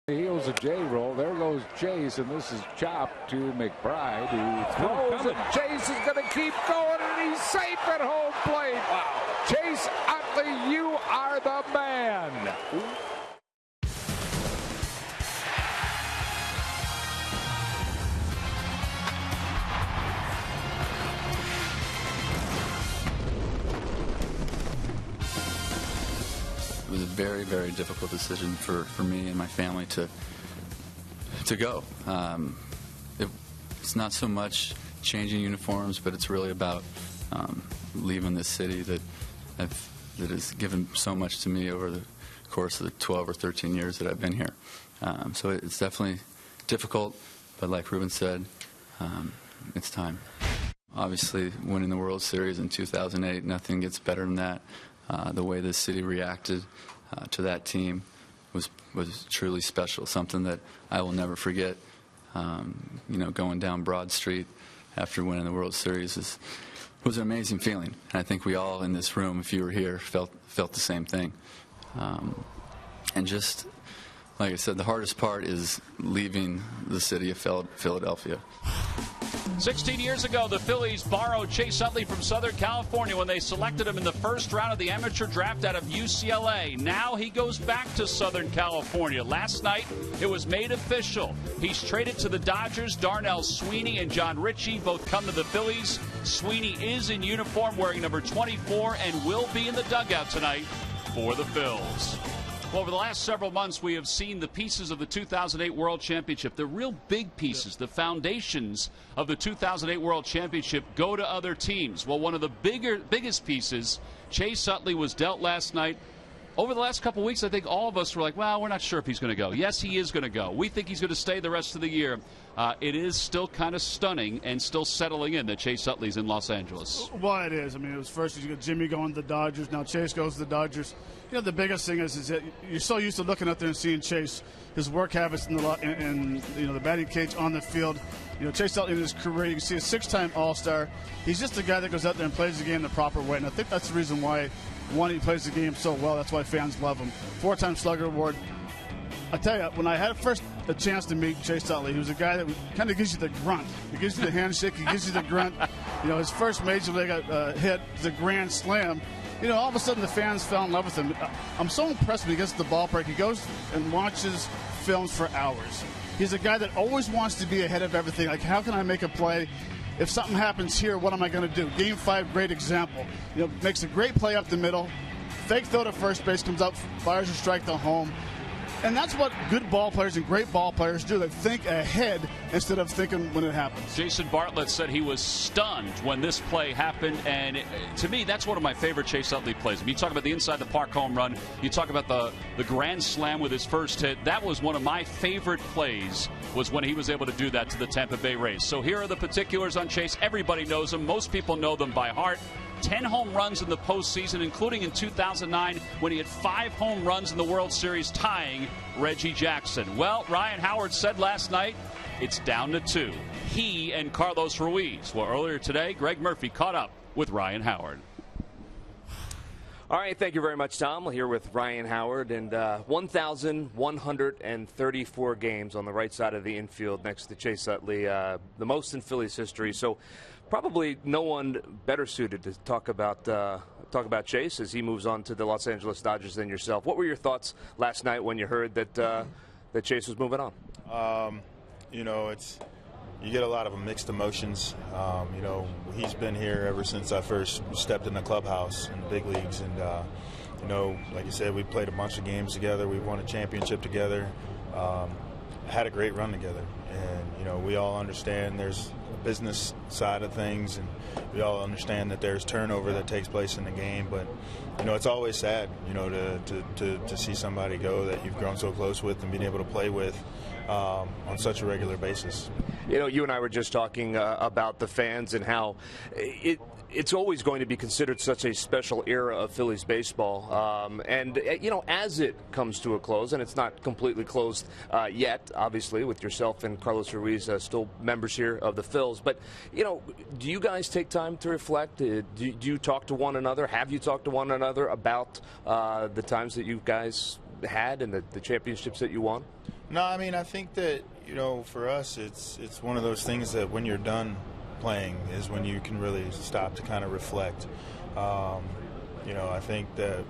Heels a J roll. There goes Chase, and this is chopped to McBride, who throws, and Chase is going to keep going, and he's safe at home plate. Wow. Chase Utley, you are the man. It was a very, very difficult decision for me and my family to go. It's not so much changing uniforms, but it's really about leaving this city that has given so much to me over the course of the 12 or 13 years that I've been here. So it's definitely difficult, but like Ruben said, it's time. Obviously, winning the World Series in 2008, nothing gets better than that. The way this city reacted to that team was truly special, something that I will never forget. Going down Broad Street after winning the World Series was an amazing feeling. And I think we all in this room, if you were here, felt the same thing. And just, like I said, the hardest part is leaving the city of Philadelphia. 16 years ago, the Phillies borrowed Chase Utley from Southern California when they selected him in the first round of the amateur draft out of UCLA. Now he goes back to Southern California. Last night, it was made official. He's traded to the Dodgers. Darnell Sweeney and John Ritchie both come to the Phillies. Sweeney is in uniform wearing number 24 and will be in the dugout tonight for the Phils. Well, over the last several months, we have seen the pieces of the 2008 World Championship, the real big pieces, the foundations of the 2008 World Championship go to other teams. Well, one of the biggest pieces, Chase Utley, was dealt last night. Over the last couple of weeks, I think all of us were like, well, we're not sure if he's going to go. Yes, he is going to go. We think he's going to stay the rest of the year. It is still kind of stunning and still settling in that Chase Utley's in Los Angeles. Well, it is. I mean, it was first you got Jimmy going to the Dodgers. Now Chase goes to the Dodgers. You know, the biggest thing is that you're so used to looking out there and seeing Chase, his work habits in the batting cage on the field. You know, Chase Utley in his career, you can see a 6-time All-Star. He's just a guy that goes out there and plays the game the proper way, and I think that's the reason why, one, he plays the game so well. That's why fans love him. 4-time Slugger Award. I tell you, when I had a chance to meet Chase Utley, he was a guy that kind of gives you the grunt. He gives you the handshake. He gives you the grunt. You know, his first major league hit, the grand slam. You know, all of a sudden the fans fell in love with him. I'm so impressed when he gets to the ballpark. He goes and watches films for hours. He's a guy that always wants to be ahead of everything. Like, how can I make a play? If something happens here, what am I going to do? Game 5, great example. You know, makes a great play up the middle. Fake throw to first base, comes out, fires a strike to home. And that's what good ball players and great ball players do. They think ahead instead of thinking when it happens. Jason Bartlett said he was stunned when this play happened, and to me, that's one of my favorite Chase Utley plays. I mean, you talk about the inside the park home run, you talk about the grand slam with his first hit. That was one of my favorite plays, was when he was able to do that to the Tampa Bay Rays. So here are the particulars on Chase. Everybody knows him. Most people know them by heart. 10 home runs in the postseason, including in 2009 when he had 5 home runs in the World Series, tying Reggie Jackson. Well, Ryan Howard said last night it's down to 2. He and Carlos Ruiz. Well, earlier today, Greg Murphy caught up with Ryan Howard. All right, thank you very much, Tom. We're here with Ryan Howard, and 1,134 games on the right side of the infield next to Chase Utley, the most in Phillies history. So probably no one better suited to talk about Chase as he moves on to the Los Angeles Dodgers than yourself. What were your thoughts last night when you heard that that Chase was moving on? You get a lot of mixed emotions. He's been here ever since I first stepped in the clubhouse in the big leagues. And, like you said, we played a bunch of games together. We won a championship together, had a great run together. And, we all understand there's a business side of things, and we all understand that there's turnover that takes place in the game. But, it's always sad, to see somebody go that you've grown so close with and being able to play with on such a regular basis. You and I were just talking about the fans and how it's always going to be considered such a special era of Phillies baseball. As it comes to a close, and it's not completely closed yet, obviously, with yourself and Carlos Ruiz still members here of the Phils. But, do you guys take time to reflect? Do you talk to one another? Have you talked to one another about the times that you guys had and the championships that you won? No, I mean, I think that, for us, it's one of those things that when you're done playing is when you can really stop to kind of reflect. I think that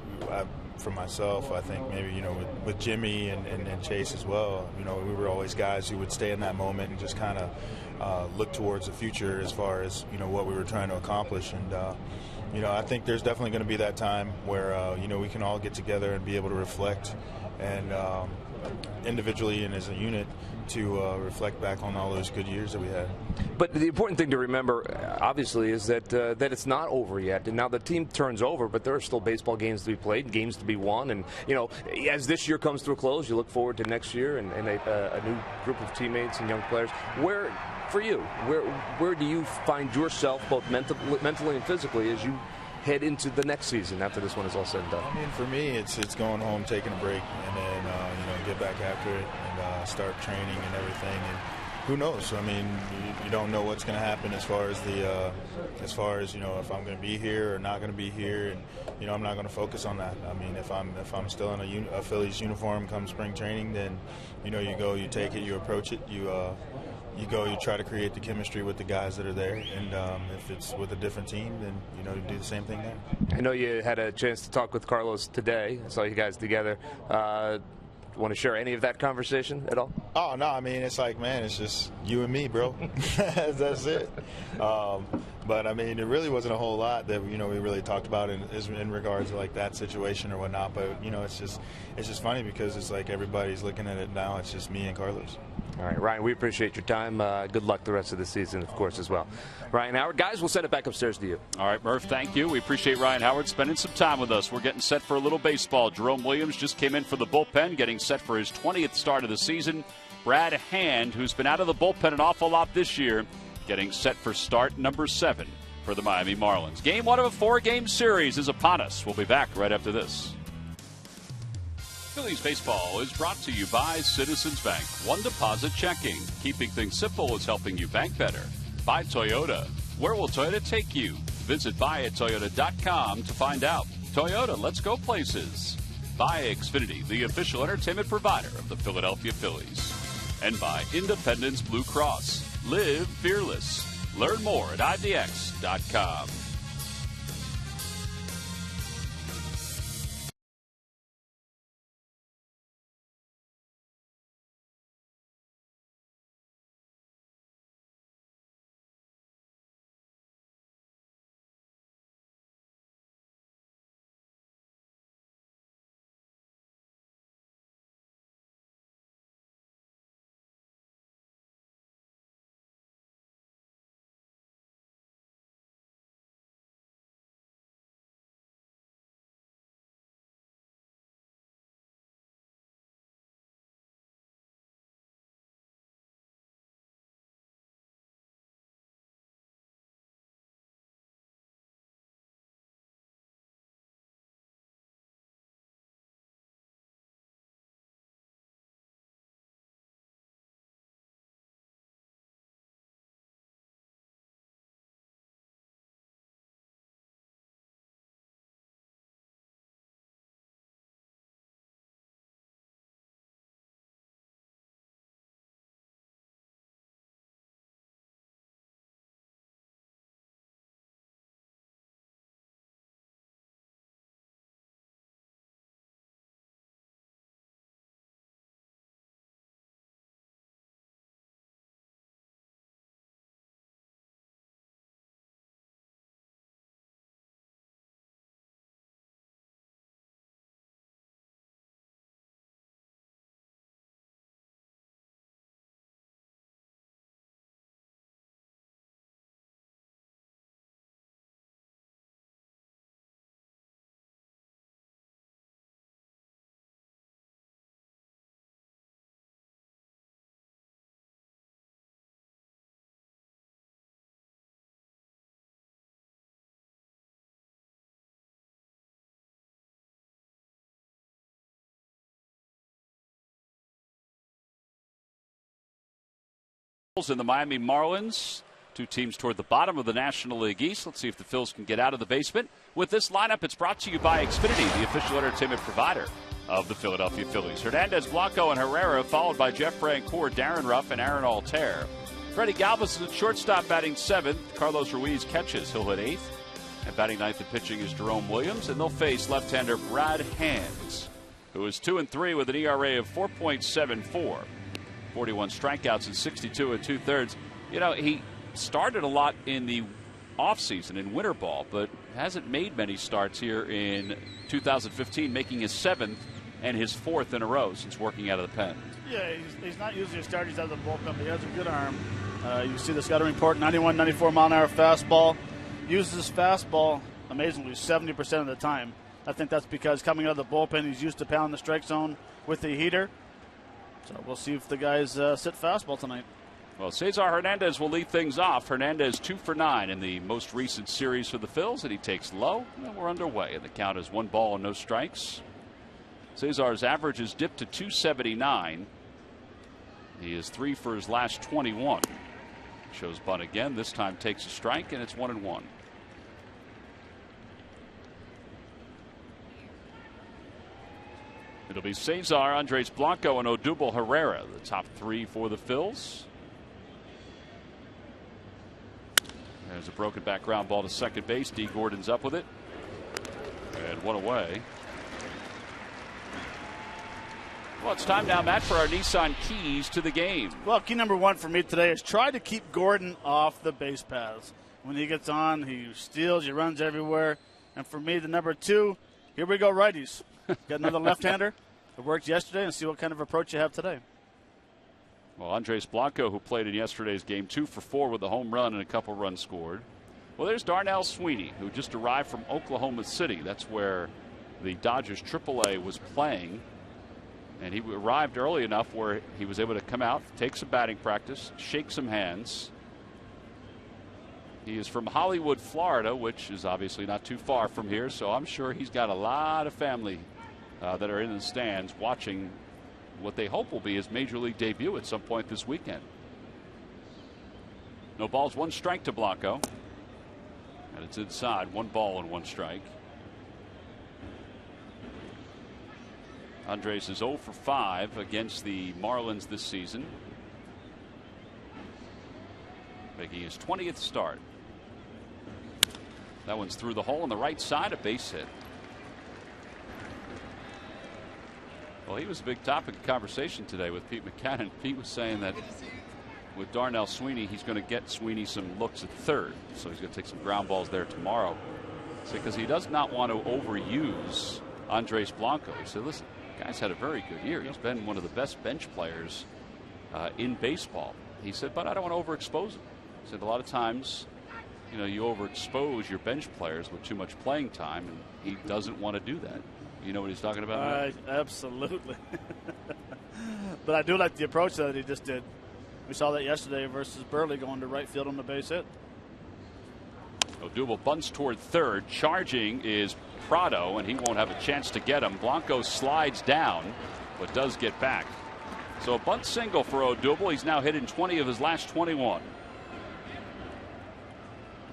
for myself, I think maybe, with Jimmy and Chase as well, we were always guys who would stay in that moment and just kind of look towards the future as far as, what we were trying to accomplish. And, I think there's definitely going to be that time where, we can all get together and be able to reflect and individually and as a unit to reflect back on all those good years that we had. But the important thing to remember, obviously, is that it's not over yet. And now the team turns over, but there are still baseball games to be played, games to be won. And, as this year comes to a close, you look forward to next year and a new group of teammates and young players. For you, where do you find yourself, both mentally and physically, as you head into the next season after this one is all said and done? I mean, for me, it's going home, taking a break, and then get back after it and start training and everything. And who knows? I mean, you don't know what's going to happen as far as if I'm going to be here or not going to be here, and I'm not going to focus on that. I mean, if I'm still in a Phillies uniform come spring training, then you go, you take it, you approach it, you go, you try to create the chemistry with the guys that are there, and if it's with a different team, then you do the same thing there. I know you had a chance to talk with Carlos today. I saw you guys together. Want to share any of that conversation at all? Oh, no, I mean, it's like, man, it's just you and me, bro. That's it. But, I mean, it really wasn't a whole lot that, we really talked about in regards to, like, that situation or whatnot. But, it's just funny because it's like everybody's looking at it now. It's just me and Carlos. All right, Ryan, we appreciate your time. Good luck the rest of the season, of course, as well. Ryan Howard, guys, we'll send it back upstairs to you. All right, Murph, thank you. We appreciate Ryan Howard spending some time with us. We're getting set for a little baseball. Jerome Williams just came in for the bullpen, getting set for his 20th start of the season. Brad Hand, who's been out of the bullpen an awful lot this year, getting set for start number 7 for the Miami Marlins. Game 1 of a 4-game series is upon us. We'll be back right after this. Phillies baseball is brought to you by Citizens Bank. One deposit checking. Keeping things simple is helping you bank better. By Toyota. Where will Toyota take you? Visit buyattoyota.com to find out. Toyota, let's go places. By Xfinity, the official entertainment provider of the Philadelphia Phillies. And by Independence Blue Cross. Live fearless. Learn more at IDX.com. And the Miami Marlins, two teams toward the bottom of the National League East. Let's see if the Phils can get out of the basement. With this lineup, it's brought to you by Xfinity, the official entertainment provider of the Philadelphia Phillies. Hernandez, Blanco, and Herrera, followed by Jeff Francoeur, Darren Ruff, and Aaron Altair. Freddie Galvis is at shortstop, batting 7th. Carlos Ruiz catches. He'll hit 8th. And batting 9th and pitching is Jerome Williams. And they'll face left-hander Brad Hands, who is 2-3 with an ERA of 4.74. 41 strikeouts in 62 2/3. You know, he started a lot in the offseason in winter ball, but hasn't made many starts here in 2015, making his 7th and his 4th in a row since working out of the pen. Yeah, he's not usually a starter. He's out of the bullpen, but he has a good arm. You see the scouting report, 91, 94 mile an hour fastball. Uses his fastball amazingly 70% of the time. I think that's because coming out of the bullpen, he's used to pound the strike zone with the heater. So we'll see if the guys sit fastball tonight. Well, Cesar Hernandez will lead things off. Hernandez 2 for 9 in the most recent series for the Phils, and he takes low, and we're underway. And the count is 1 ball and no strikes. Cesar's average has dipped to 279. He is 3 for his last 21. Shows bunt again. This time takes a strike, and it's 1-1. It'll be Cesar, Andres Blanco, and Odubel Herrera, the top 3 for the Phils. There's a broken back ground ball to second base. D. Gordon's up with it. And 1 away. Well, it's time now, Matt, for our Nissan keys to the game. Well, key number 1 for me today is try to keep Gordon off the base paths. When he gets on, he steals, he runs everywhere. And for me, the number 2, here we go, righties. Got another left-hander. It worked yesterday, and see what kind of approach you have today. Well, Andres Blanco, who played in yesterday's game, 2 for 4 with a home run and a couple runs scored. Well, there's Darnell Sweeney, who just arrived from Oklahoma City. That's where the Dodgers AAA was playing. And he arrived early enough where he was able to come out, take some batting practice, shake some hands. He is from Hollywood, Florida, which is obviously not too far from here, so I'm sure he's got a lot of family that are in the stands watching what they hope will be his major league debut at some point this weekend. No balls, 1 strike to Blanco. And it's inside, 1 ball and 1 strike. Andres is 0 for 5 against the Marlins this season, making his 20th start. That one's through the hole on the right side, a base hit. Well, he was a big topic of conversation today with Pete McCannon. Pete was saying that with Darnell Sweeney, he's going to get Sweeney some looks at third, so he's going to take some ground balls there tomorrow. Because he does not want to overuse Andres Blanco. He said, listen, guy's had a very good year. He's been one of the best bench players in baseball. He said, but I don't want to overexpose him. He said a lot of times, you know, you overexpose your bench players with too much playing time, and he doesn't want to do that. You know what he's talking about? Absolutely. But I do like the approach that he just did. We saw that yesterday versus Burley going to right field on the base hit. Odubel bunts toward third. Charging is Prado, and he won't have a chance to get him. Blanco slides down, but does get back. So a bunt single for Odubel. He's now hit in 20 of his last 21.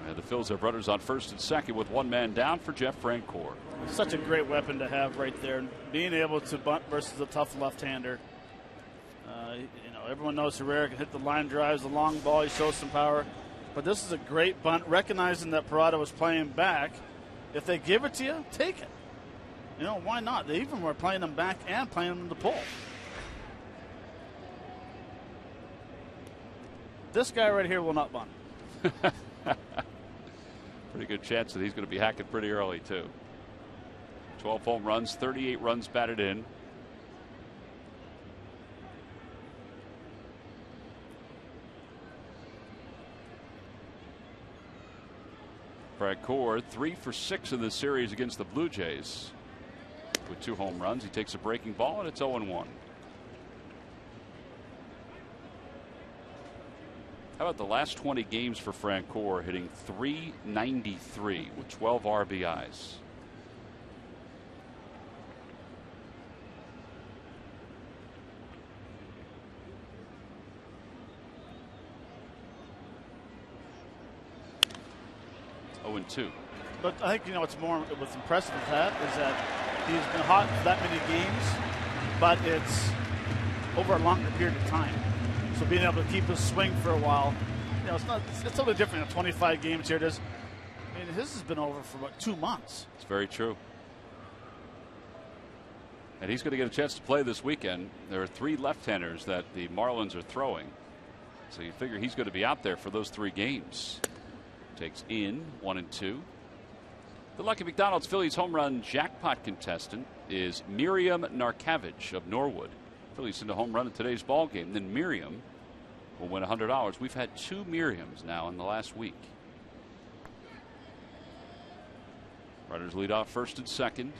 And the Phils have runners on first and second with 1 man down for Jeff Francoeur. Such a great weapon to have right there. Being able to bunt versus a tough left-hander. You know, everyone knows Herrera can hit the line drives, the long ball. He shows some power. But this is a great bunt, recognizing that Parada was playing back. If they give it to you, take it. You know, why not? They even were playing them back and playing them to pull. This guy right here will not bunt. Pretty good chance that he's going to be hacking pretty early, too. 12 home runs, 38 runs batted in. Francoeur 3 for 6 in the series against the Blue Jays with 2 home runs. He takes a breaking ball, and it's 0-1. How about the last 20 games for Francoeur, hitting .393 with 12 RBIs. Oh, and 2. But I think, you know, what's impressive with that is that he's been hot for that many games, but it's over a longer period of time. So being able to keep his swing for a while, it's a little different than 25 games here. It is. I mean, his has been over for about 2 months. It's very true. And he's going to get a chance to play this weekend. There are 3 left-handers that the Marlins are throwing. So you figure he's going to be out there for those 3 games. Takes in 1 and 2. The Lucky McDonald's Phillies home run jackpot contestant is Miriam Narkavich of Norwood. Phillies send a home run in today's ball game. Then Miriam will win $100. We've had 2 Miriams now in the last week. Runners lead off first and second.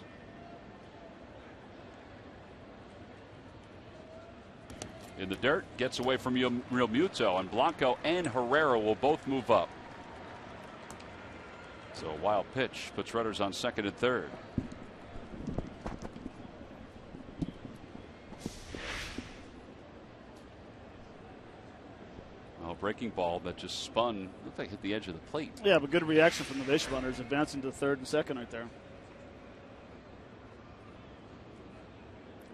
In the dirt, gets away from Real Muto, and Blanco and Herrera will both move up. So a wild pitch puts runners on second and third. Oh, breaking ball that just spun. Looked like it hit the edge of the plate. Yeah, but good reaction from the base runners, advancing to third and second right there.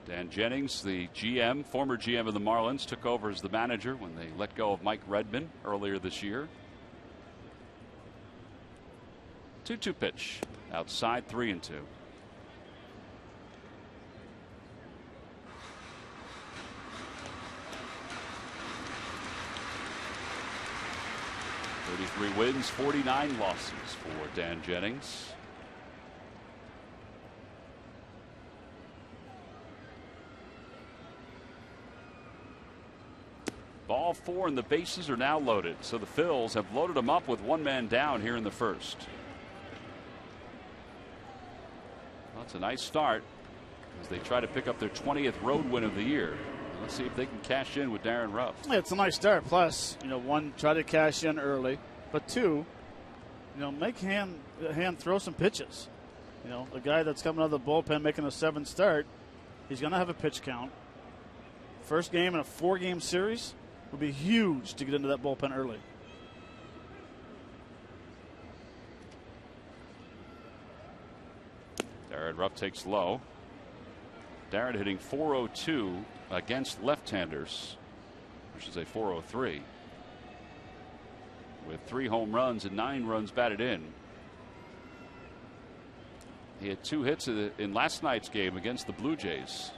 Dan Jennings, the GM, former GM of the Marlins, took over as the manager when they let go of Mike Redmond earlier this year. 2-2 pitch. Outside, 3-2. "33 wins, 49 losses for Dan Jennings. Ball 4 and the bases are now loaded. So the Phils have loaded them up with 1 man down here in the first. Well, it's a nice start as they try to pick up their 20th road win of the year. Let's see if they can cash in with Darren Ruff. Yeah, it's a nice start. Plus, 1, try to cash in early, but 2, make hand throw some pitches. A guy that's coming out of the bullpen making a 7th start, he's going to have a pitch count. First game in a 4-game series would be huge to get into that bullpen early. Darren Ruff takes low. Darren hitting .402 against left-handers, which is a .403, with 3 home runs and 9 runs batted in. He had 2 hits in last night's game against the Blue Jays.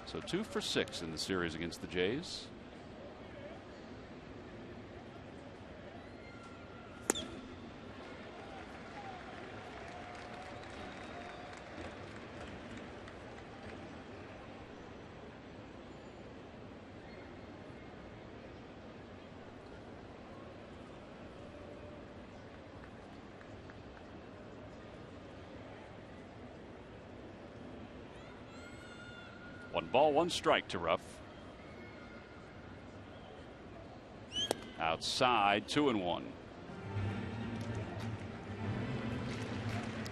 So 2 for 6 in the series against the Jays. One ball, 1 strike to Ruff. Outside, 2-1.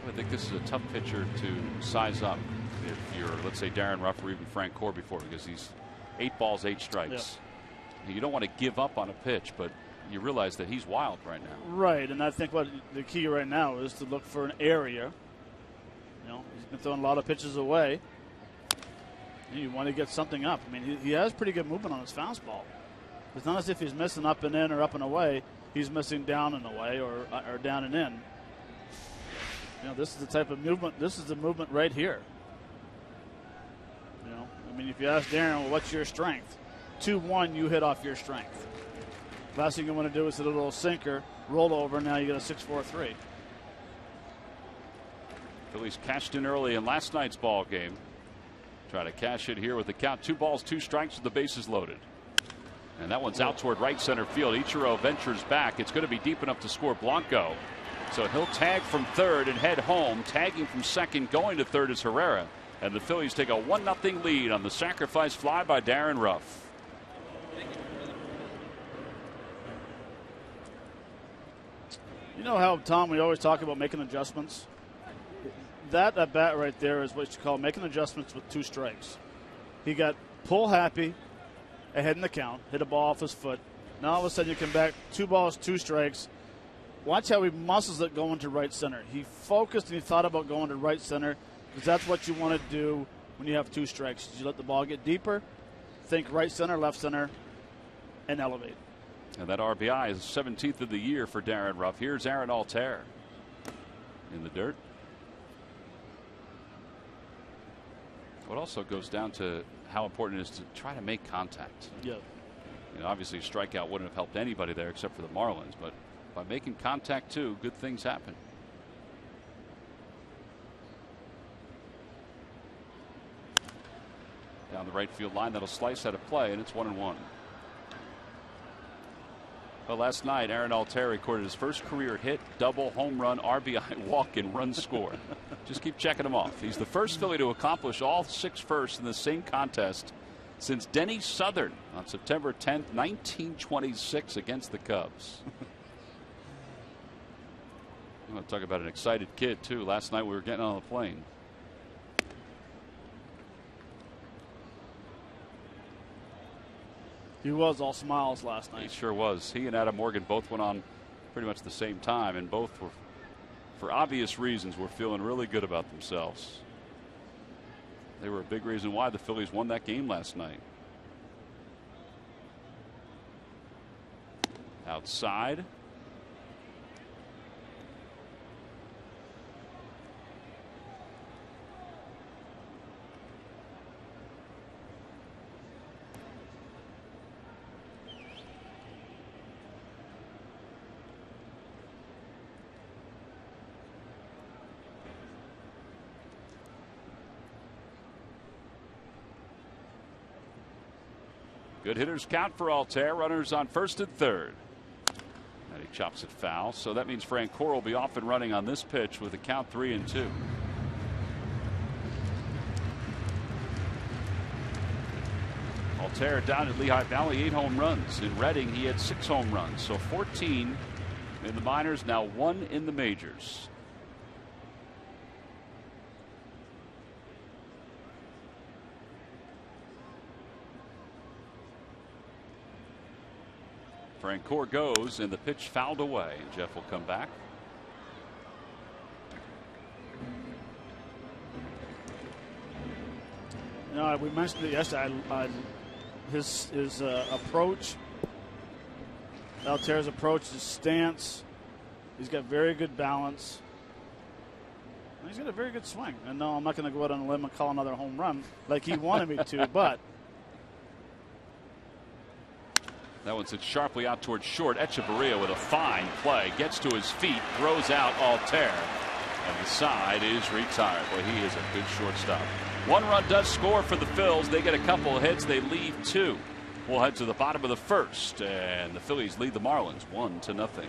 I think this is a tough pitcher to size up if you're, let's say, Darren Ruff or even Frank Corbifor, because he's 8 balls, 8 strikes. Yeah. You don't want to give up on a pitch, but you realize that he's wild right now. Right, and I think what the key right now is to look for an area. He's been throwing a lot of pitches away. You want to get something up. I mean, he has pretty good movement on his fastball. It's not as if he's missing up and in or up and away. He's missing down and away or down and in. This is the type of movement. This is the movement right here. I mean, if you ask Darren, well, what's your strength? 2-1, you hit off your strength. Last thing you want to do is hit a little sinker, roll over, now you get a 6-4-3. Phillies cashed in early in last night's ball game. Try to cash it here with the count. 2 balls, 2 strikes with the bases loaded. And that one's out toward right center field. Ichiro ventures back. It's going to be deep enough to score Blanco. So he'll tag from third and head home. Tagging from second, going to third is Herrera. And the Phillies take a 1-0 lead on the sacrifice fly by Darren Ruff. You know how, Tom, we always talk about making adjustments? That at bat right there is what you call making adjustments with 2 strikes. He got pull happy ahead in the count, hit a ball off his foot. Now all of a sudden you come back, 2 balls, 2 strikes. Watch how he muscles it going to right center. He focused and he thought about going to right center, because that's what you want to do when you have 2 strikes. You let the ball get deeper, think right center, left center, and elevate. And that RBI is 17th of the year for Darren Ruff. Here's Aaron Altair in the dirt. What also goes down to how important it is to try to make contact. Yeah. You know, obviously, a strikeout wouldn't have helped anybody there except for the Marlins, but by making contact too, good things happen. Down the right field line, that'll slice out of play, and it's 1-1. Well, last night, Aaron Altair recorded his first career hit, double, home run, RBI, walk, and run scored. Just keep checking him off. He's the first Philly to accomplish all 6 firsts in the same contest since Denny Southern on September 10th, 1926 against the Cubs. I'm going to talk about an excited kid, too. Last night we were getting on the plane. He was all smiles last night. He sure was. He and Adam Morgan both went on pretty much the same time, and both were, for obvious reasons, were feeling really good about themselves. They were a big reason why the Phillies won that game last night. Outside. Good hitters count for Altair. Runners on first and third. And he chops it foul. So that means Francoeur will be off and running on this pitch with a count 3-2. Altair down at Lehigh Valley, 8 home runs. In Reading, he had 6 home runs. So 14 in the minors, now 1 in the majors. Francoeur goes, and the pitch fouled away. Jeff will come back. You know, we mentioned it yesterday. His approach, Altair's approach, his stance. He's got very good balance. He's got a very good swing. And no, I'm not going to go out on a limb and call another home run like he wanted me to, but. That one sits sharply out towards short. Echeverria with a fine play. Gets to his feet. Throws out Altair. And the side is retired. Boy, he is a good shortstop. 1 run does score for the Phils. They get a couple of hits. They leave 2. We'll head to the bottom of the first. And the Phillies lead the Marlins 1-0.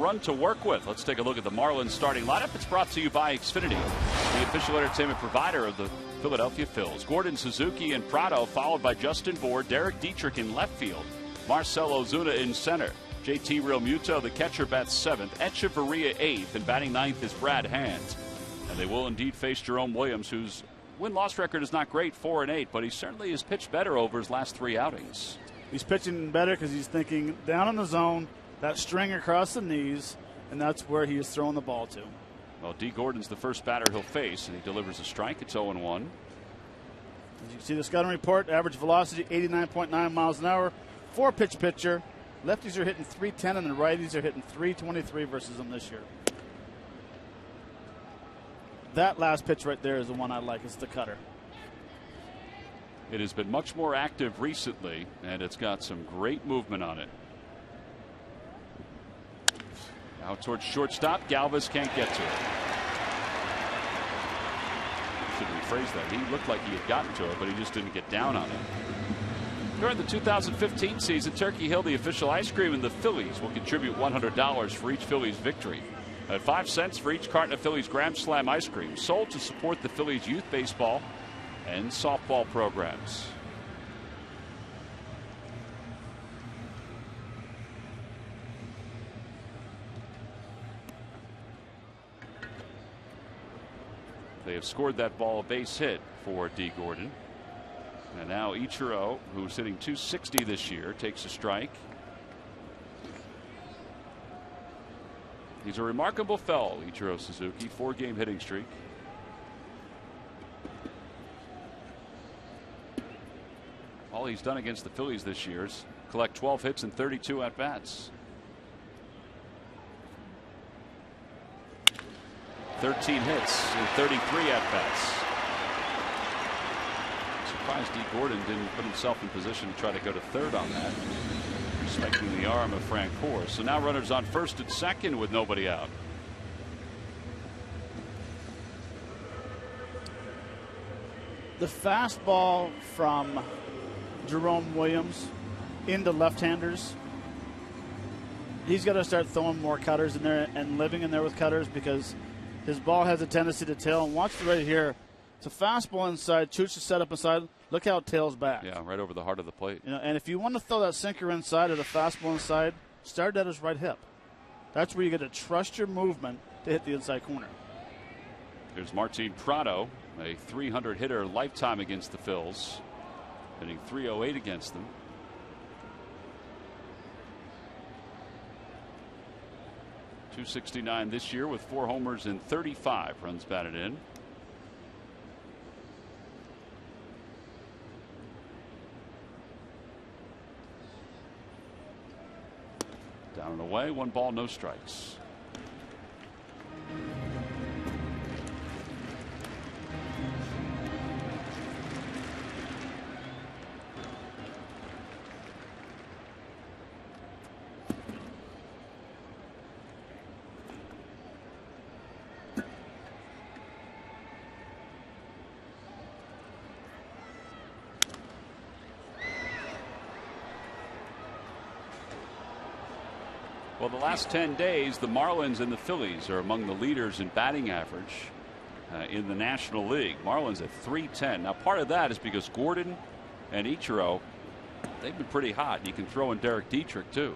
run to work with. Let's take a look at the Marlins starting lineup. It's brought to you by Xfinity, the official entertainment provider of the Philadelphia Phillies. Gordon, Suzuki, and Prado, followed by Justin Bour, Derek Dietrich in left field, Marcell Ozuna in center, JT Realmuto, the catcher, bats 7th, Echeverria 8th, and batting 9th is Brad Hand. And they will indeed face Jerome Williams, whose win-loss record is not great, 4-8, but he certainly has pitched better over his last 3 outings. He's pitching better because he's thinking down in the zone, that string across the knees, and that's where he is throwing the ball to. Well, D. Gordon's the first batter he'll face, and he delivers a strike. It's 0-1. As you can see the scouting report, average velocity 89.9 miles an hour. 4-pitch pitcher. Lefties are hitting 310 and the righties are hitting 323 versus him this year. That last pitch right there is the one I like. It's the cutter. It has been much more active recently, and it's got some great movement on it. Now towards shortstop, Galvis can't get to it. Should rephrase that. He looked like he had gotten to it, but he just didn't get down on it. During the 2015 season, Turkey Hill, the official ice cream, and the Phillies will contribute $100 for each Phillies victory. At 5 cents for each carton of Phillies Grand Slam ice cream, sold to support the Phillies youth baseball and softball programs. They have scored that ball, a base hit for D. Gordon. And now Ichiro, who's hitting .260 this year, takes a strike. He's a remarkable fellow, Ichiro Suzuki, 4-game hitting streak. All he's done against the Phillies this year is collect 12 hits and 32 at-bats. 13 hits and 33 at-bats. Surprised D. Gordon didn't put himself in position to try to go to third on that, respecting the arm of Francoeur. So now runners on first and second with nobody out. The fastball from Jerome Williams into left-handers, he's got to start throwing more cutters in there and living in there with cutters, because his ball has a tendency to tail. And watch right here. It's a fastball inside. Chooch is set up inside. Look how it tails back. Yeah, right over the heart of the plate. You know, and if you want to throw that sinker inside or the fastball inside, start at his right hip. That's where you got to trust your movement to hit the inside corner. Here's Martin Prado, a 300 hitter lifetime against the Phils, hitting .308 against them. .269 this year with 4 homers and 35 runs batted in. Down and away, 1 ball, no strikes. Well, the last 10 days, the Marlins and the Phillies are among the leaders in batting average in the National League. Marlins at .310. Now, part of that is because Gordon and Ichiro, they've been pretty hot. You can throw in Derek Dietrich, too.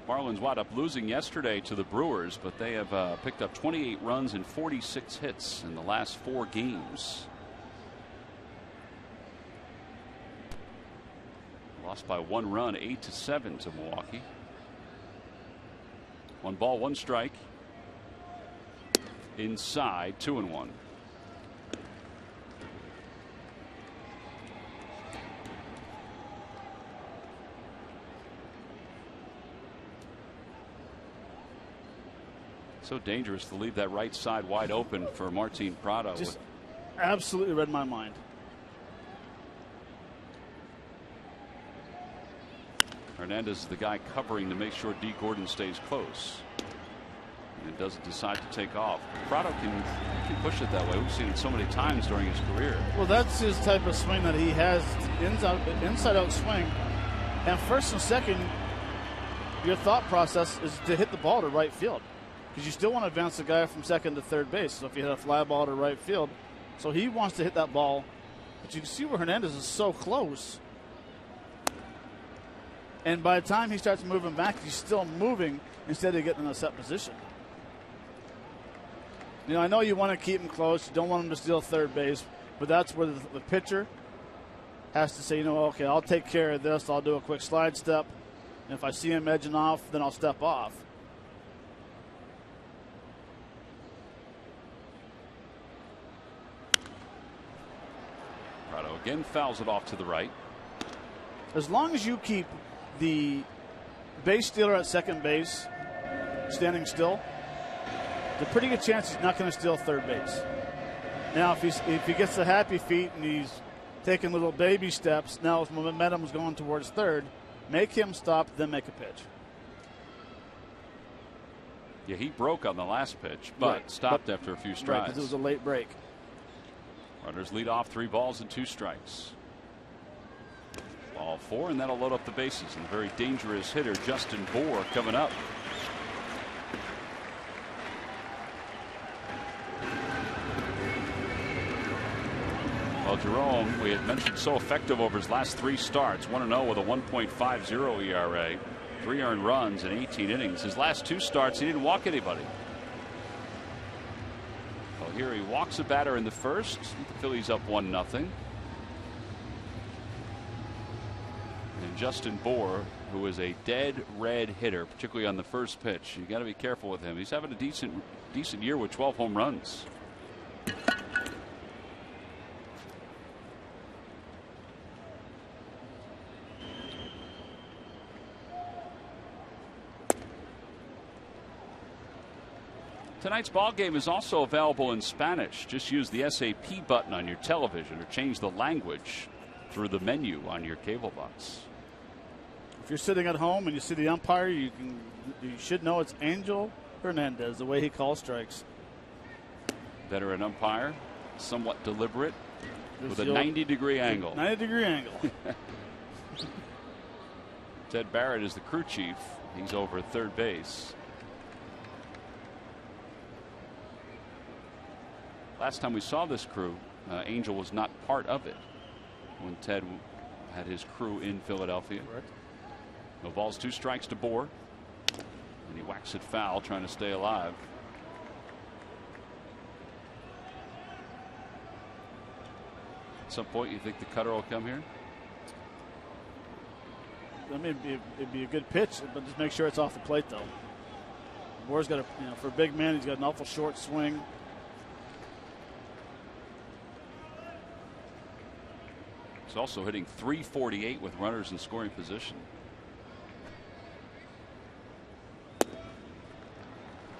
Marlins wound up losing yesterday to the Brewers, but they have picked up 28 runs and 46 hits in the last 4 games. Lost by 1 run, 8-7 to Milwaukee. 1 ball, 1 strike. Inside, 2-1. So dangerous to leave that right side wide open for Martin Prado. Just absolutely read my mind. Hernandez is the guy covering to make sure D. Gordon stays close and doesn't decide to take off. Prado can push it that way. We've seen it so many times during his career. Well, that's his type of swing that he has, inside out swing. And first and second, your thought process is to hit the ball to right field, because you still want to advance the guy from second to third base. So if you hit a fly ball to right field, so he wants to hit that ball. But you can see where Hernandez is so close. And by the time he starts moving back, he's still moving instead of getting in a set position. You know, I know you want to keep him close. You don't want him to steal third base, but that's where the pitcher has to say, you know, okay, I'll take care of this. I'll do a quick slide step. And if I see him edging off, then I'll step off. Prado again fouls it off to the right. As long as you keep the base stealer at second base standing still, there's a pretty good chance he's not going to steal third base. Now, if he gets the happy feet and he's taking little baby steps, now his momentum is going towards third, make him stop, then make a pitch. Yeah, he broke on the last pitch, but stopped after a few strides. Right, because it was a late break. Runners lead off, 3 balls and 2 strikes. Ball 4, and that'll load up the bases. And a very dangerous hitter, Justin Bour, coming up. Well, Jerome, we had mentioned, so effective over his last 3 starts. 1-0 with a 1.50 ERA. 3 earned runs in 18 innings. His last 2 starts, he didn't walk anybody. Well, here he walks a batter in the first. The Phillies up 1-0. And Justin Bour, who is a dead red hitter, particularly on the first pitch. You got to be careful with him. He's having a decent year with 12 home runs. Tonight's ball game is also available in Spanish. Just use the SAP button on your television or change the language through the menu on your cable box. If you're sitting at home and you see the umpire, you should know it's Angel Hernandez, the way he calls strikes. Veteran umpire, somewhat deliberate, with a 90-degree angle. 90-degree angle. Ted Barrett is the crew chief. He's over at third base. Last time we saw this crew, Angel was not part of it when Ted had his crew in Philadelphia. Correct. No balls, 2 strikes to Bour. And he whacks it foul, trying to stay alive. At some point, you think the cutter will come here? I mean, it'd be a good pitch, but just make sure it's off the plate, though. Bour's got for a big man, he's got an awful short swing. He's also hitting .348 with runners in scoring position.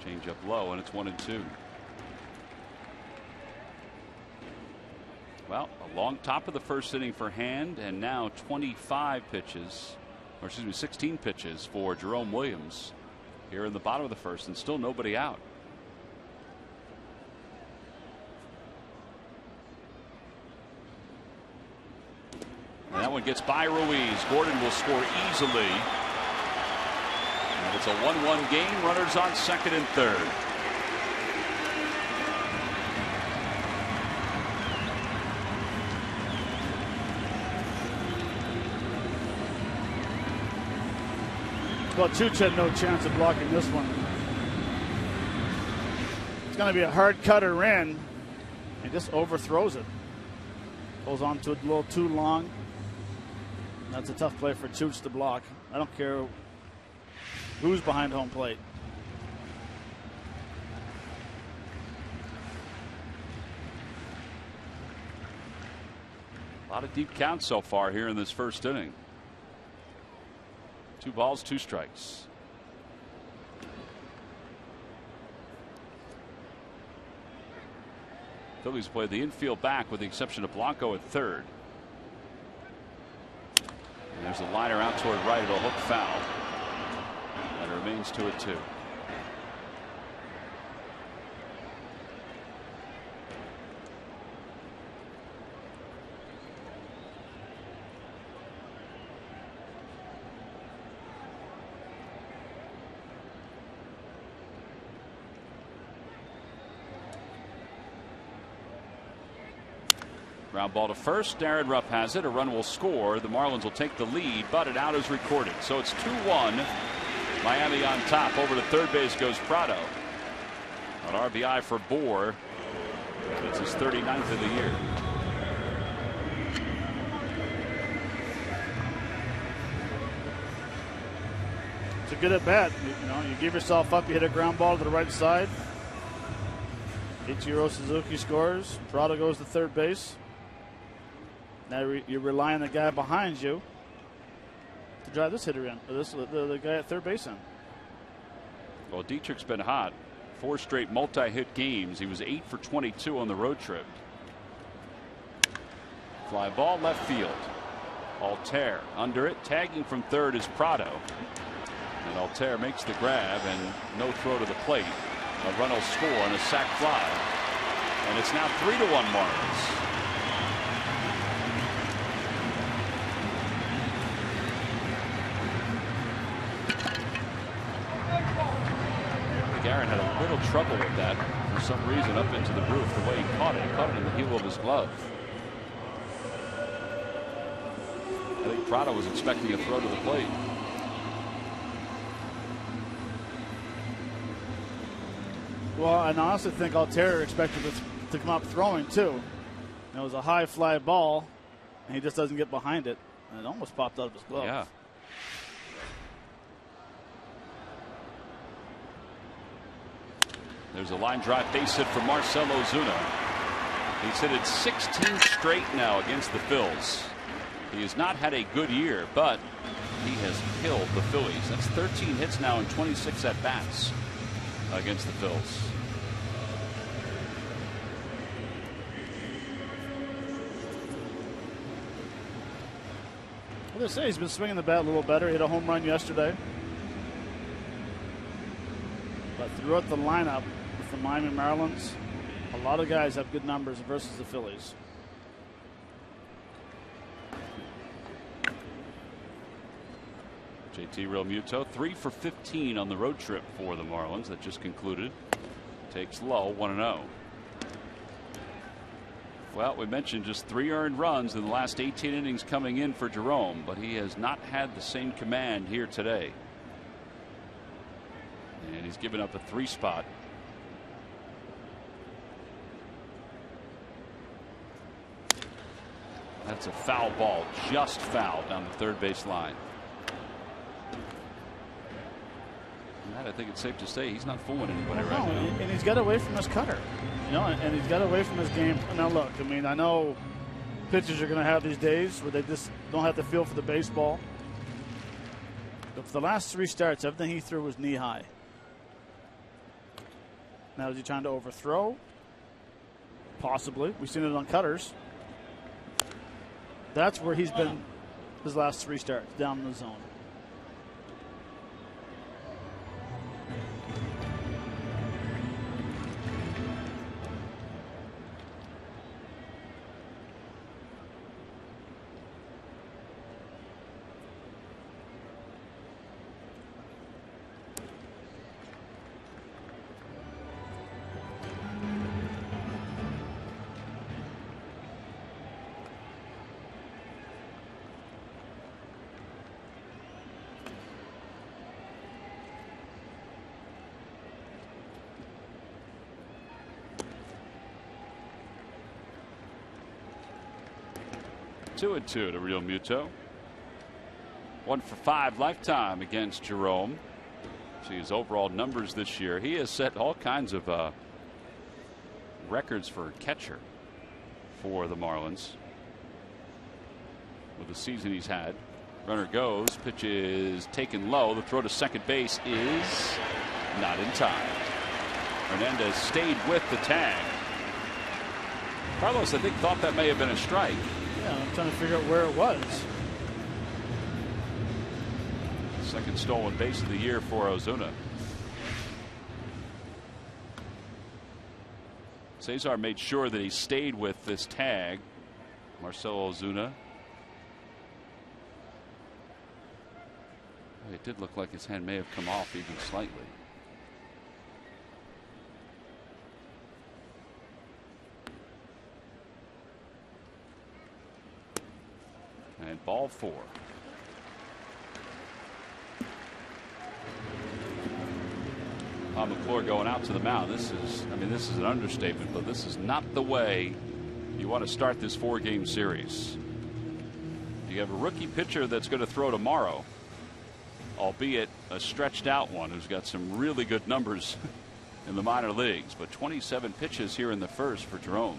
Change up low, and it's 1-2. Well, a long top of the first inning for Hand, and now 25 pitches, or excuse me, 16 pitches for Jerome Williams here in the bottom of the first, and still nobody out. And that one gets by Ruiz. Gordon will score easily. And it's a 1-1 game. Runners on second and third. Well, Chooch had no chance of blocking this one. It's going to be a hard cutter in. He just overthrows it. Goes on to it a little too long. That's a tough play for Chooch to block. I don't care who's behind home plate. A lot of deep counts so far here in this first inning. 2 balls, 2 strikes. Phillies play the infield back with the exception of Blanco at third. There's a liner out toward right. It'll hook foul. And it remains 2-2. Ground ball to first. Darren Rupp has it. A run will score. The Marlins will take the lead, but an out is recorded. So it's 2-1. Miami on top. Over to third base goes Prado. An RBI for Bohr. It's his 39th of the year. It's a good at bat. You give yourself up. You hit a ground ball to the right side. Ichiro Suzuki scores. Prado goes to third base. Now you rely on the guy behind you to drive this hitter in, or the guy at third base in. Well, Dietrich's been hot. 4 straight multi-hit games. He was 8 for 22 on the road trip. Fly ball left field. Altair under it. Tagging from third is Prado. And Altair makes the grab and no throw to the plate. A run will score on a sac fly. And it's now 3-1 Marlins. Aaron had a little trouble with that for some reason up into the roof. The way he caught it in the heel of his glove. I think Prado was expecting a throw to the plate. Well, and I honestly think Altair expected to come up throwing too. It was a high fly ball, and he just doesn't get behind it, and it almost popped out of his glove. Yeah. There's a line drive base hit for Marcell Ozuna. He's hit it 16 straight now against the Phils. He has not had a good year, but he has killed the Phillies. That's 13 hits now and 26 at bats against the Phils. Well, they say he's been swinging the bat a little better. He hit a home run yesterday. But throughout the lineup, the Miami Marlins, a lot of guys have good numbers versus the Phillies. JT Realmuto 3 for 15 on the road trip for the Marlins that just concluded. Takes low 1-0. Well, we mentioned just 3 earned runs in the last 18 innings coming in for Jerome, but he has not had the same command here today. And he's given up a 3 spot. That's a foul ball, just foul down the third base line. And I think it's safe to say he's not fooling anybody right now. And he's got away from his cutter, and he's got away from his game. Now look, I mean, I know pitchers are going to have these days where they just don't have the feel for the baseball. But for the last 3 starts, everything he threw was knee high. Now is he trying to overthrow? Possibly. We've seen it on cutters. That's where he's been his last 3 starts, down in the zone. Two and 2 to Realmuto. 1 for 5 lifetime against Jerome. See his overall numbers this year. He has set all kinds of records for catcher for the Marlins with the season he's had. Runner goes. Pitch is taken low. The throw to second base is not in time. Hernandez stayed with the tag. Carlos, I think, thought that may have been a strike. Yeah, I'm trying to figure out where it was. Second stolen base of the year for Ozuna. Cesar made sure that he stayed with this tag. Marcell Ozuna. It did look like his hand may have come off even slightly. And ball 4. Tom McClure going out to the mound. This is an understatement, but this is not the way you want to start this 4-game series. You have a rookie pitcher that's going to throw tomorrow, albeit a stretched out one who's got some really good numbers in the minor leagues, but 27 pitches here in the first for Jerome.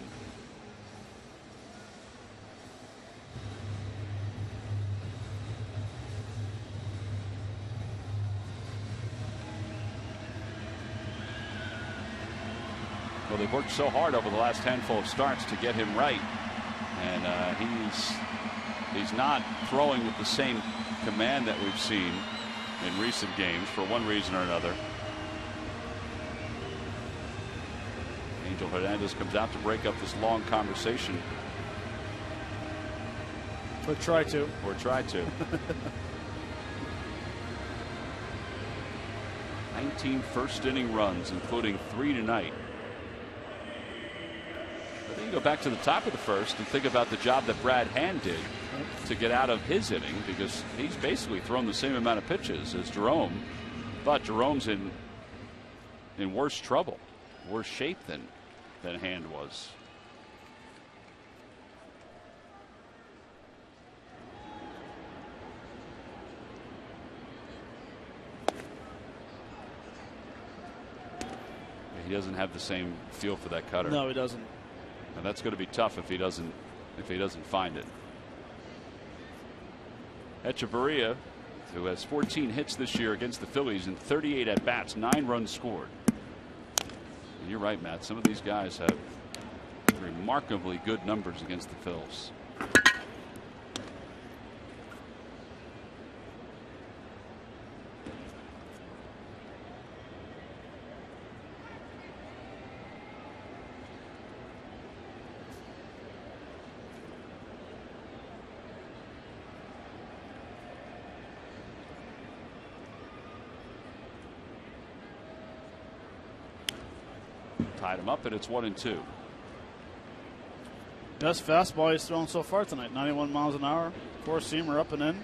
Well, they've worked so hard over the last handful of starts to get him right, and he's not throwing with the same command that we've seen in recent games for one reason or another. Angel Hernandez comes out to break up this long conversation. Or try to. 19 first inning runs, including 3 tonight. But then you go back to the top of the first and think about the job that Brad Hand did to get out of his inning, because he's basically thrown the same amount of pitches as Jerome, but Jerome's in worse trouble, worse shape than Hand was. He doesn't have the same feel for that cutter. No, he doesn't. And that's going to be tough if he doesn't find it. Echeverria, who has 14 hits this year against the Phillies in 38 at bats, 9 runs scored. And you're right, Matt. Some of these guys have remarkably good numbers against the Phils. Tied him up, and it's 1-2. Best fastball he's thrown so far tonight. 91 miles an hour. 4-seamer up and in.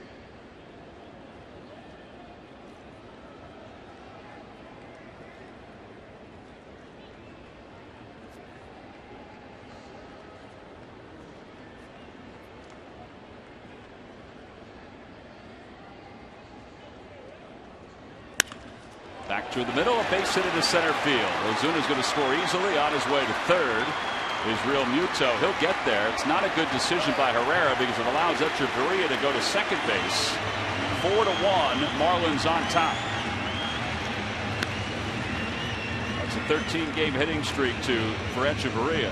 Back through the middle, a base hit into center field. Ozuna's going to score easily. On his way to third is Real Muto. He'll get there. It's not a good decision by Herrera because it allows Echeverria to go to second base. 4-1, Marlins on top. That's a 13-game hitting streak for Echeverria.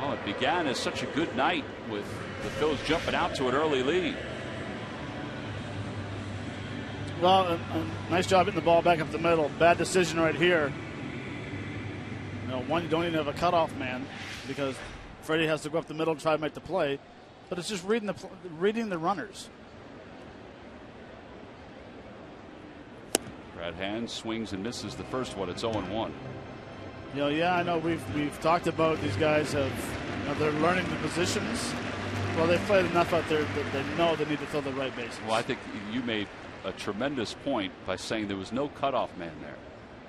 Well, it began as such a good night with the Phils jumping out to an early lead. Well, a nice job hitting the ball back up the middle. Bad decision right here. One, you don't even have a cutoff man because Freddie has to go up the middle to try to make the play. But it's just reading the runners. Brad Hand swings and misses the first one. It's 0-1. Yeah, I know we've talked about these guys they're learning the positions. Well, they've played enough out there that they know they need to fill the right bases. Well, I think you made a tremendous point by saying there was no cutoff man there.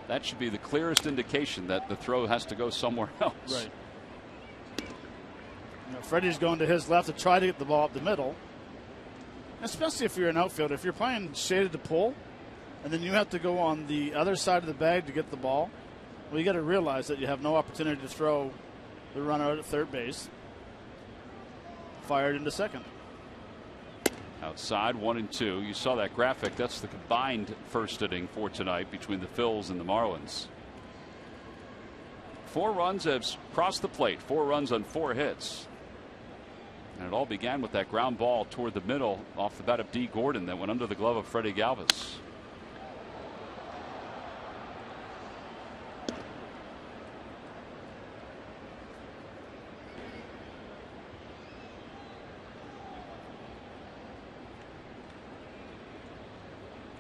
That should be the clearest indication that the throw has to go somewhere else. Right. Freddie's going to his left to try to get the ball up the middle. Especially if you're an outfielder. If you're playing shaded to pull, and then you have to go on the other side of the bag to get the ball, well, you got to realize that you have no opportunity to throw the runner out at third base. Fired into second. Outside, 1-2. You saw that graphic. That's the combined first inning for tonight between the Phils and the Marlins. 4 runs have crossed the plate. 4 runs on 4 hits. And it all began with that ground ball toward the middle off the bat of D. Gordon that went under the glove of Freddie Galvis.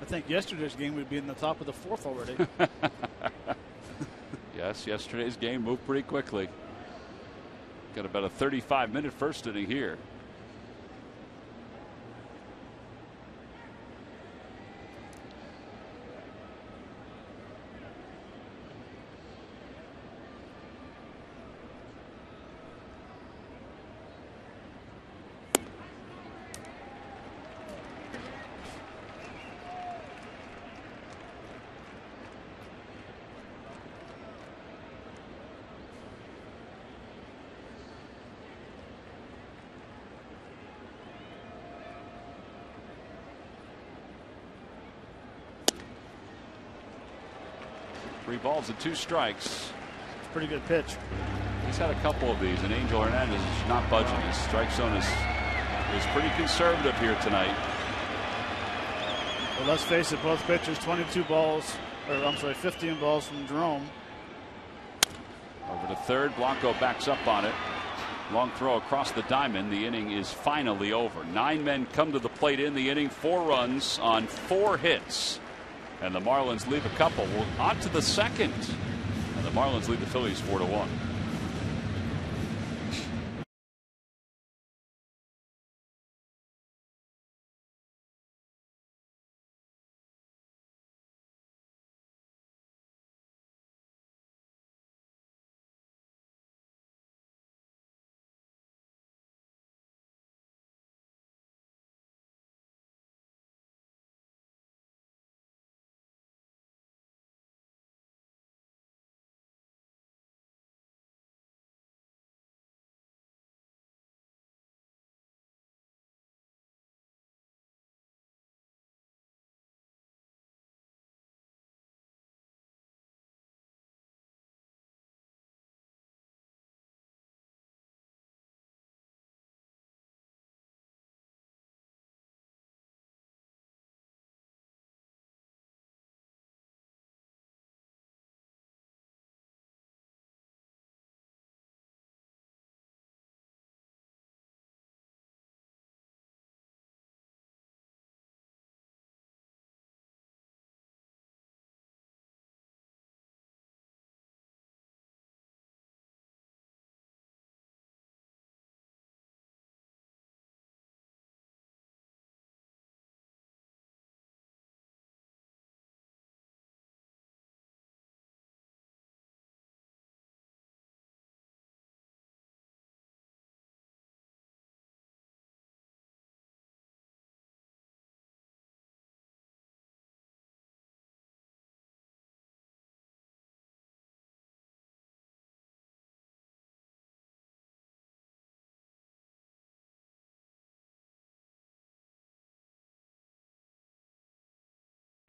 I think yesterday's game would be in the top of the fourth already. Yes, yesterday's game moved pretty quickly. Got about a 35-minute first inning here. Three balls and 2 strikes. It's a pretty good pitch. He's had a couple of these, and Angel Hernandez is not budging. His strike zone is pretty conservative here tonight. Well, let's face it, both pitchers, 22 balls, or I'm sorry, 15 balls from Jerome. Over to third, Blanco backs up on it. Long throw across the diamond. The inning is finally over. 9 men come to the plate in the inning, 4 runs on 4 hits. And the Marlins leave a couple. Well, on to the second. And the Marlins lead the Phillies 4-1.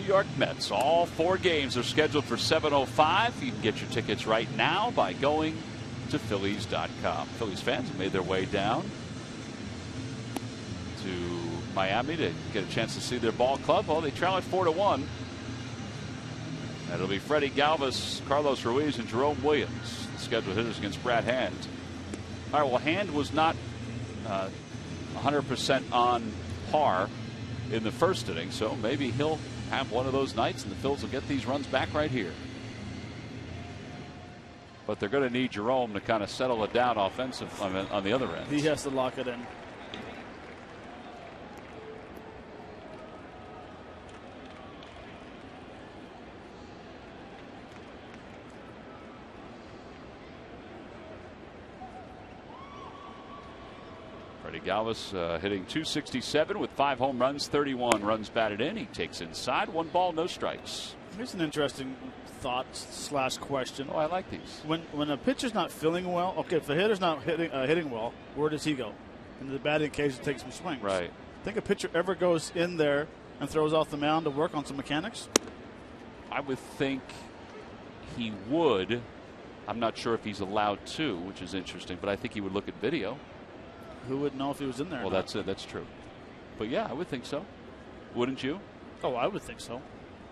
New York Mets. All 4 games are scheduled for 7:05. You can get your tickets right now by going to Phillies.com. Phillies fans have made their way down to Miami to get a chance to see their ball club. Well, they trail at 4-1. That'll be Freddie Galvis, Carlos Ruiz, and Jerome Williams, the scheduled hitters against Brad Hand. All right, well, Hand was not 100% on par in the first inning, so maybe he'll have one of those nights and the Phils will get these runs back right here. But they're going to need Jerome to kind of settle it down offensive on the other end. He has to lock it in. Freddie Galvis hitting .267 with 5 home runs, 31 runs batted in. He takes inside, 1 ball, no strikes. Here's an interesting thought / question. Oh, I like these. When a pitcher's not feeling well, okay, if the hitter's not hitting well, where does he go? In the batting cage to take some swings. Right. Think a pitcher ever goes in there and throws off the mound to work on some mechanics? I would think he would. I'm not sure if he's allowed to, which is interesting, but I think he would look at video. Who would know if he was in there? Well, that's it. That's true. But yeah, I would think so. Wouldn't you? Oh, I would think so.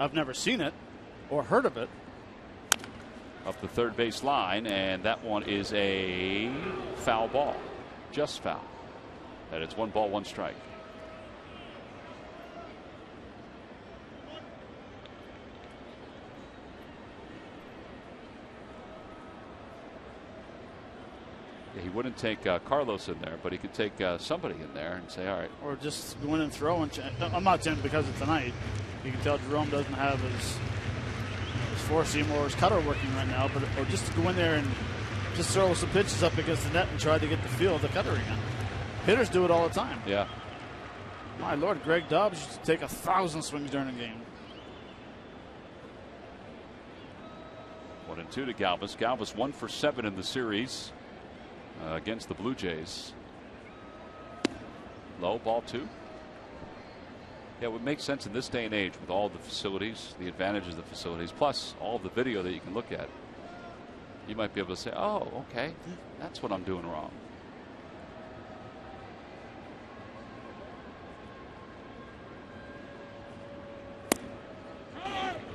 I've never seen it or heard of it. Up the third base line, and that one is a foul ball. Just foul. And it's 1 ball, 1 strike. Yeah, he wouldn't take Carlos in there, but he could take somebody in there and say, all right. Or just go in and throw. I'm not saying because of tonight. You can tell Jerome doesn't have his four seam or his cutter working right now, but or just to go in there and just throw some pitches up against the net and try to get the feel of the cutter again. Hitters do it all the time. Yeah. My Lord, Greg Dobbs used to take 1,000 swings during a game. 1-2 to Galvis. Galvis 1 for 7 in the series against the Blue Jays. Low, ball 2. Yeah, it would make sense in this day and age with all the facilities, the advantages of the facilities, plus all the video that you can look at. You might be able to say, oh, okay, that's what I'm doing wrong.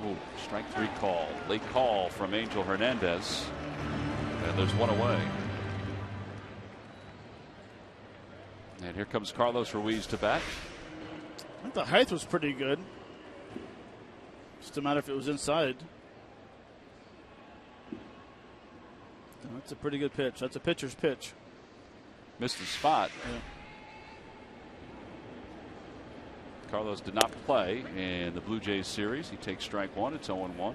Ooh, strike 3 call. Late call from Angel Hernandez. And there's 1 away. And here comes Carlos Ruiz to bat. I think the height was pretty good. Just a matter if it was inside. That's a pretty good pitch. That's a pitcher's pitch. Missed his spot. Yeah. Carlos did not play in the Blue Jays series. He takes strike 1. It's 0-1.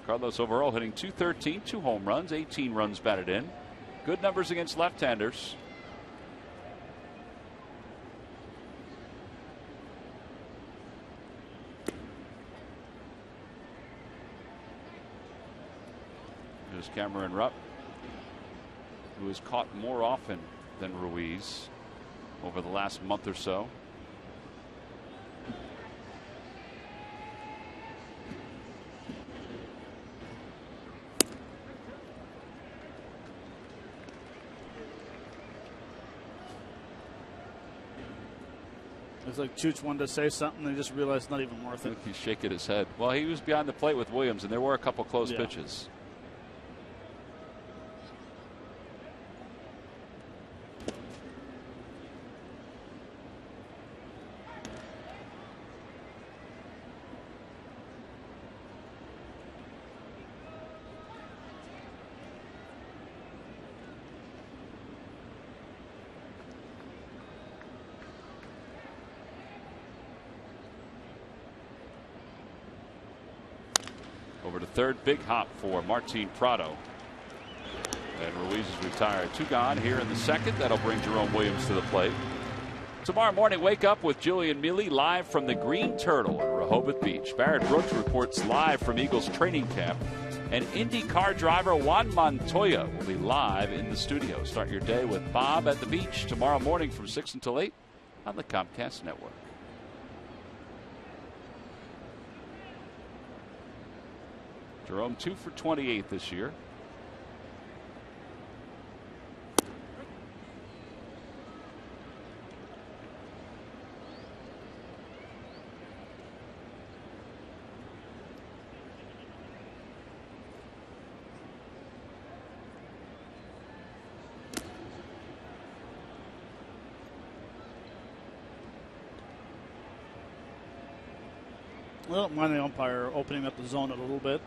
Carlos overall hitting .213, 2 home runs, 18 runs batted in. Good numbers against left-handers. Here's Cameron Rupp, who has caught more often than Ruiz over the last month or so. It's like Chooch wanted to say something, and he just realized it's not even worth it. He's shaking his head. Well, he was behind the plate with Williams, and there were a couple close pitches. Over to third, big hop for Martin Prado. And Ruiz is retired. 2 gone here in the second. That'll bring Jerome Williams to the plate. Tomorrow morning, wake up with Jillian Mealy live from the Green Turtle at Rehoboth Beach. Barrett Brooks reports live from Eagles training camp. And IndyCar driver Juan Montoya will be live in the studio. Start your day with Bob at the beach tomorrow morning from 6 until 8 on the Comcast Network. Jerome 2 for 28 this year. I don't mind the umpire opening up the zone a little bit.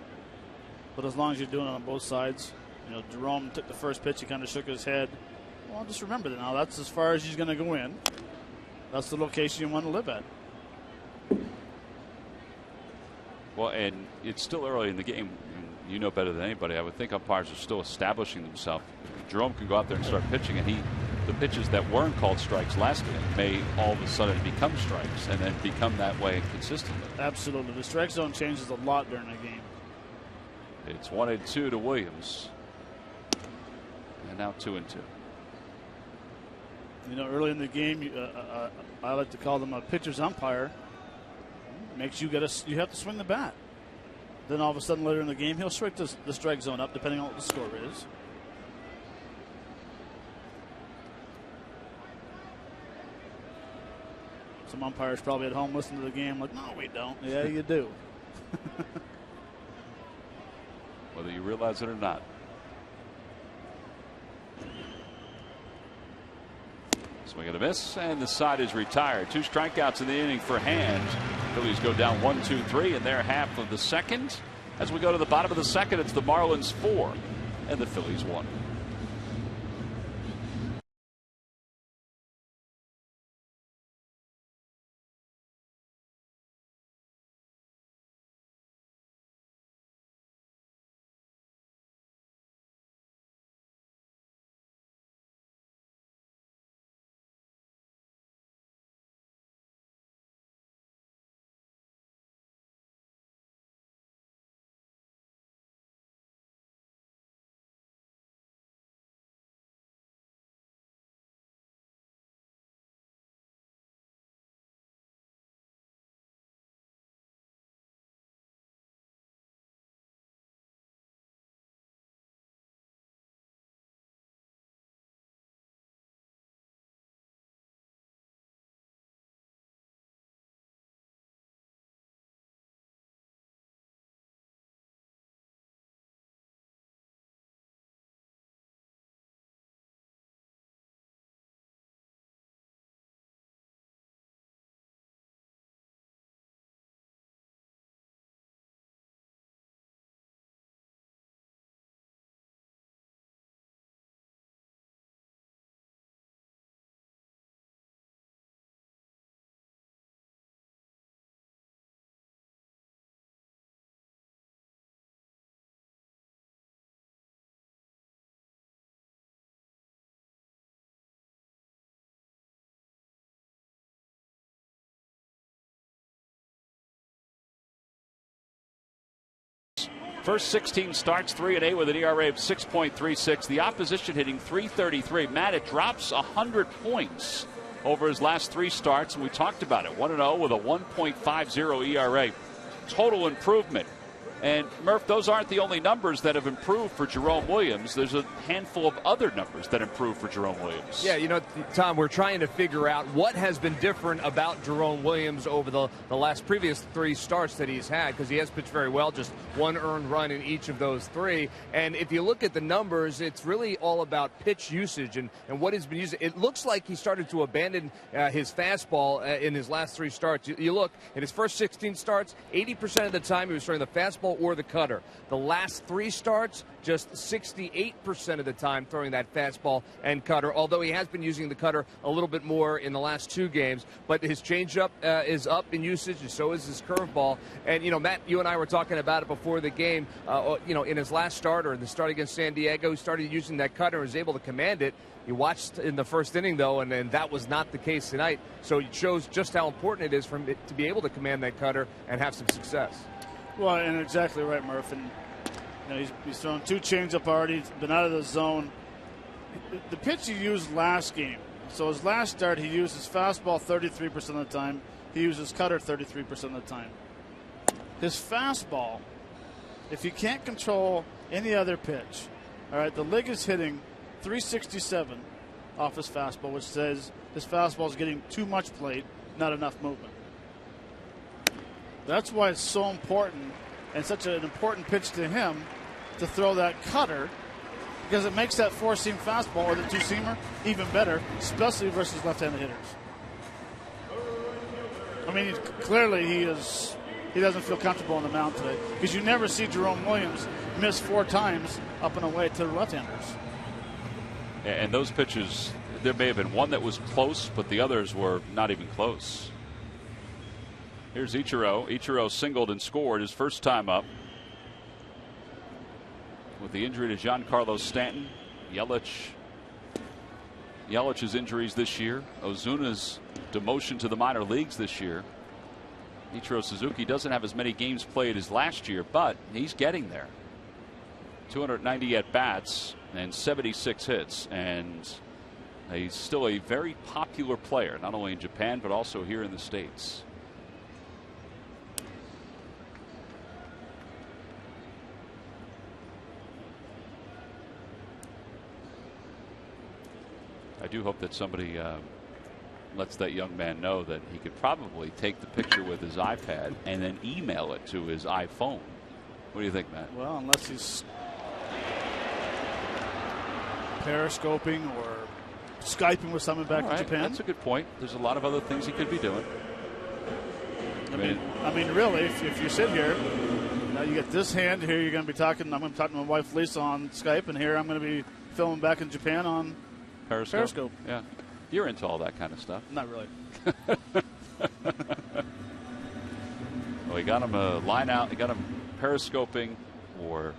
But as long as you're doing it on both sides, you know, Jerome took the first pitch. He kind of shook his head. Well, just remember that now. That's as far as he's going to go in. That's the location you want to live at. Well, and it's still early in the game. You know better than anybody. I would think umpires are still establishing themselves. Jerome can go out there and start pitching, and the pitches that weren't called strikes last game may all of a sudden become strikes and then become that way consistently. Absolutely. The strike zone changes a lot during a game. It's 1-2 to Williams. And now 2-2. You know, early in the game, I like to call them a pitcher's umpire. Makes you you have to swing the bat. Then all of a sudden later in the game, he'll strike the strike zone up depending on what the score is. Some umpires probably at home listening to the game like, no, we don't. Yeah, you do. Whether you realize it or not. Swing and a miss, and the side is retired. 2 strikeouts in the inning for Hand. Phillies go down 1-2-3 in their half of the second. As we go to the bottom of the second, it's the Marlins 4 and the Phillies 1. First 16 starts, 3-8 with an ERA of 6.36. The opposition hitting .333. Matt, it drops 100 points over his last 3 starts, and we talked about it. 1-0 with a 1.50 ERA. Total improvement. And Murph, those aren't the only numbers that have improved for Jerome Williams. There's a handful of other numbers that improved for Jerome Williams. Yeah, you know, Tom, we're trying to figure out what has been different about Jerome Williams over the previous 3 starts that he's had, because he has pitched very well, just 1 earned run in each of those 3. And if you look at the numbers, it's really all about pitch usage and what he's been using. It looks like he started to abandon his fastball in his last 3 starts. You look, in his first 16 starts, 80% of the time he was throwing the fastball or the cutter. The last 3 starts, just 68% of the time throwing that fastball and cutter, although he has been using the cutter a little bit more in the last 2 games. But his changeup is up in usage, and so is his curveball. And, you know, Matt, you and I were talking about it before the game. You know, in his last start, or in the start against San Diego, he started using that cutter and was able to command it. You watched in the first inning, though, and that was not the case tonight. So it shows just how important it is for him to be able to command that cutter and have some success. Well, and exactly right, Murph. And you know, he's thrown 2 changeup already, been out of the zone. The pitch he used last game. So his last start, he used his fastball 33% of the time. He used his cutter 33% of the time. His fastball, if he can't control any other pitch, all right, the league is hitting .367 off his fastball, which says his fastball is getting too much plate, not enough movement. That's why it's so important, and such an important pitch to him, to throw that cutter, because it makes that 4-seam fastball or the 2-seamer even better, especially versus left-handed hitters. I mean, clearly he doesn't feel comfortable on the mound today, because you never see Jerome Williams miss 4 times up and away to the left-handers. And those pitches, there may have been one that was close, but the others were not even close. Here's Ichiro. Ichiro singled and scored his first time up. With the injury to Giancarlo Stanton, Yelich's injuries this year, Ozuna's demotion to the minor leagues this year. Ichiro Suzuki doesn't have as many games played as last year, but he's getting there. 290 at-bats and 76 hits, and he's still a very popular player, not only in Japan, but also here in the States. I do hope that somebody lets that young man know that he could probably take the picture with his iPad and then email it to his iPhone. What do you think, Matt? Well, unless he's periscoping or Skyping with someone back in Japan. That's a good point. There's a lot of other things he could be doing. I mean, really, if you sit here, now you get this hand here. You're going to be talking. I'm going to talk to my wife Lisa on Skype, and here I'm going to be filming back in Japan on Periscope. Yeah, you're into all that kind of stuff. Not really. Well, he got him a line out. He got him periscoping, or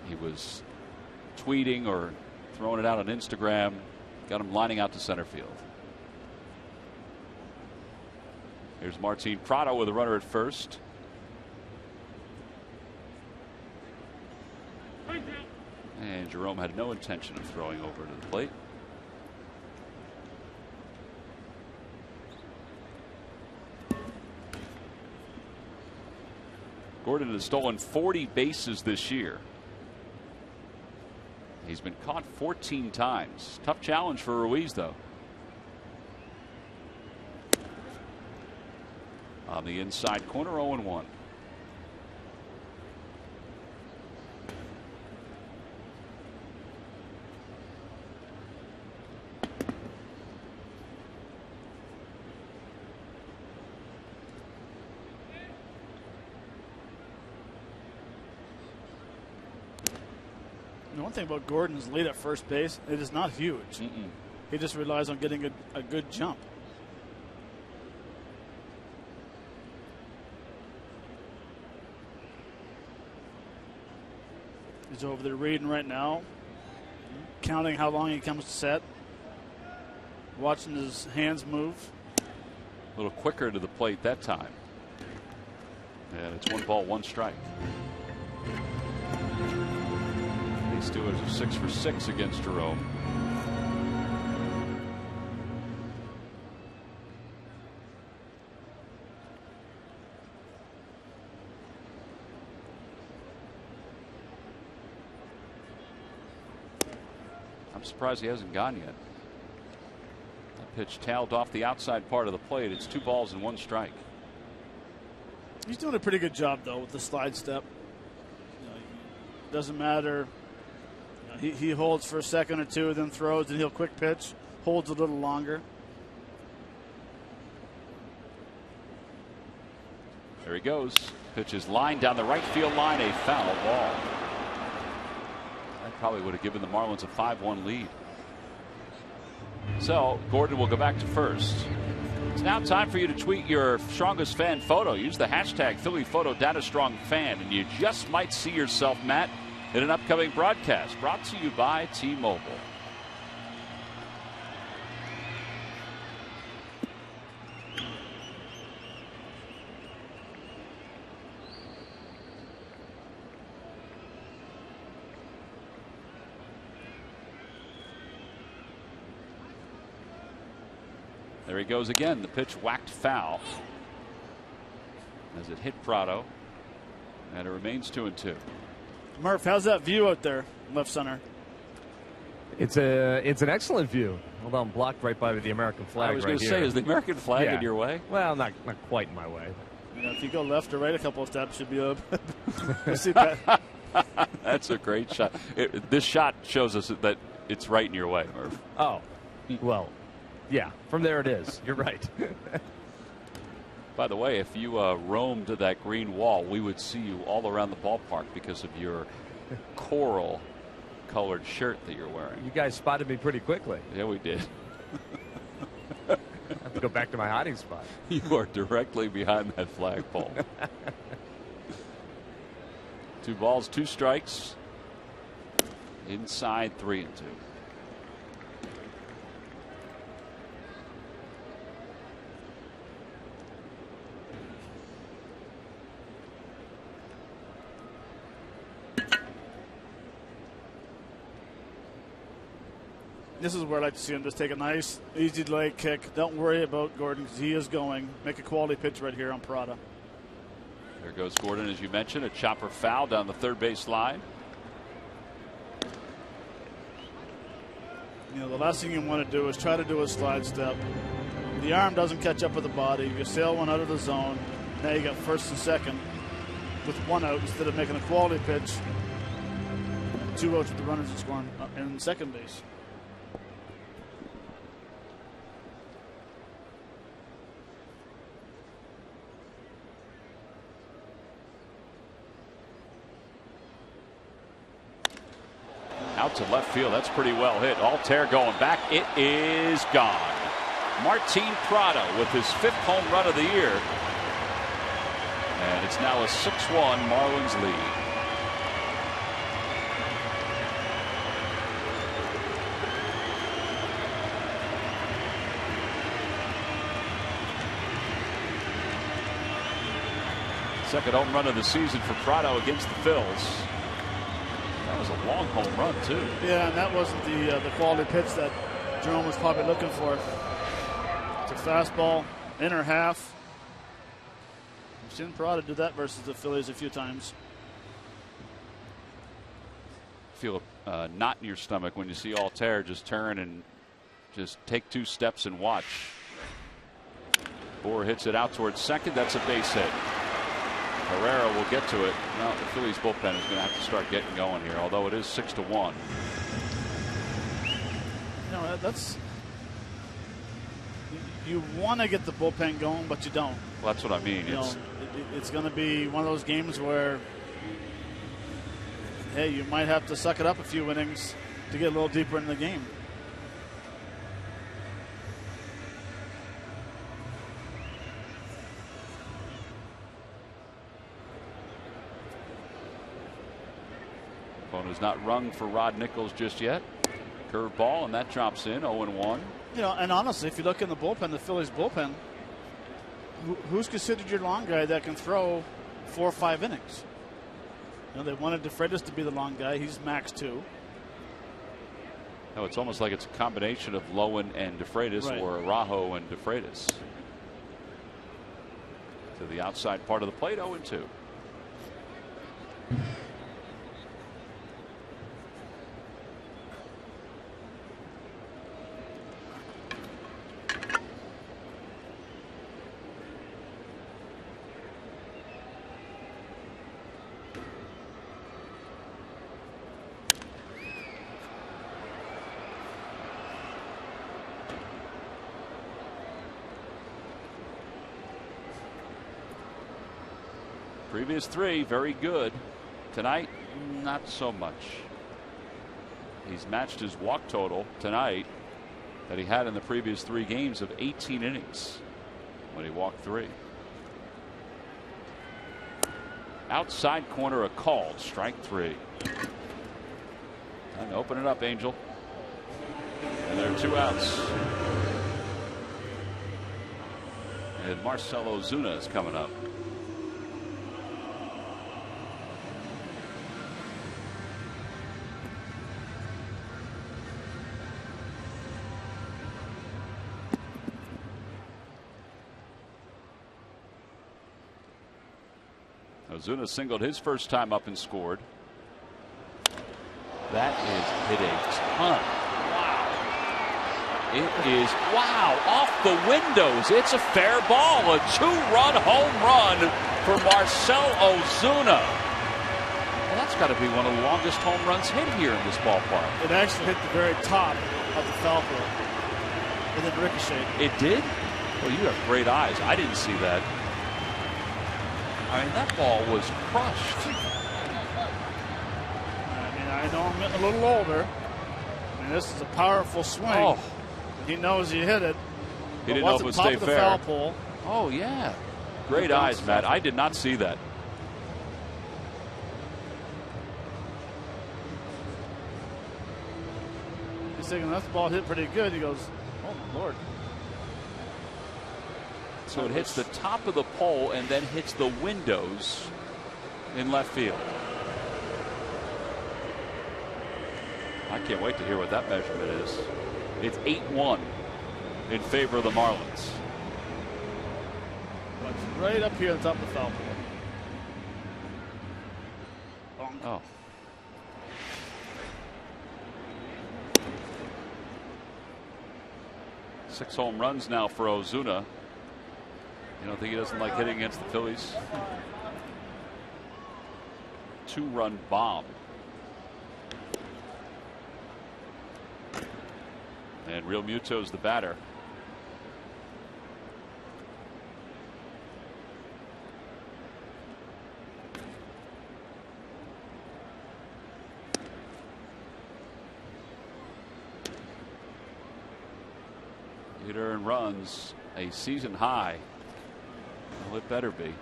he was tweeting or throwing it out on Instagram. Got him lining out to center field. Here's Martin Prado with a runner at first. And Jerome had no intention of throwing over to the plate. Gordon has stolen 40 bases this year. He's been caught 14 times. Tough challenge for Ruiz, though. On the inside corner, 0-1. The one thing about Gordon's lead at first base, it is not huge. He just relies on getting a good jump. He's over there reading right now, counting how long he comes to set, watching his hands move. A little quicker to the plate that time. And it's 1 ball, 1 strike. These two are 6 for 6 against Jerome. I'm surprised he hasn't gone yet. That pitch tailed off the outside part of the plate. It's 2 balls and 1 strike. He's doing a pretty good job, though, with the slide step. Doesn't matter. He holds for a second or two, then throws, and he'll quick pitch, holds a little longer. There he goes. Pitch is lined down the right field line, a foul ball. That probably would have given the Marlins a 5-1 lead. So Gordon will go back to first. It's now time for you to tweet your strongest fan photo. Use the hashtag PhillyPhotoDataStrongFan, and you just might see yourself, Matt, in an upcoming broadcast brought to you by T-Mobile. There he goes again. The pitch whacked foul as it hit Prado, and it remains 2-2. Murph, how's that view out there, left center? It's an excellent view. Although I'm blocked right by the American flag. I was going to say, is the American flag in your way? Well, not quite in my way. If you go left or right a couple of steps, should be up. That's a great shot. This shot shows us that it's right in your way, Murph. Oh, well, yeah. From there it is. You're right. By the way, if you roamed that green wall, we would see you all around the ballpark because of your coral-colored shirt that you're wearing. You guys spotted me pretty quickly. Yeah, we did. I have to go back to my hiding spot. You are directly behind that flagpole. 2 balls, 2 strikes. Inside 3-2. This is where I like to see him just take a nice, easy leg kick. Don't worry about Gordon because he is going. Make a quality pitch right here on Prada. There goes Gordon, as you mentioned, a chopper foul down the third base line. You know, the last thing you want to do is try to do a slide step. The arm doesn't catch up with the body. You sail one out of the zone. Now you got first and second with one out instead of making a quality pitch. 2 outs with the runners and scoring in second base. Out to left field. That's pretty well hit. Altair going back. It is gone. Martin Prado with his 5th home run of the year. And it's now a 6-1 Marlins lead. Second home run of the season for Prado against the Phillies. That was a long home run, too. Yeah, and that wasn't the quality pitch that Jerome was probably looking for. It's a fastball, inner half. I've seen Prado do that versus the Phillies a few times. Feel a knot in your stomach when you see Altair just turn and just take 2 steps and watch. Bohr hits it out towards second. That's a base hit. Herrera will get to it. Well, the Phillies bullpen is going to have to start getting going here, although it is 6-1. You know, that's, you want to get the bullpen going, but you don't. Well, that's what I mean. It's going to be one of those games where, hey, you might have to suck it up a few innings to get a little deeper in the game. Phone is not rung for Rod Nichols just yet. Curveball, and that drops in. 0-1. You know, and honestly, if you look in the bullpen, the Phillies bullpen, who's considered your long guy that can throw 4 or 5 innings? You know, they wanted DeFreitas to be the long guy. He's max 2. No, it's almost like it's a combination of Lowen and DeFreitas, right, or Araujo and DeFreitas. To the outside part of the plate, 0-2. Previous 3, very good. Tonight, not so much. He's matched his walk total tonight that he had in the previous 3 games of 18 innings when he walked 3. Outside corner, a call. Strike 3. Time to open it up, Angel. And there are 2 outs. And Marcell Ozuna is coming up. Ozuna singled his first time up and scored. That is hit a ton. Wow. It is, wow, off the windows. It's a fair ball. A 2-run home run for Marcell Ozuna. Well, that's got to be one of the longest home runs hit here in this ballpark. It actually hit the very top of the foul pole. And then ricocheted. It did? Well, you have great eyes. I didn't see that. I mean, that ball was crushed. I mean, I know I'm getting a little older. I mean, this is a powerful swing. Oh. He knows he hit it. He didn't know if it would stay fair. Foul pole. Oh, yeah. Great eyes, Matt. I did not see that. He's thinking that ball hit pretty good. He goes, oh, my Lord. So it hits the top of the pole and then hits the windows in left field. I can't wait to hear what that measurement is. It's 8-1 in favor of the Marlins. It's right up here at the top of the foul pole. Oh. 6 home runs now for Ozuna. You don't think he doesn't like hitting against the Phillies? 2-run bomb. And Real Muto's the batter. Eight earned runs, a season high. Well, it better be.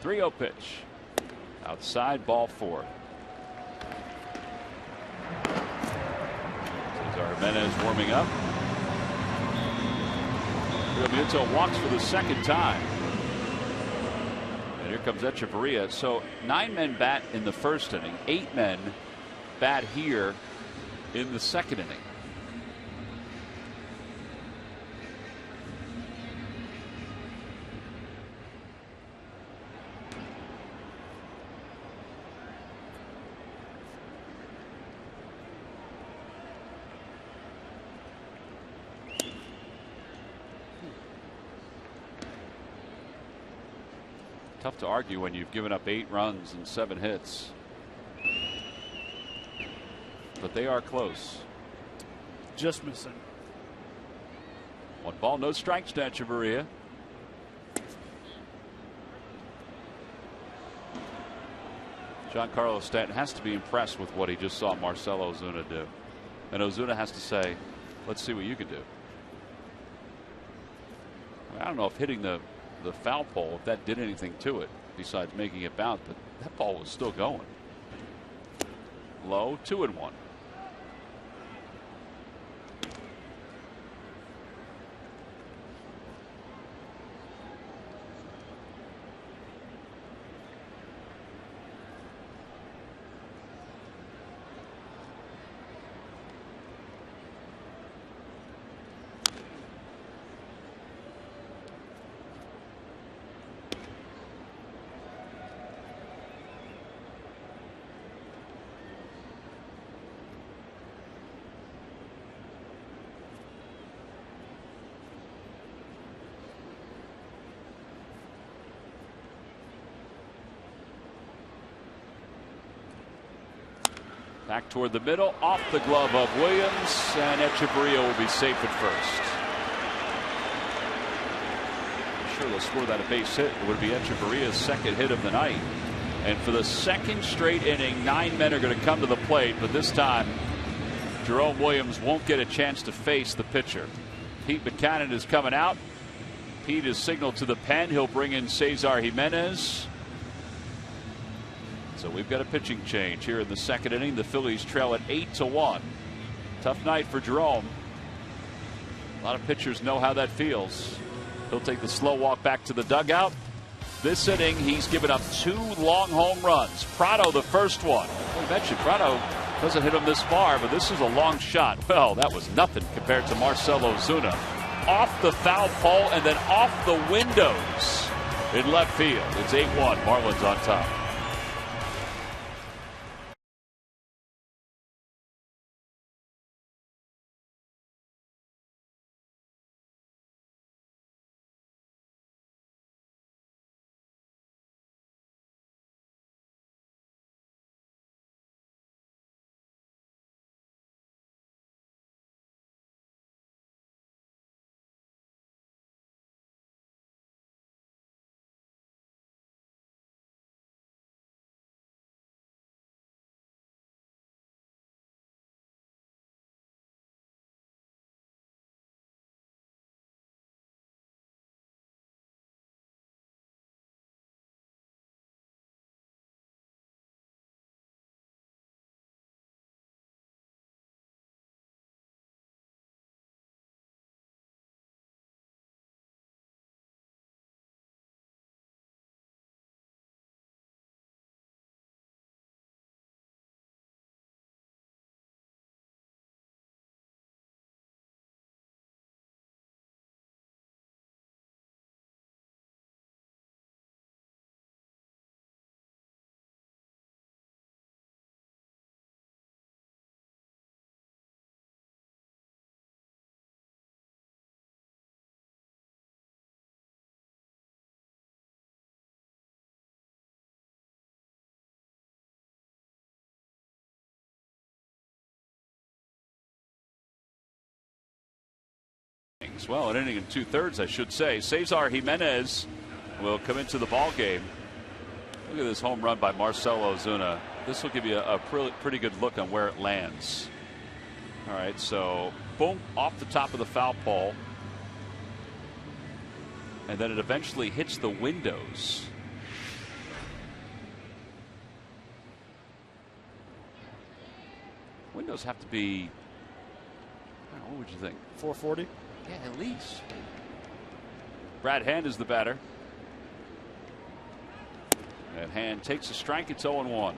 3-0 pitch. Outside, ball 4. Cesar Jimenez warming up. Real Muto walks for the second time. And here comes Echeverria. So 9 men bat in the first inning. 8 men bat here in the second inning. Tough to argue when you've given up 8 runs and 7 hits. But they are close. Just missing. 1 ball, no strikes to Echeverria. Giancarlo Stanton has to be impressed with what he just saw Marcell Ozuna do. And Ozuna has to say, let's see what you can do. I don't know if hitting the foul pole, if that did anything to it besides making it bounce, but that ball was still going. Low, 2-1. Back toward the middle, off the glove of Williams, and Echeverria will be safe at first. I'm sure they'll score that a base hit. It would be Echeverria's second hit of the night. And for the second straight inning, 9 men are going to come to the plate, but this time Jerome Williams won't get a chance to face the pitcher. Pete Buchanan is coming out. Pete is signaled to the pen. He'll bring in Cesar Jimenez. So we've got a pitching change here in the second inning. The Phillies trail at 8-1. Tough night for Jerome. A lot of pitchers know how that feels. He'll take the slow walk back to the dugout. This inning, he's given up 2 long home runs. Prado, the first one. We mentioned Prado doesn't hit him this far, but this is a long shot. Well, that was nothing compared to Marcell Ozuna. Off the foul pole and then off the windows in left field. It's 8-1. Marlins on top. innings. Well, an inning and 2/3, I should say. Cesar Jimenez will come into the ball game. Look at this home run by Marcell Ozuna. This will give you a pretty good look on where it lands. All right, so boom, off the top of the foul pole. And then it eventually hits the windows. Windows have to be, I don't know, what would you think? 440? Yeah, at least. Brad Hand is the batter. And Hand takes a strike. It's 0-1.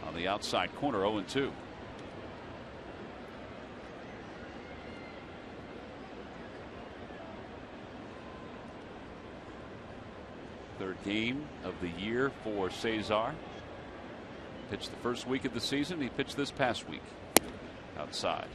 On the outside corner, 0-2. Third game of the year for Cesar. Pitched the first week of the season. He pitched this past week outside.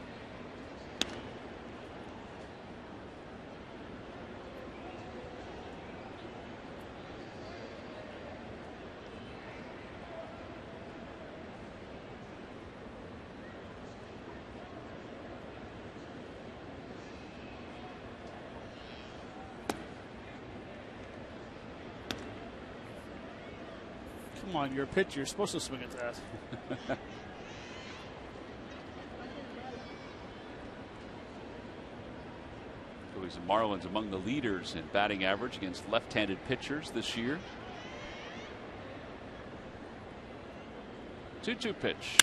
Come on, you're a pitcher. You're supposed to swing at that. Phillies and Marlins among the leaders in batting average against left-handed pitchers this year. 2-2 pitch.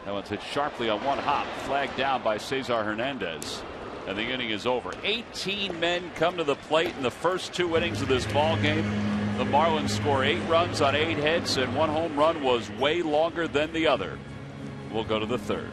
That one's hit sharply on one hop. Flagged down by Cesar Hernandez. And the inning is over. 18 men come to the plate in the first 2 innings of this ball game. The Marlins score 8 runs on 8 hits, and one home run was way longer than the other. We'll go to the third.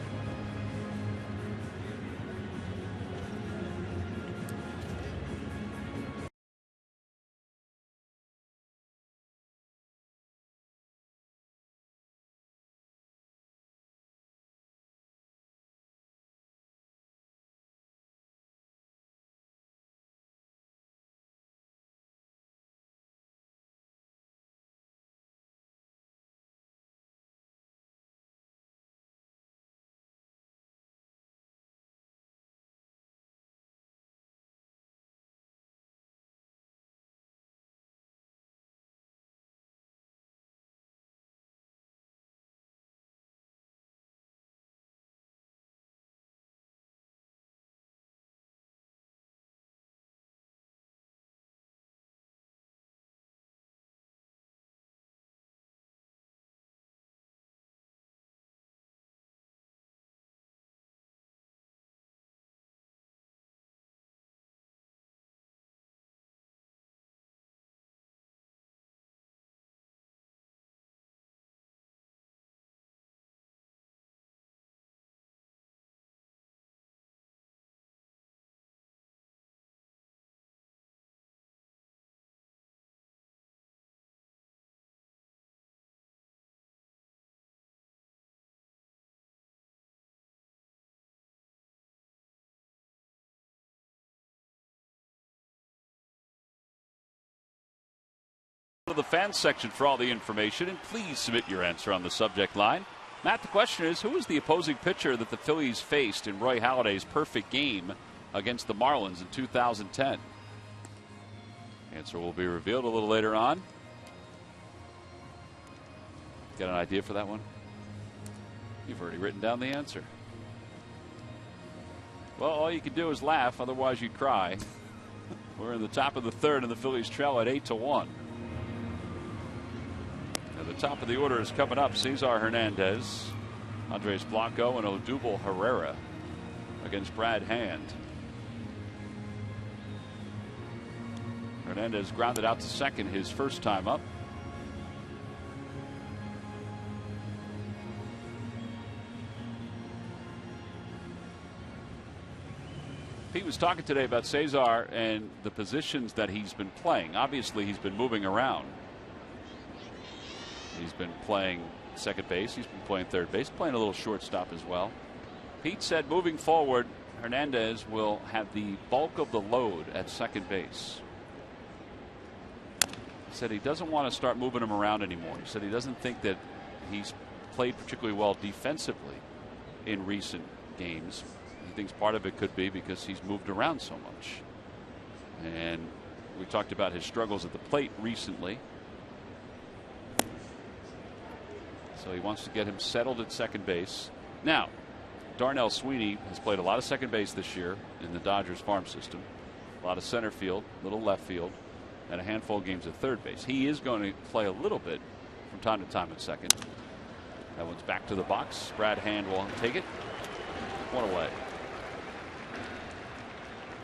To the fans section for all the information, and please submit your answer on the subject line. Matt, the question is, who is the opposing pitcher that the Phillies faced in Roy Halladay's perfect game against the Marlins in 2010? Answer will be revealed a little later on. Got an idea for that one? You've already written down the answer. Well, all you can do is laugh, otherwise you'd cry. We're in the top of the third, and the Phillies trail at 8-1. The top of the order is coming up. Cesar Hernandez, Andres Blanco, and Odubel Herrera against Brad Hand. Hernandez grounded out to second his first time up. Pete was talking today about Cesar and the positions that he's been playing. Obviously, he's been moving around. He's been playing second base. He's been playing third base, playing a little shortstop as well. Pete said moving forward, Hernandez will have the bulk of the load at second base. He said he doesn't want to start moving him around anymore. He said he doesn't think that he's played particularly well defensively in recent games. He thinks part of it could be because he's moved around so much. And we talked about his struggles at the plate recently. So he wants to get him settled at second base. Now, Darnell Sweeney has played a lot of second base this year in the Dodgers farm system. A lot of center field, little left field, and a handful of games at third base. He is going to play a little bit from time to time at second. That one's back to the box. Brad Hand will take it. One away.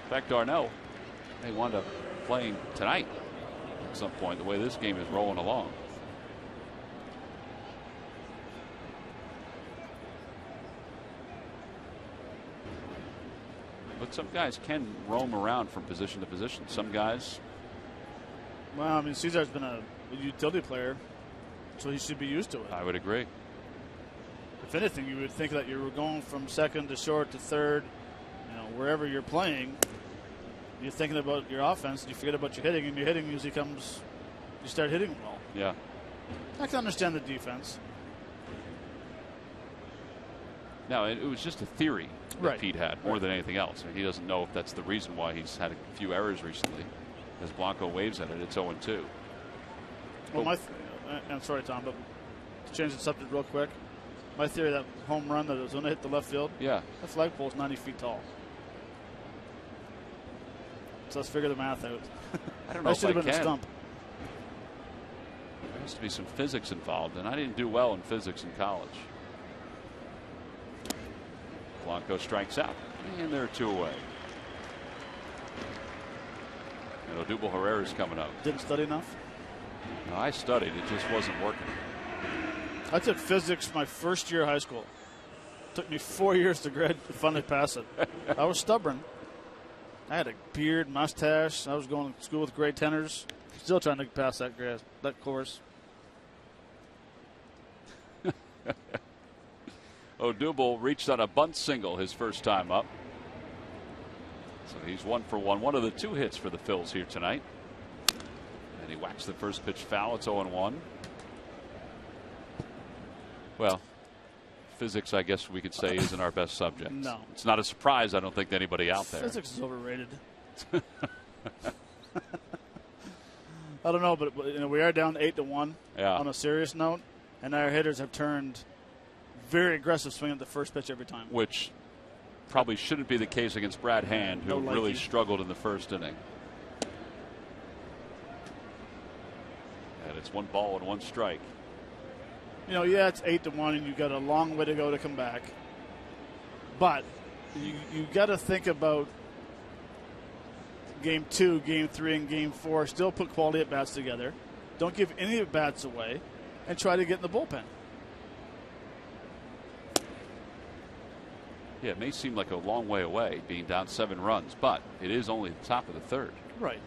In fact, Darnell may wind up playing tonight at some point, the way this game is rolling along. But some guys can roam around from position to position. Some guys. Well, I mean, Cesar's been a utility player, so he should be used to it. I would agree. If anything, you would think that you were going from second to short to third, wherever you're playing. You're thinking about your offense, and you forget about your hitting, and your hitting usually comes. You start hitting well. Yeah. I can understand the defense. No, it was just a theory that Right. Pete had more than anything else. I mean, he doesn't know if that's the reason why he's had a few errors recently. As Blanco waves at it, it's 0-2. Well, I'm sorry, Tom, but to change the subject real quick, my theory that home run that was going to hit the left field, yeah, that flagpole is 90 feet tall. So let's figure the math out. I don't know that if should I have been can. a stump. There has to be some physics involved, and I didn't do well in physics in college. Blanco strikes out, and there are two away. And Odubel Herrera's coming up. Didn't study enough? No, I studied. It just wasn't working. I took physics my first year of high school. It took me 4 years to finally pass it. I was stubborn. I had a beard, mustache. I was going to school with grade 10ers. Still trying to pass that course. Odubel reached on a bunt single his first time up. So he's 1 for 1. One of the 2 hits for the Phils here tonight. And he whacks the first pitch foul. It's 0-1. Well, physics, I guess we could say, isn't our best subject. No. It's not a surprise, I don't think, to anybody out there. Physics is overrated. I don't know, but we are down 8-1 on a serious note, and our hitters have turned very aggressive swing at the first pitch every time. Which probably shouldn't be the case against Brad Hand, who really struggled in the first inning. And it's 1 ball and 1 strike. Yeah, it's 8-1, and you've got a long way to go to come back. But you got to think about game 2, game 3, and game 4. Still put quality at bats together. Don't give any at bats away, and try to get in the bullpen. Yeah, it may seem like a long way away, being down 7 runs, but it is only the top of the third. Right.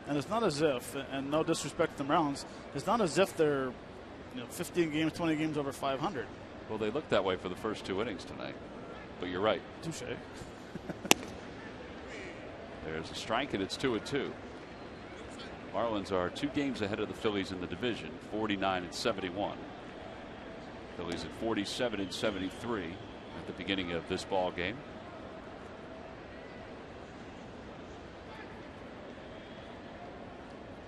And it's not as if, and no disrespect to the Marlins, it's not as if they're 15 games, 20 games over 500. Well, they looked that way for the first 2 innings tonight. But you're right. Touche. There's a strike, and it's 2-2. Marlins are 2 games ahead of the Phillies in the division, 49 and 71. Phillies at 47 and 73 at the beginning of this ball game.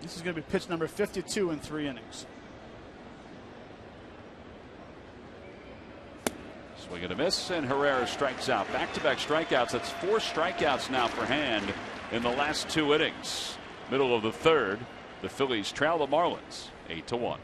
This is going to be pitch number 52 in 3 innings. Swing and a miss, and Herrera strikes out. Back-to-back strikeouts. That's 4 strikeouts now for Hand in the last 2 innings. Middle of the third, the Phillies trail the Marlins 8-1.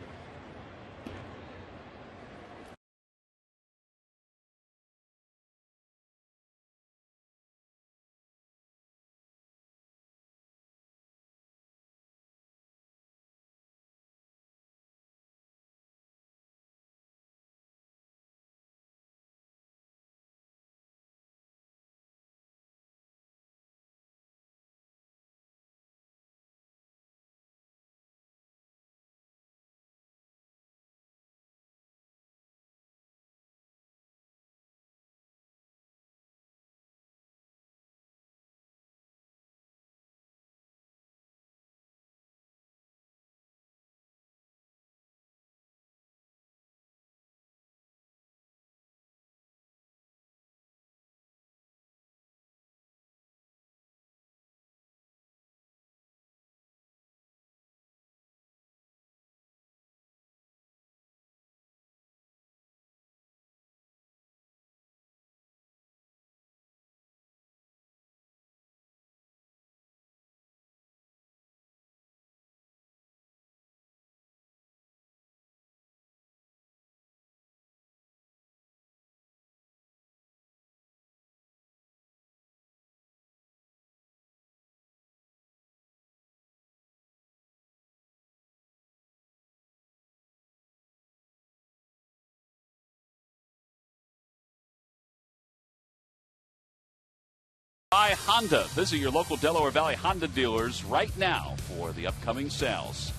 By Honda. Visit your local Delaware Valley Honda dealers right now for the upcoming sales.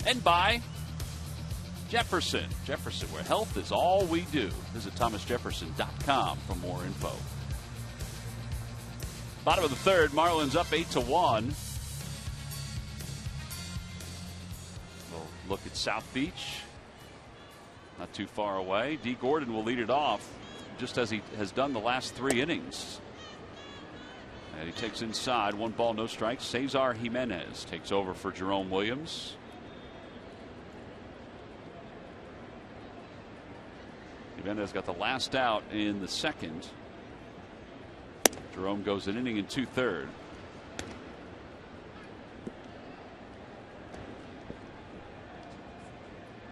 And by Jefferson. Jefferson, where health is all we do. Visit thomasjefferson.com for more info. Bottom of the third, Marlins up 8-1. We'll look at South Beach. Not too far away. D. Gordon will lead it off, just as he has done the last 3 innings. And he takes inside, 1 ball, no strikes. Cesar Jimenez takes over for Jerome Williams. Jimenez got the last out in the second. Jerome goes an inning and 2/3.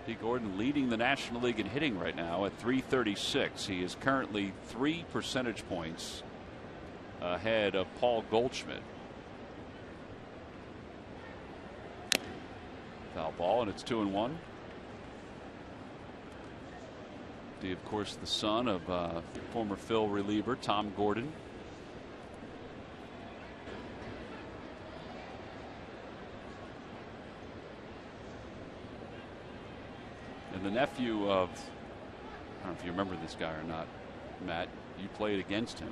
D. Gordon leading the National League in hitting right now at .336. He is currently 3 percentage points ahead of Paul Goldschmidt. Foul ball, and it's 2-1. D, of course, the son of former Phil reliever Tom Gordon. And the nephew of, I don't know if you remember this guy or not, Matt, you played against him.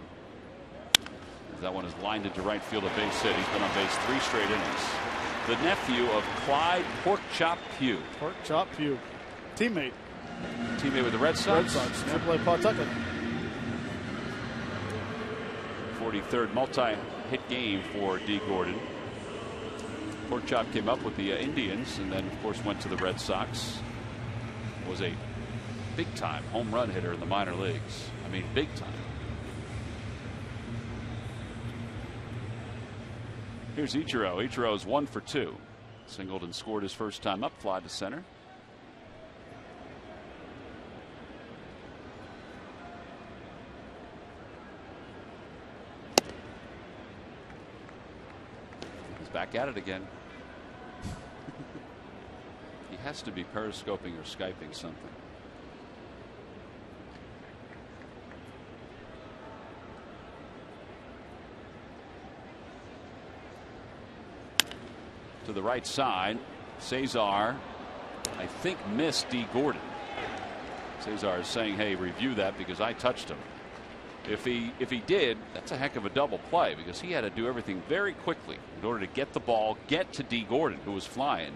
That one is lined into right field, a base hit. He's been on base 3 straight innings. The nephew of Clyde Porkchop Pugh. Porkchop Pugh. Teammate. Teammate with the Red Sox. Red Sox. Never played Pawtucket. 43rd multi-hit game for D. Gordon. Porkchop came up with the Indians and then, of course, went to the Red Sox. Was a big-time home run hitter in the minor leagues. I mean, big time. Here's Ichiro. Ichiro's 1 for 2. Singled and scored his first time up, fly to center. He's back at it again. He has to be periscoping or Skyping something. To the right side, Cesar, I think, missed D. Gordon. Cesar is saying, hey, review that because I touched him. If he did, that's a heck of a double play because he had to do everything very quickly in order to get the ball, get to D. Gordon, who was flying,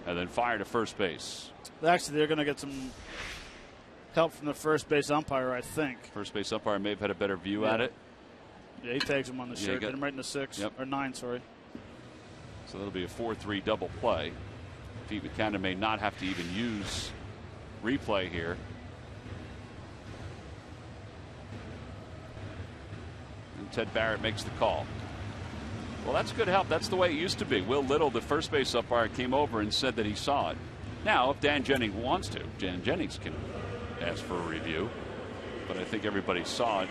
and then fire to first base. Actually, they're going to get some help from the first base umpire, I think. First base umpire may have had a better view at it. Yeah, he tags him on the shirt. Hit him right in the 6. Yep. Or 9, sorry. So that'll be a 4-3 double play. Pete McCann may not have to even use replay here. And Ted Barrett makes the call. Well, that's good help. That's the way it used to be. Will Little, the first base umpire, came over and said that he saw it. Now, if Dan Jennings wants to, Dan Jennings can ask for a review. But I think everybody saw it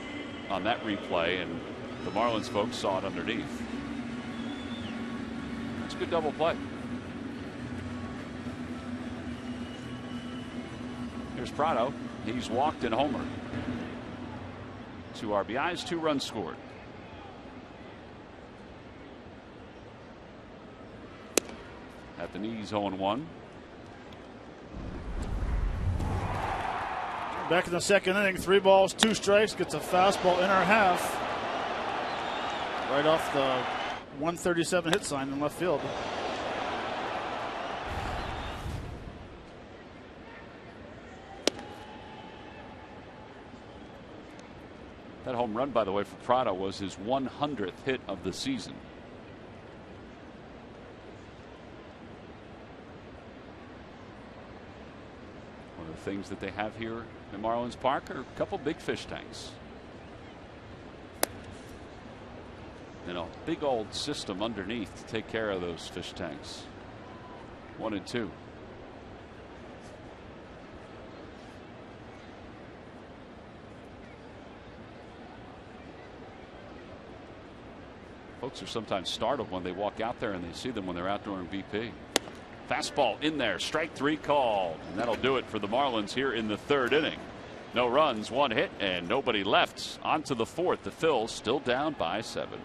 on that replay, and the Marlins folks saw it underneath. It's a good double play. Here's Prado. He's walked and homered. 2 RBIs, 2 runs scored. At the knees, 0-1. Back in the second inning, 3 balls, 2 strikes, gets a fastball in our half. Right off the 137 hit sign in left field. That home run, by the way, for Prado was his 100th hit of the season. One of the things that they have here in Marlins Park are a couple big fish tanks. And a big old system underneath to take care of those fish tanks. 1 and 2. Folks are sometimes startled when they walk out there and they see them when they're out during BP. Fastball in there, strike 3 called, and that'll do it for the Marlins here in the 3rd inning. No runs, 1 hit, and nobody left. On to the 4th. The Phils still down by 7.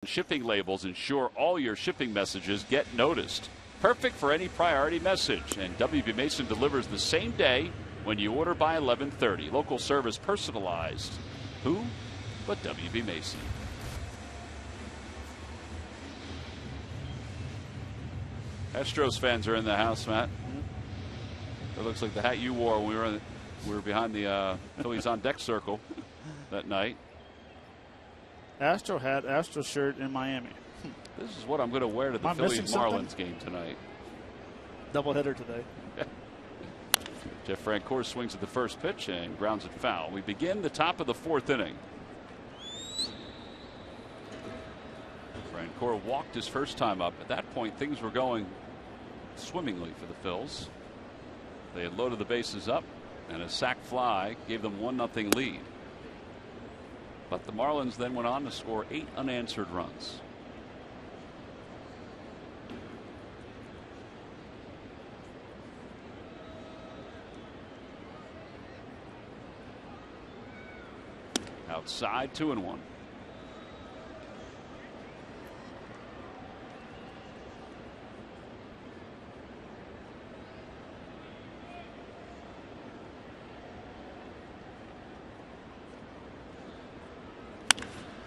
shipping labels ensure all your shipping messages get noticed. Perfect for any priority message. And WB Mason delivers the same day when you order by 11:30. Local service personalized. Who but WB Mason? Astros fans are in the house, Matt. It looks like the hat you wore when we were behind the Phillies on deck circle that night. Astro hat, Astro shirt in Miami. This is what I'm going to wear to the Phillies Marlins game tonight. Doubleheader today. Jeff Francoeur swings at the first pitch and grounds it foul. We begin the top of the 4th inning. Francoeur walked his first time up. At that point, things were going swimmingly for the Phils. They had loaded the bases up, and a sac fly gave them 1-0 lead. But the Marlins then went on to score 8 unanswered runs. Outside, 2-1.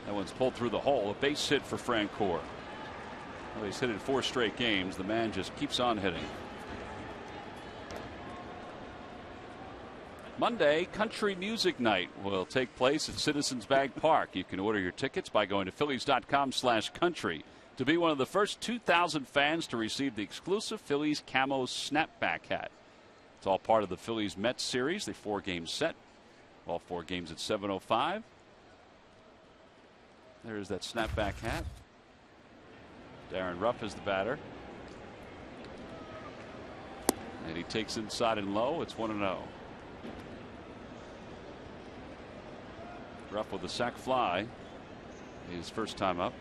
That one's pulled through the hole. A base hit for Francoeur. Well, he's hit it 4 straight games. The man just keeps on hitting. Monday, Country Music Night will take place at Citizens Bank Park. You can order your tickets by going to Phillies.com/country to be one of the first 2,000 fans to receive the exclusive Phillies Camo Snapback hat. It's all part of the Phillies Mets series, the 4-game set. All 4 games at 7:05. There's that snapback hat. Darren Ruff is the batter. And he takes inside and low. It's 1-0. Ruff with a sac fly. His first time up.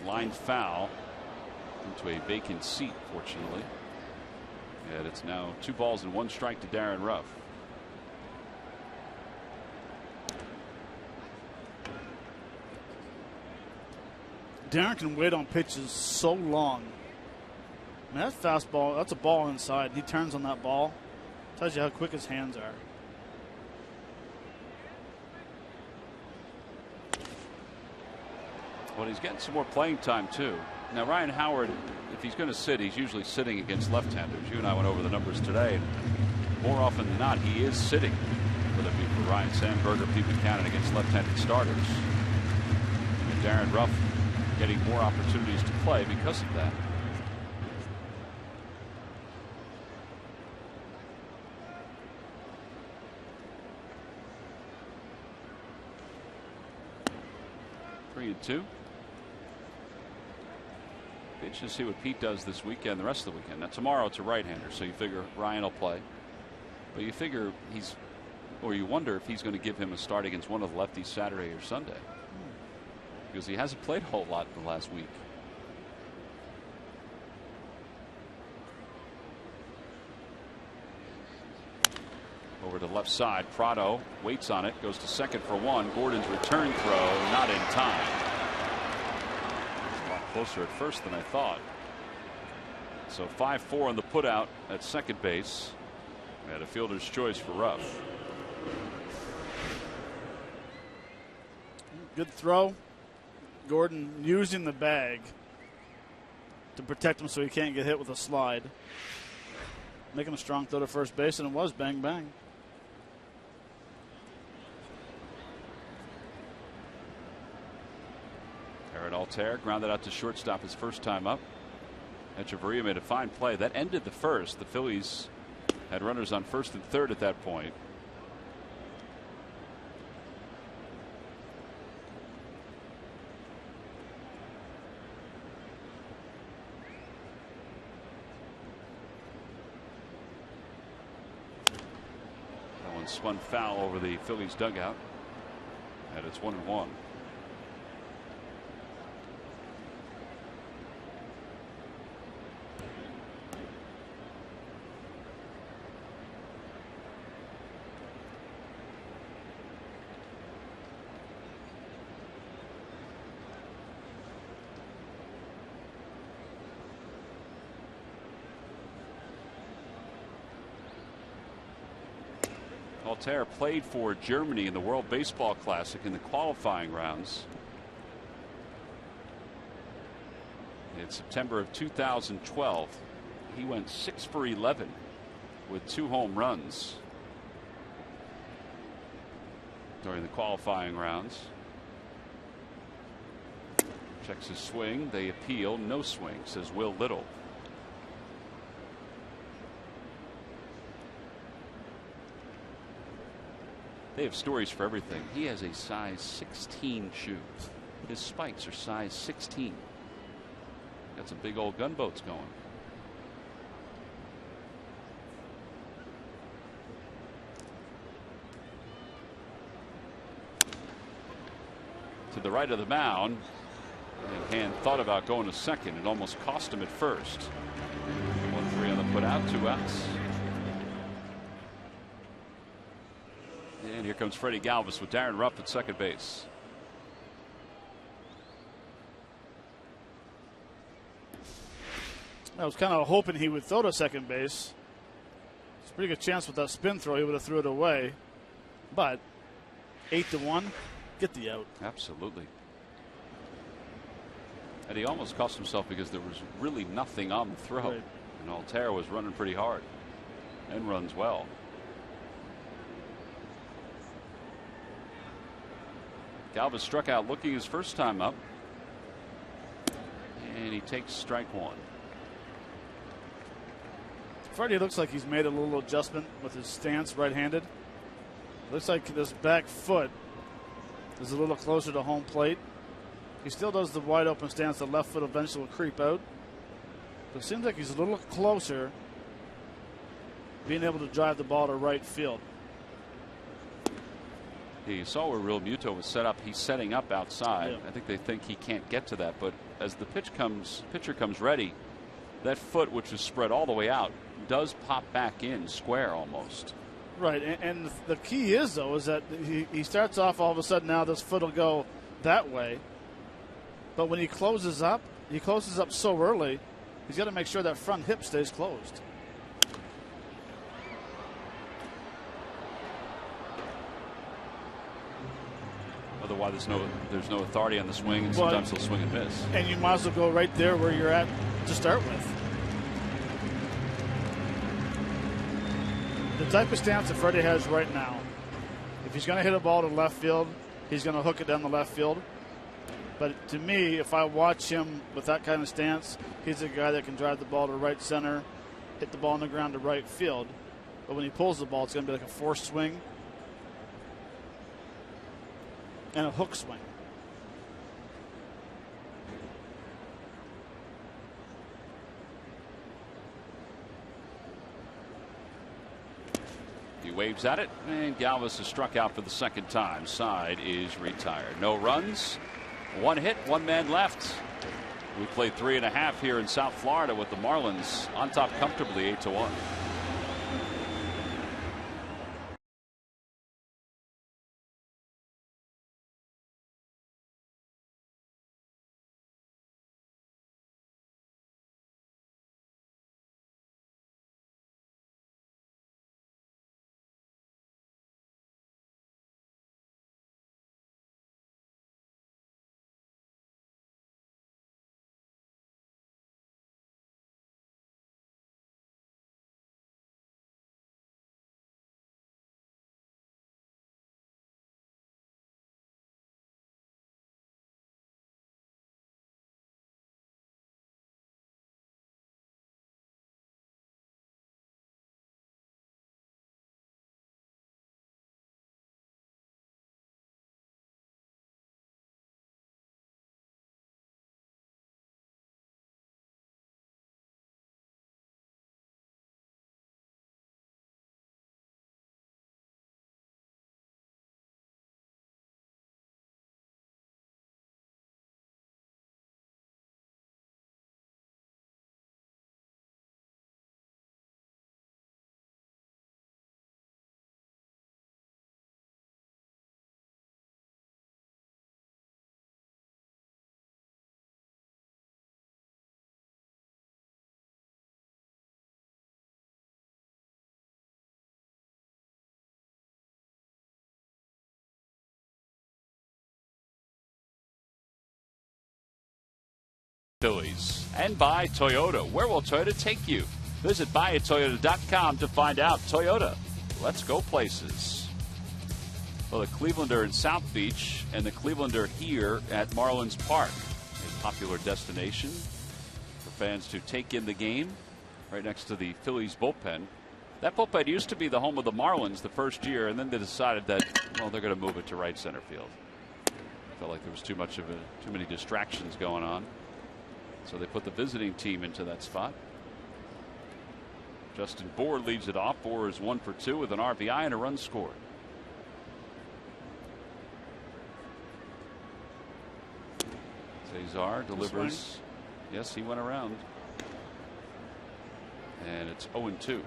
Line foul into a vacant seat, fortunately. And it's now 2 balls and 1 strike to Darren Ruff. Darren can wait on pitches so long. I mean, that fastball, that's a ball inside. He turns on that ball. Tells you how quick his hands are. Well, he's getting some more playing time, too. Now, Ryan Howard, if he's going to sit, he's usually sitting against left-handers. You and I went over the numbers today. And more often than not, he is sitting, whether it be for Ryan Sandberger, Pete Buchanan against left-handed starters. And Darren Ruff getting more opportunities to play because of that. Three and 2. Be interesting to see what Pete does this weekend, the rest of the weekend. Now, tomorrow it's a right-hander, so you figure Ryan will play. But you figure you wonder if he's going to give him a start against one of the lefties Saturday or Sunday. Because he hasn't played a whole lot in the last week. Over to the left side. Prado waits on it, goes to second for 1. Gordon's return throw not in time. It's a lot closer at first than I thought. So 5-4 on the putout at second base. And a fielder's choice for Ruff. Good throw. Gordon using the bag to protect him so he can't get hit with a slide. Making a strong throw to first base, and it was bang bang. Aaron Altair grounded out to shortstop his first time up. Echeverria made a fine play. That ended the first. The Phillies had runners on first and third at that point. spun foul over the Phillies dugout, and it's 1-1. Altair played for Germany in the World Baseball Classic in the qualifying rounds in September of 2012. He went 6 for 11 with 2 home runs during the qualifying rounds. Checks his swing. They appeal. No swing, says Will Little. They have stories for everything. He has a size 16 shoe. His spikes are size 16. Got some big old gunboats going. To the right of the mound. And Hand thought about going to second. It almost cost him at first. 1-3 on the put out, 2 outs. And here comes Freddie Galvis with Darren Ruff at second base. I was kind of hoping he would throw to second base. It's a pretty good chance with that spin throw he would have threw it away. But 8-1, get the out. Absolutely. And he almost cost himself because there was really nothing on the throw. Right. And Altair was running pretty hard and runs well. Galvis struck out looking his first time up. And he takes strike 1. Freddie looks like he's made a little adjustment with his stance right-handed. Looks like this back foot is a little closer to home plate. He still does the wide open stance. The left foot eventually will creep out. But it seems like he's a little closer, being able to drive the ball to right field. You saw where Real Muto was set up. He's setting up outside. Yeah. I think they think he can't get to that. But as the pitcher comes ready, that foot, which is spread all the way out, does pop back in square almost. Right, and the key is, though, is that he starts off all of a sudden now this foot will go that way. But when he closes up so early, he's got to make sure that front hip stays closed. Otherwise, there's no authority on the swing, and sometimes he'll swing and miss. And you might as well go right there where you're at to start with. The type of stance that Freddie has right now, if he's going to hit a ball to left field, he's going to hook it down the left field. But to me, if I watch him with that kind of stance, he's a guy that can drive the ball to right center, hit the ball on the ground to right field. But when he pulls the ball, it's going to be like a forced swing and a hook swing. He waves at it, and Galvis is struck out for the second time. Side is retired. No runs, 1 hit, 1 man left. We played 3.5 here in South Florida with the Marlins on top comfortably 8-1. Phillies, and by Toyota. Where will Toyota take you? Visit buyatoyota.com to find out. Toyota, let's go places. Well, the Clevelander in South Beach and the Clevelander here at Marlins Park, a popular destination for fans to take in the game, right next to the Phillies bullpen. That bullpen used to be the home of the Marlins the first year, and then they decided that, well, they're going to move it to right center field. Felt like there was too many distractions going on. So they put the visiting team into that spot. Justin Bour leads it off. Bour is 1 for 2 with an RBI and a run scored. Cesar delivers. Yes, he went around. And it's 0-2.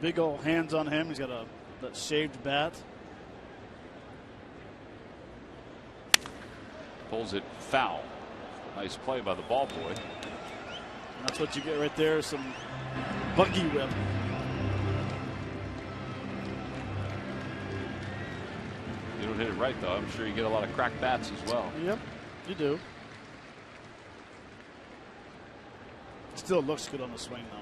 Big old hands on him. He's got that shaved bat. Pulls it foul. Nice play by the ball boy. And that's what you get right there. Some buggy whip. You don't hit it right, though. I'm sure you get a lot of cracked bats as well. Yep, you do. Still looks good on the swing, though.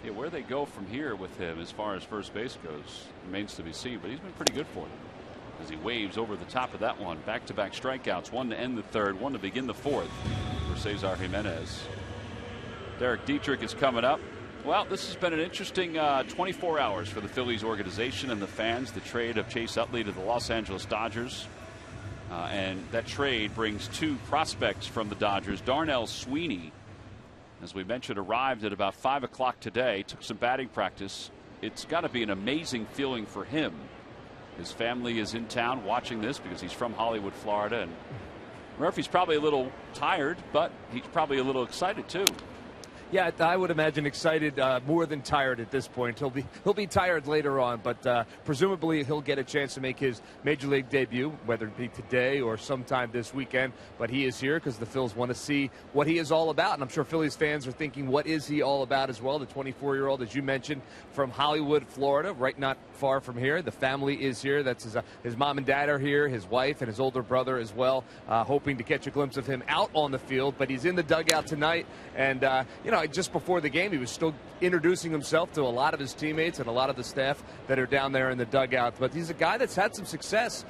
Yeah, where they go from here with him as far as first base goes remains to be seen, but he's been pretty good for them as he waves over the top of that one. Back-to-back strikeouts, one to end the third, one to begin the fourth for Cesar Jimenez. Derek Dietrich is coming up. Well, this has been an interesting 24 hours for the Phillies organization and the fans. The trade of Chase Utley to the Los Angeles Dodgers. And that trade brings 2 prospects from the Dodgers. Darnell Sweeney, as we mentioned, arrived at about 5 o'clock today, took some batting practice. It's got to be an amazing feeling for him. His family is in town watching this because he's from Hollywood, Florida. And Murphy's probably a little tired, but he's probably a little excited too. Yeah, I would imagine excited more than tired at this point. He'll be tired later on, but presumably he'll get a chance to make his major league debut, whether it be today or sometime this weekend. But he is here because the Phils want to see what he is all about, and I'm sure Phillies fans are thinking, what is he all about as well? The 24-year-old, as you mentioned, from Hollywood, Florida, right not far from here. The family is here. That's his mom and dad are here, his wife and his older brother as well, hoping to catch a glimpse of him out on the field. But he's in the dugout tonight, and just before the game, he was still introducing himself to a lot of his teammates and a lot of the staff that are down there in the dugout. But he's a guy that's had some success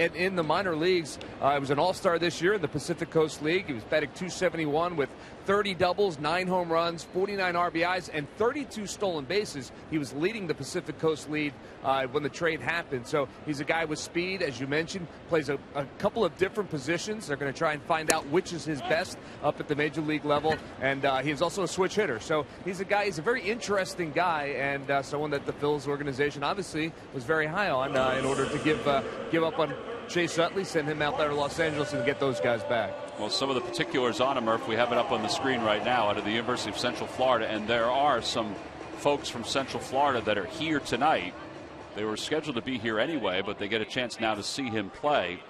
in the minor leagues. He was an all-star this year in the Pacific Coast League. He was batting .271 with 30 doubles, 9 home runs, 49 RBIs, and 32 stolen bases. He was leading the Pacific Coast lead when the trade happened. So he's a guy with speed, as you mentioned, plays a couple of different positions. They're going to try and find out which is his best up at the major league level. And he's also a switch hitter. So he's a very interesting guy, and someone that the Phillies organization obviously was very high on in order to give up on Chase Utley, send him out there to Los Angeles and get those guys back. Well, some of the particulars on him, Murph, we have it up on the screen right now out of the University of Central Florida, and there are some folks from Central Florida that are here tonight. They were scheduled to be here anyway, but they get a chance now to see him play.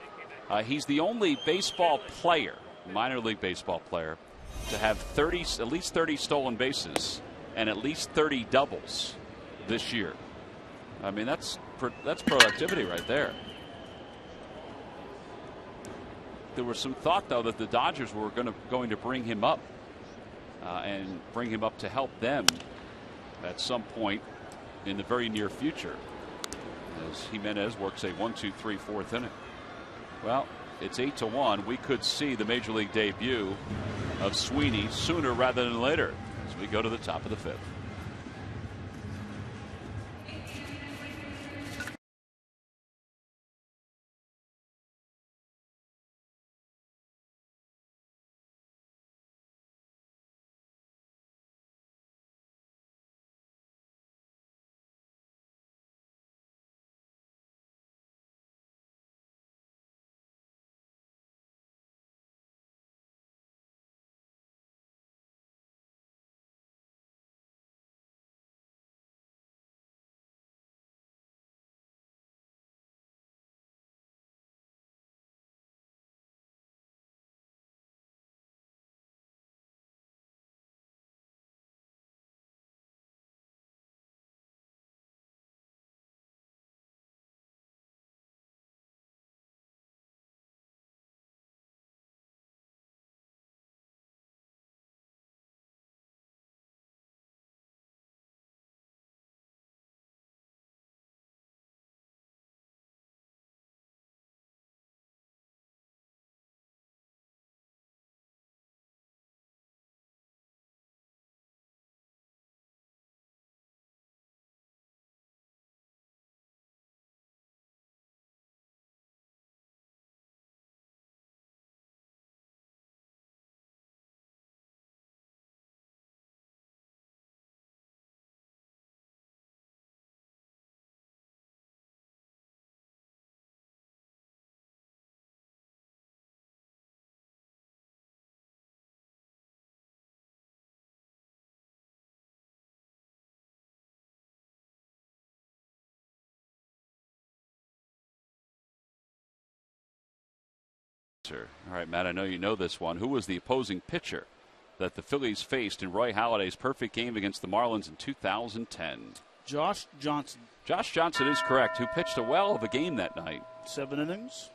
He's the only baseball player, minor league baseball player, to have at least 30 stolen bases and at least 30 doubles this year. I mean, that's productivity right there. There was some thought, though, that the Dodgers were going to bring him up and bring him up to help them at some point in the very near future, as Jimenez works a 1-2-3 4th inning. Well, it's 8-1. We could see the major league debut of Sweeney sooner rather than later. We go to the top of the 5th. All right, Matt, I know you know this one. Who was the opposing pitcher that the Phillies faced in Roy Halladay's perfect game against the Marlins in 2010? Josh Johnson. Josh Johnson is correct, who pitched a well of a game that night. 7 innings.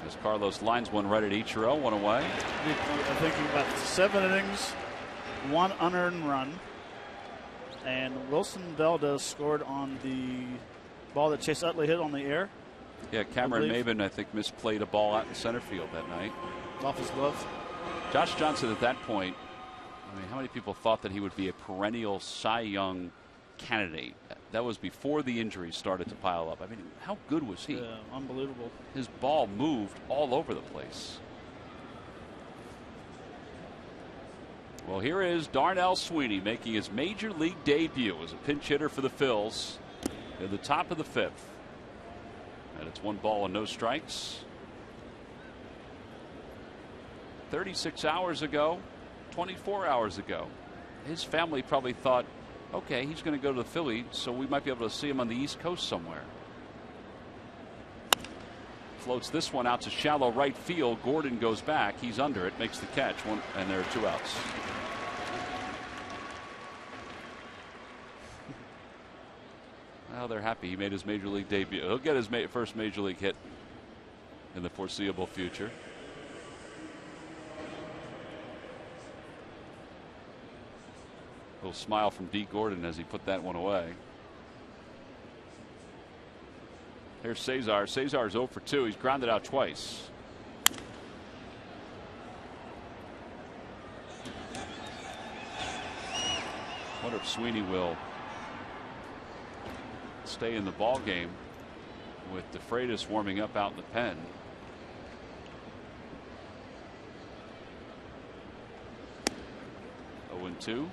As Carlos lines one right at Ichiro, one away. I think about 7 innings, 1 unearned run. And Wilson Valdez scored on the ball that Chase Utley hit on the air. Yeah, Cameron Maben, I think, misplayed a ball out in center field that night. Off his glove. Josh Johnson at that point, I mean, how many people thought that he would be a perennial Cy Young candidate? That was before the injuries started to pile up. I mean, how good was he? Yeah, unbelievable. His ball moved all over the place. Well, here is Darnell Sweeney making his major league debut as a pinch hitter for the Phils at the top of the 5th. And it's 1 ball and no strikes. 36 hours ago, 24 hours ago, his family probably thought, okay, he's going to go to the Phillies, so we might be able to see him on the East Coast somewhere. Floats this one out to shallow right field. Gordon goes back. He's under it, makes the catch, and there are 2 outs. Well, they're happy he made his major league debut. He'll get his first major league hit in the foreseeable future. A little smile from D. Gordon as he put that one away. Here's Cesar. Cesar's 0 for 2. He's grounded out twice. Wonder if Sweeney will stay in the ball game with DeFreitas warming up out in the pen. Oh, 0-2.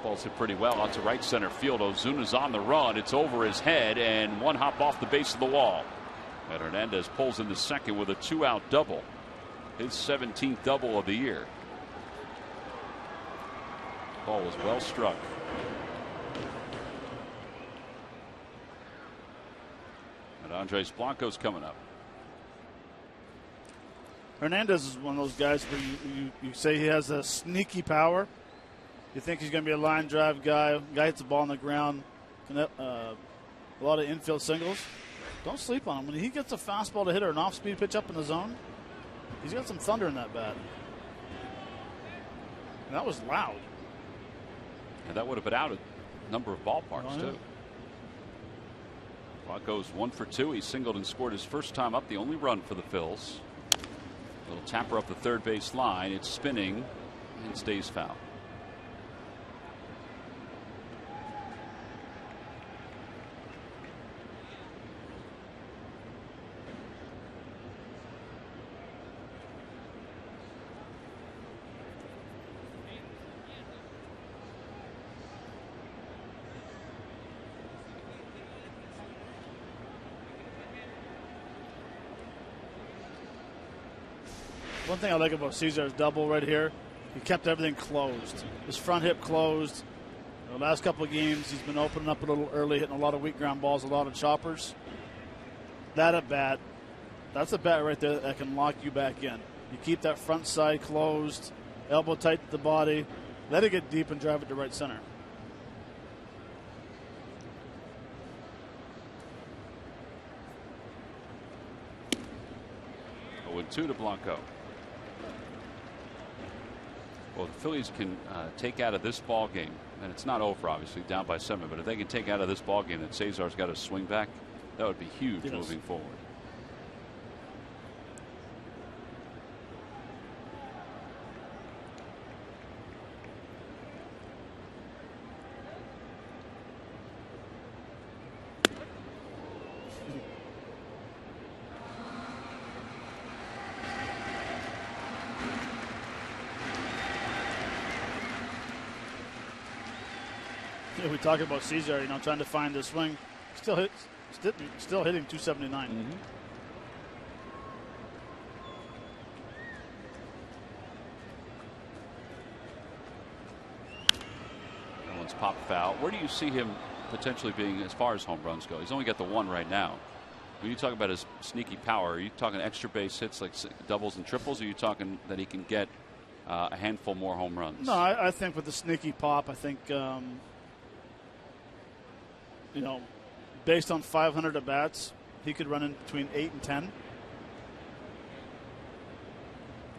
Ball's hit pretty well out to right center field. Ozuna's on the run. It's over his head and 1 hop off the base of the wall. And Hernandez pulls in the second with a 2-out double. His 17th double of the year. Ball was well struck. And Andres Blanco's coming up. Hernandez is one of those guys where you say he has a sneaky power. You think he's going to be a line drive guy. Guy hits the ball on the ground. A lot of infield singles. Don't sleep on him. When he gets a fastball to hit or an off-speed pitch up in the zone, he's got some thunder in that bat. And that was loud. And that would have been out a number of ballparks, too. Clock goes 1 for 2. He singled and scored his first time up, the only run for the Phils. Little tapper up the third base line. It's spinning and stays foul. One thing I like about Cesar's double right here, he kept everything closed. His front hip closed. The last couple of games, he's been opening up a little early, hitting a lot of weak ground balls, a lot of choppers. That at bat, that's a bat right there that can lock you back in. You keep that front side closed, elbow tight to the body, let it get deep and drive it to right center. With 2 to Blanco. Well, the Phillies can take out of this ball game, and it's not over, obviously, down by 7. But if they can take out of this ball game that Cesar's got to swing back, that would be huge moving forward. We talk about Cesar, trying to find the swing. Still hitting 279. Mm-hmm. That one's popped foul. Where do you see him potentially being as far as home runs go? He's only got the 1 right now. When you talk about his sneaky power, are you talking extra base hits like doubles and triples, or are you talking that he can get a handful more home runs? No, I think with the sneaky pop, I think based on 500 at bats, he could run in between 8 and 10.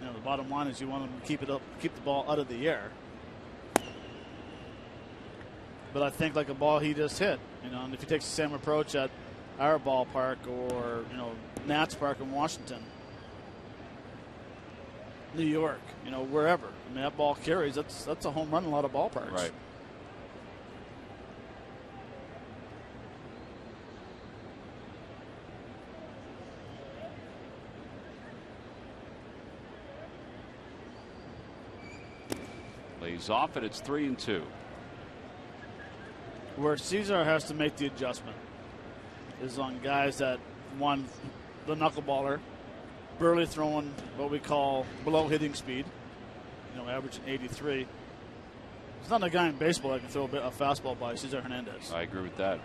The bottom line is you want him to keep the ball out of the air. But I think like a ball he just hit, and if he takes the same approach at our ballpark or Nats Park in Washington, New York, wherever, that ball carries. That's a home run in a lot of ballparks. Right. Lays off it. It's 3-2. Where Cesar has to make the adjustment is on guys that won the knuckleballer, Burley throwing what we call below hitting speed, averaging 83. There's not a guy in baseball that can throw a fastball by Cesar Hernandez. I agree with that.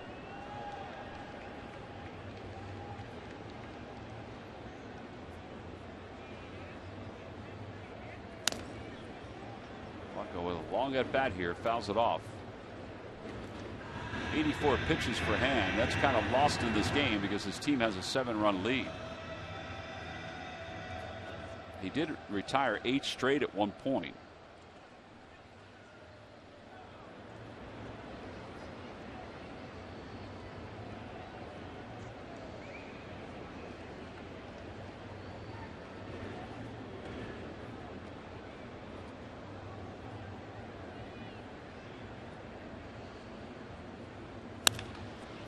Blanco with a long at bat here, fouls it off. 84 pitches for Hand. That's kind of lost in this game because his team has a 7-run lead. He did retire 8 straight at one point.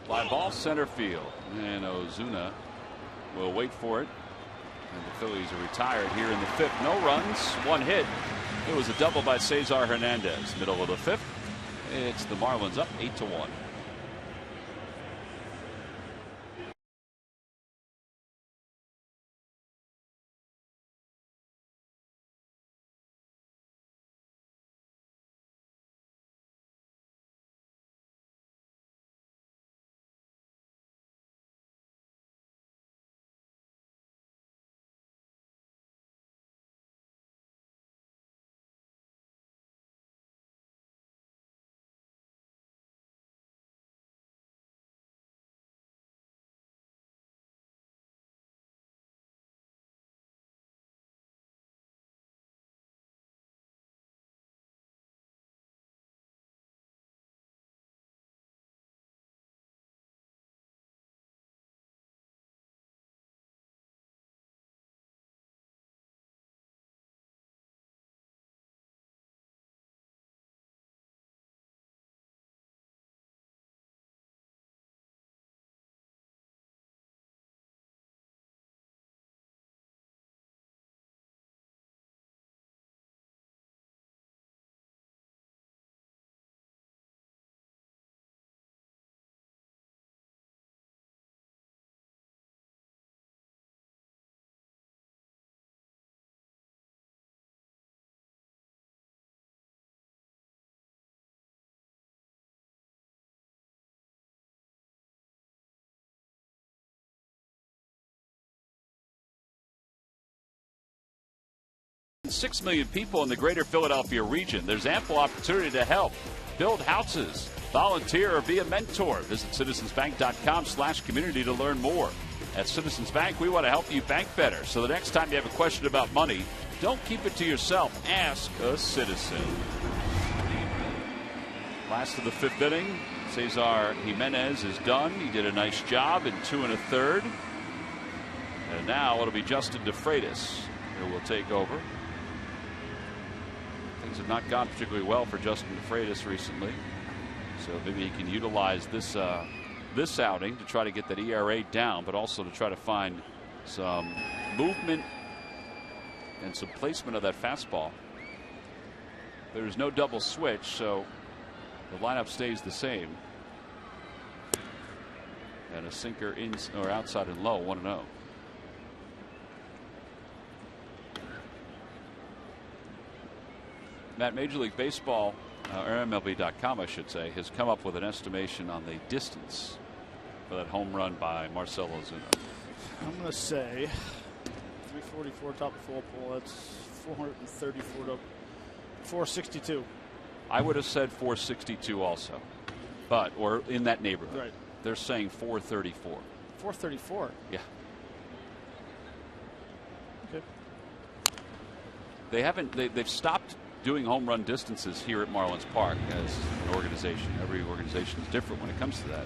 Fly ball center field, and Ozuna will wait for it. And the Phillies are retired here in the 5th. No runs, 1 hit. It was a double by Cesar Hernandez. Middle of the 5th. It's the Marlins up 8-1. 6 million people in the greater Philadelphia region. There's ample opportunity to help. Build houses, volunteer, or be a mentor. Visit citizensbank.com/community to learn more. At Citizens Bank, we want to help you bank better. So the next time you have a question about money, don't keep it to yourself. Ask a citizen. Last of the 5th inning. Cesar Jimenez is done. He did a nice job in 2 1/3. And now it'll be Justin DeFreitas who will take over. Things have not gone particularly well for Justin DeFreitas recently. So maybe he can utilize this outing to try to get that ERA down, but also to try to find some movement and some placement of that fastball. There's no double switch, so the lineup stays the same. And a sinker in or outside and low, 1-0. Matt, Major League Baseball, or MLB.com, I should say, has come up with an estimation on the distance for that home run by Marcell Ozuna. I'm going to say 344 top of full pole. That's 434 to 462. I would have said 462 also, or in that neighborhood. Right. They're saying 434. 434? Yeah. Okay. They've stopped doing home run distances here at Marlins Park as an organization. Every organization is different when it comes to that.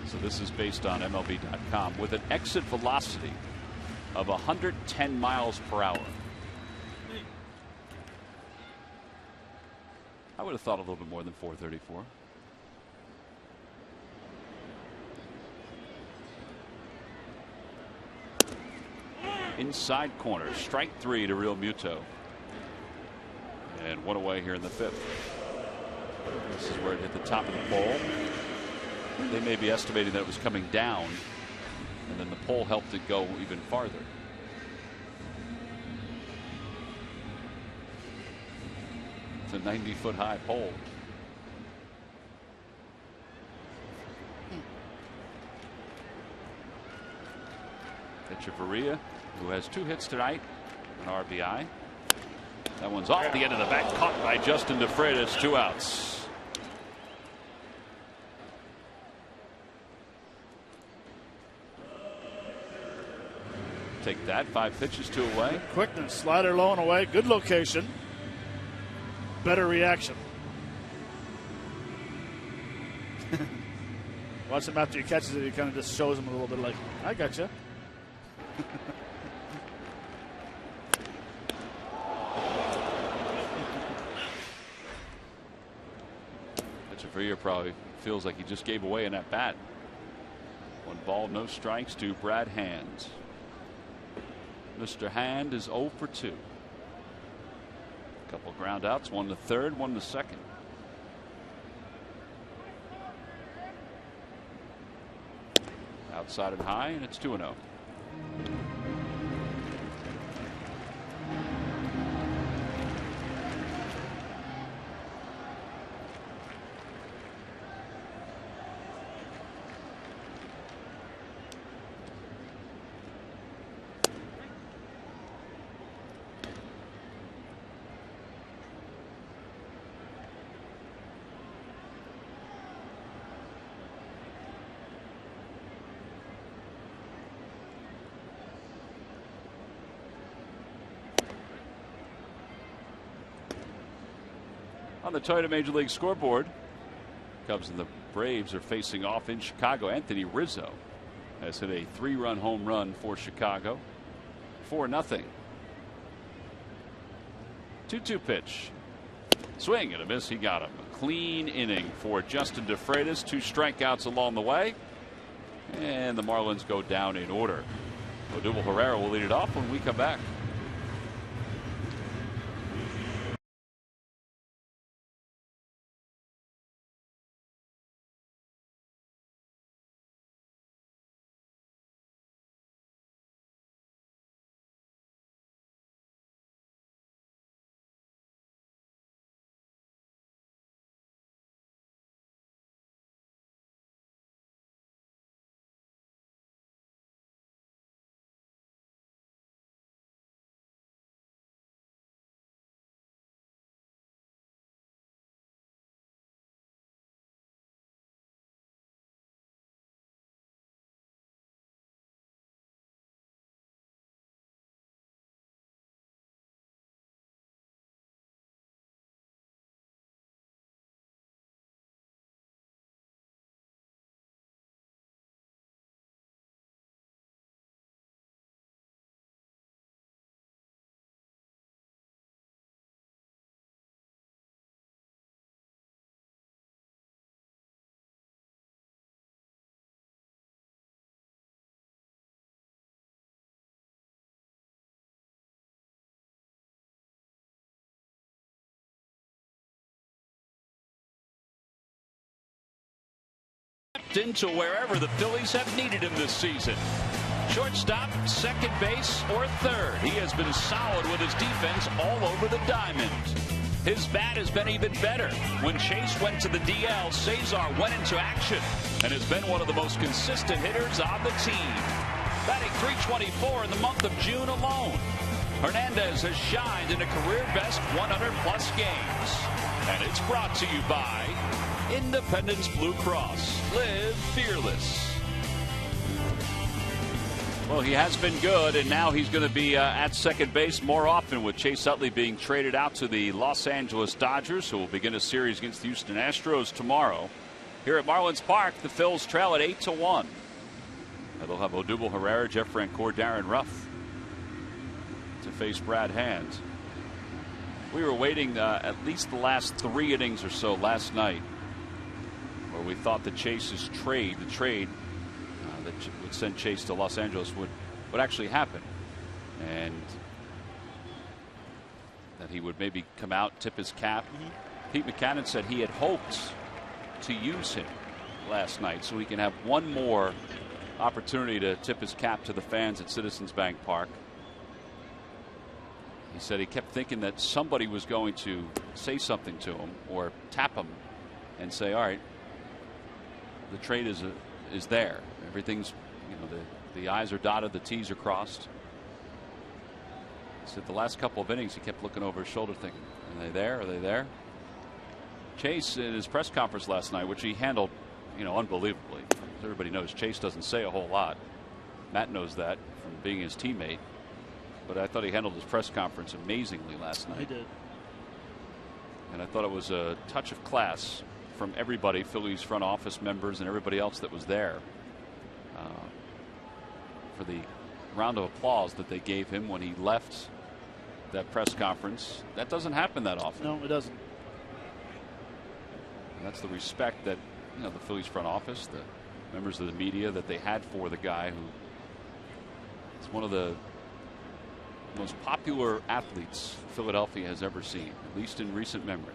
So this is based on MLB.com with an exit velocity of 110 miles per hour. I would have thought a little bit more than 434. Inside corner, strike 3 to Real Muto. And 1 away here in the 5th. This is where it hit the top of the pole. They may be estimating that it was coming down, and then the pole helped it go even farther. It's a 90-foot high pole. Echeverria, who has 2 hits tonight, an RBI. That one's off the end of the bat, caught by Justin DeFreitas. 2 outs. Take that. 5 pitches, 2 away. Quickness, slider low and away. Good location. Better reaction. Watch him after he catches it. He kind of just shows him a little bit like, I gotcha. Echeverria probably feels like he just gave away in that bat. 1 ball, no strikes to Brad Hand. Mr. Hand is 0 for 2. Couple ground outs, 1 to third, 1 to second. Outside and high, and it's 2-0. On the Toyota Major League scoreboard, Cubs and the Braves are facing off in Chicago. Anthony Rizzo has hit a 3-run home run for Chicago. 4-0. 2-2 pitch. Swing and a miss. He got him. A clean inning for Justin DeFreitas. 2 strikeouts along the way. And the Marlins go down in order. Odubel Herrera will lead it off when we come back. stepped into wherever the Phillies have needed him this season. Shortstop, second base, or third. He has been solid with his defense all over the diamond. His bat has been even better. When Chase went to the DL, Cesar went into action and has been one of the most consistent hitters on the team. Batting .324 in the month of June alone. Hernandez has shined in a career-best 100-plus games. And it's brought to you by Independence Blue Cross. Live fearless. Well, he has been good, and now he's going to be at second base more often, with Chase Utley being traded out to the Los Angeles Dodgers, who will begin a series against the Houston Astros tomorrow. Here at Marlins Park, the Phils trail at 8-1. They'll have Odubel Herrera, Jeff Francoeur, Darren Ruff to face Brad Hand. We were waiting at least the last 3 innings or so last night, where we thought that Chase's trade, the trade that would send Chase to Los Angeles, would actually happen, and that he would maybe come out, tip his cap. Pete Mackanin said he had hoped to use him last night so he can have one more opportunity to tip his cap to the fans at Citizens Bank Park. He said he kept thinking that somebody was going to say something to him or tap him and say, all right, the trade is there. Everything's, the I's are dotted, the T's are crossed. He said the last couple of innings he kept looking over his shoulder thinking, are they there? Are they there? Chase, in his press conference last night, which he handled, unbelievably. As everybody knows, Chase doesn't say a whole lot. Matt knows that from being his teammate. But I thought he handled his press conference amazingly last night. He did. And I thought it was a touch of class from everybody, Phillies front office members and everybody else that was there, for the round of applause that they gave him when he left that press conference. That doesn't happen that often. No, it doesn't. And that's the respect that the Phillies front office, the members of the media, that they had for the guy who is one of the most popular athletes Philadelphia has ever seen, at least in recent memory.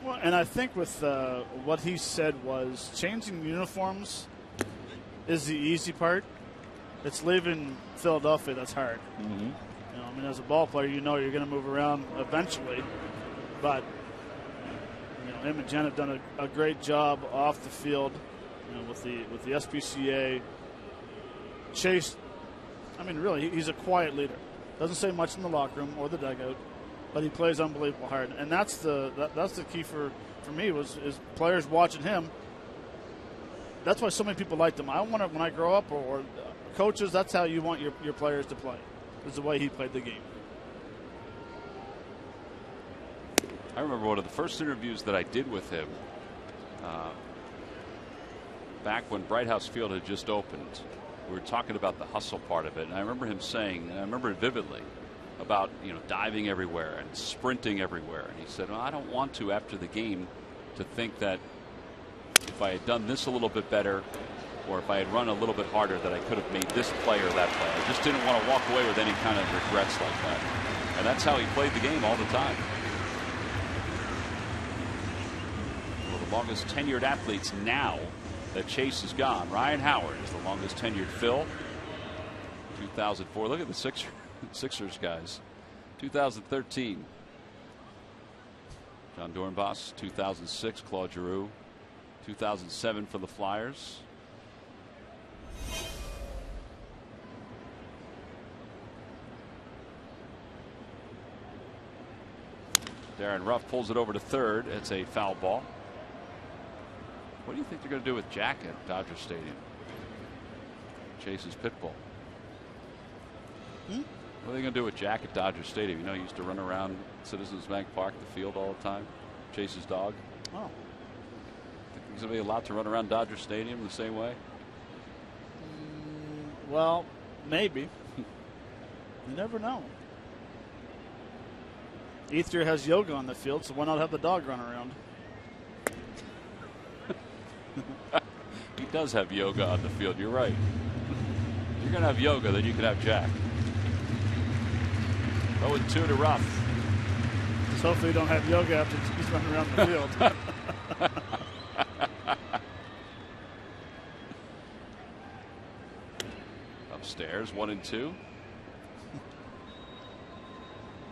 Well, and I think with what he said was changing uniforms is the easy part. It's leaving Philadelphia that's hard. As a ball player, you're going to move around eventually, but him and Jen have done a great job off the field, with the SPCA. Chase, really, he's a quiet leader. Doesn't say much in the locker room or the dugout, but he plays unbelievable hard, and that's the key for me is players watching him. That's why so many people liked him. I want to, when I grow up, or coaches, that's how you want your players to play, is the way he played the game. I remember one of the first interviews that I did with him back when Bright House Field had just opened. We were talking about the hustle part of it, and I remember him saying, and I remember it vividly, about diving everywhere and sprinting everywhere. And he said, well, I don't want to, after the game, to think that if I had done this a little bit better, or if I had run a little bit harder, that I could have made this play or that play. I just didn't want to walk away with any kind of regrets like that. And that's how he played the game all the time. One of the longest tenured athletes now that Chase is gone. Ryan Howard is the longest tenured Phil. 2004. Look at the Sixers guys. 2013. John Dornbos. 2006. Claude Giroux. 2007 for the Flyers. Darren Ruff pulls it over to third. It's a foul ball. What do you think they're going to do with Jack at Dodger Stadium? Chase's pit bull. What are they going to do with Jack at Dodger Stadium? He used to run around Citizens Bank Park, the field, all the time. Chase's dog. Oh. Think he's going to be allowed to run around Dodger Stadium the same way? Well, maybe. You never know. Ether has yoga on the field, so why not have the dog run around? He does have yoga on the field. You're right. If you're going to have yoga, then you can have Jack. 0-2 to Ruff. So hopefully you don't have yoga after he's running around the field. There's 1-2.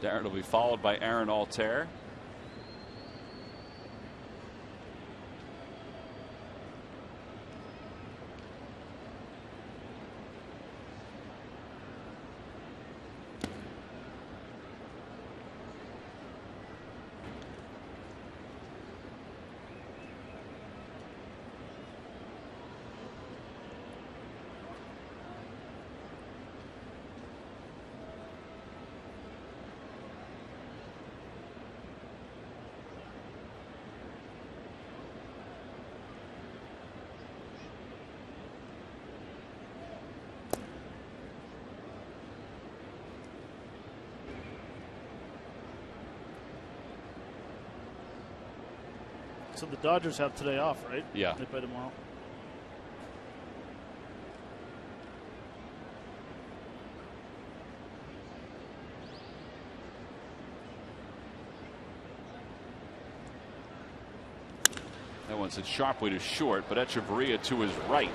Darren will be followed by Aaron Altair. So the Dodgers have today off, right? Yeah. They play tomorrow. That one's hit sharply to short, but Echeverria to his right.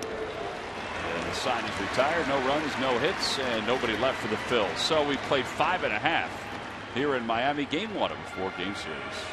And the sign is retired. No runs, no hits, and nobody left for the Phils. So we played 5.5 here in Miami. Game 1 of a 4-game series.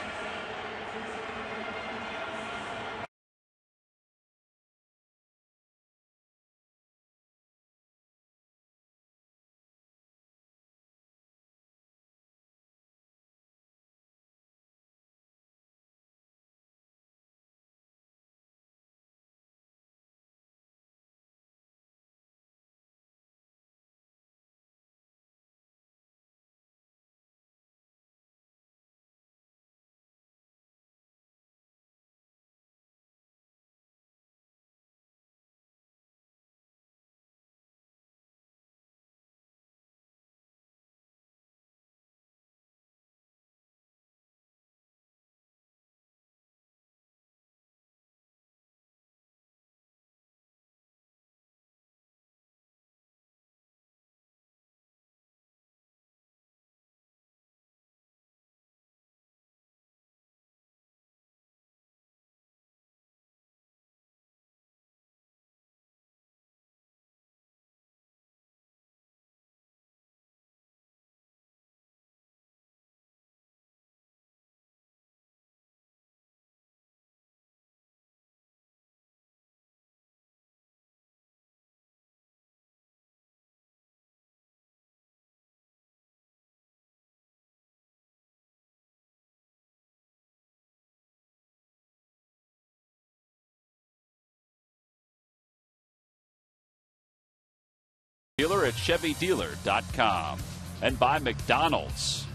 Dealer at ChevyDealer.com. And by McDonald's.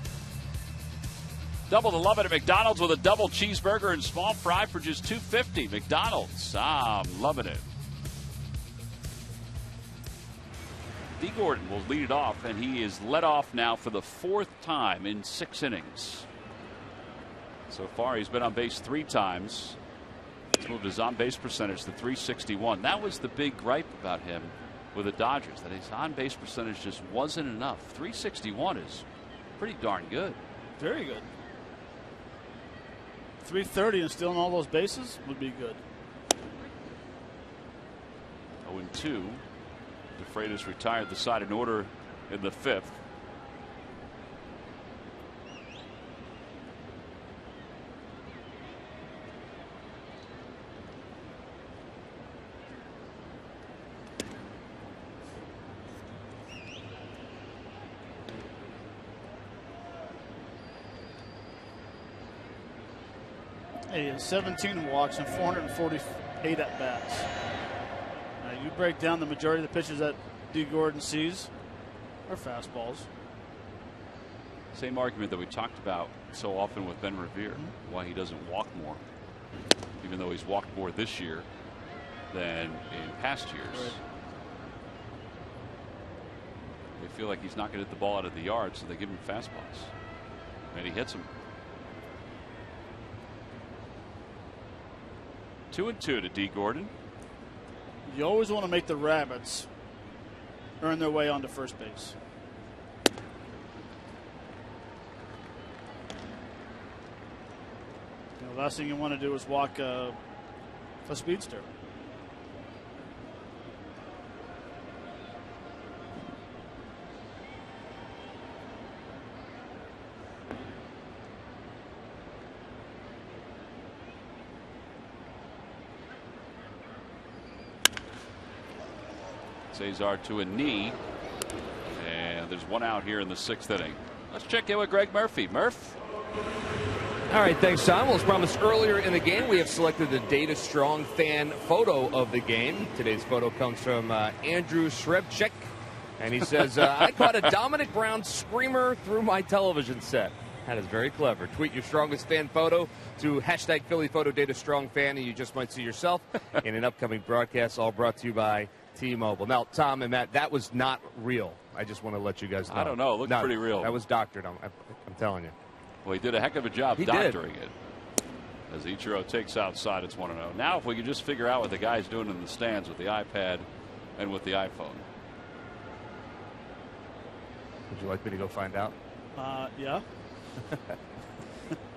Double the love it at McDonald's with a double cheeseburger and small fry for just $2.50. McDonald's. I'm loving it. D. Gordon will lead it off, and he is led off now for the 4th time in 6 innings. So far, he's been on base 3 times. He's moved his on-base percentage to .361. That was the big gripe about him with the Dodgers, that his on-base percentage just wasn't enough. .361 is pretty darn good. Very good. .330 and stealing all those bases would be good. 0-2. DeFreitas retired the side in order in the 5th. He has 17 walks and 448 at bats. Now you break down the majority of the pitches that D. Gordon sees are fastballs. Same argument that we talked about so often with Ben Revere, why he doesn't walk more, even though he's walked more this year than in past years. Right. They feel like he's not going to hit the ball out of the yard, so they give him fastballs, and he hits them. 2-2 to D. Gordon. You always want to make the Rabbits earn their way onto first base. The last thing you want to do is walk a speedster. Cesar to a knee. And there's one out here in the 6th inning. Let's check in with Greg Murphy. Murph? All right, thanks, Tom. Well, as promised earlier in the game, we have selected the Data Strong fan photo of the game. Today's photo comes from Andrew Srebchek, and he says, I caught a Dominic Brown screamer through my television set. That is very clever. Tweet your strongest fan photo to hashtag Philly Photo Data Strong Fan, and you just might see yourself in an upcoming broadcast, all brought to you by T-Mobile. Now, Tom and Matt, that was not real. I just want to let you guys know. I don't know. It looked pretty real. That was doctored. I'm telling you. Well, he did a heck of a job doctoring it. As Ichiro takes outside, it's 1-0. Now, if we could just figure out what the guy's doing in the stands with the iPad and with the iPhone. Would you like me to go find out? Yeah.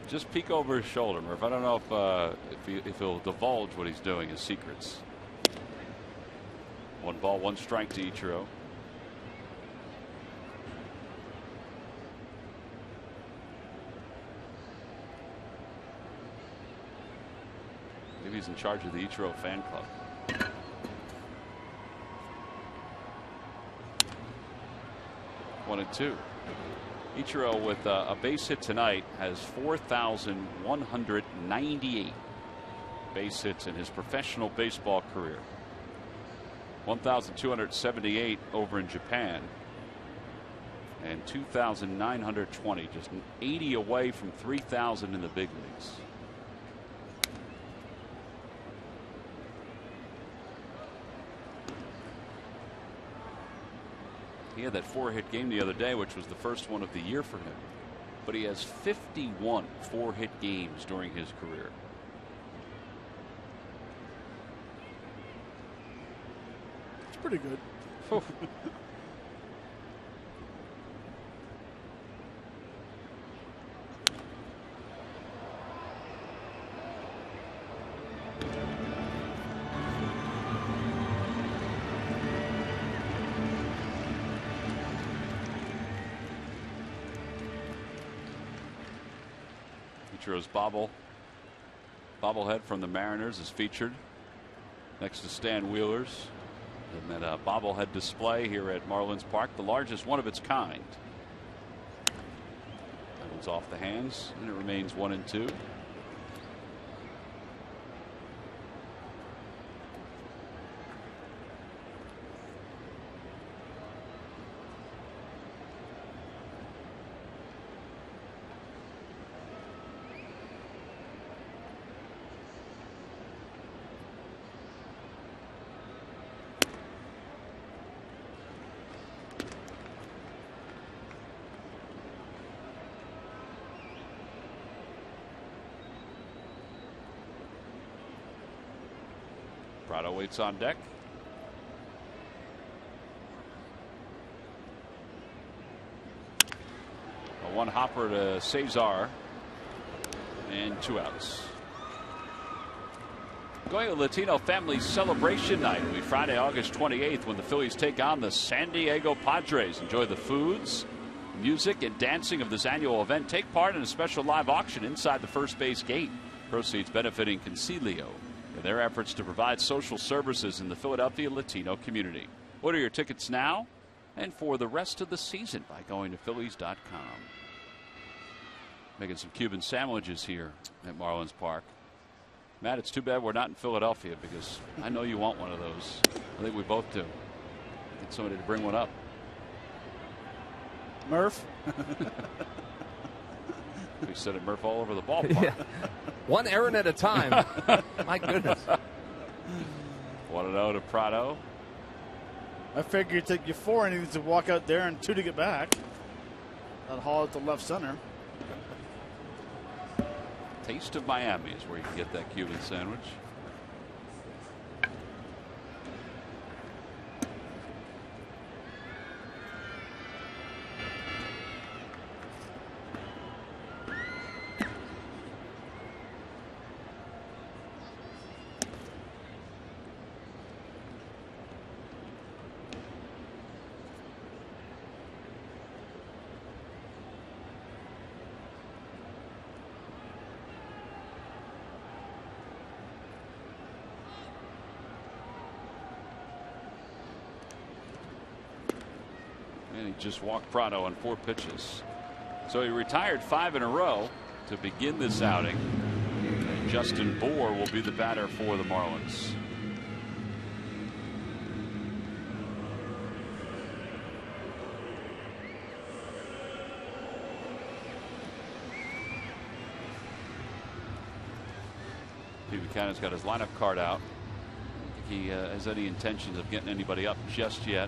Just peek over his shoulder, Murph. I don't know if he'll divulge what he's doing, his secrets. 1 ball, 1 strike to Ichiro. Maybe he's in charge of the Ichiro fan club. One and two. Ichiro with a base hit tonight has 4,198 base hits in his professional baseball career. 1,278 over in Japan. And 2,920, just 80 away from 3,000 in the big leagues. He had that 4-hit game the other day, which was the first one of the year for him. But he has 51 4-hit games during his career. It's pretty good. Ichiro's bobblehead from the Mariners is featured next to Stan Wheeler's. And that bobblehead display here at Marlins Park, the largest one of its kind. That one's off the hands, and it remains 1-2. Prado waits on deck. A 1 hopper to Cesar, and 2 outs. Going to Latino Family Celebration Night. It'll be Friday, August 28th, when the Phillies take on the San Diego Padres. Enjoy the foods, music, and dancing of this annual event. Take part in a special live auction inside the first base gate. Proceeds benefiting Concilio in their efforts to provide social services in the Philadelphia Latino community. Order your tickets now and for the rest of the season by going to Phillies.com. Making some Cuban sandwiches here at Marlins Park. Matt, it's too bad we're not in Philadelphia because I know you want one of those. I think we both do. Get somebody to bring one up. Murph? We said it, Murph, all over the ballpark. Yeah. One errand at a time. My goodness. 1-0 to Prado. I figure it'd take you 4 innings to walk out there and 2 to get back. That haul at the left center. Taste of Miami is where you can get that Cuban sandwich. And he just walked Prado on 4 pitches. So he retired 5 in a row to begin this outing. And Justin Bour will be the batter for the Marlins. Pete Buchanan's got his lineup card out. I don't think he has any intentions of getting anybody up just yet.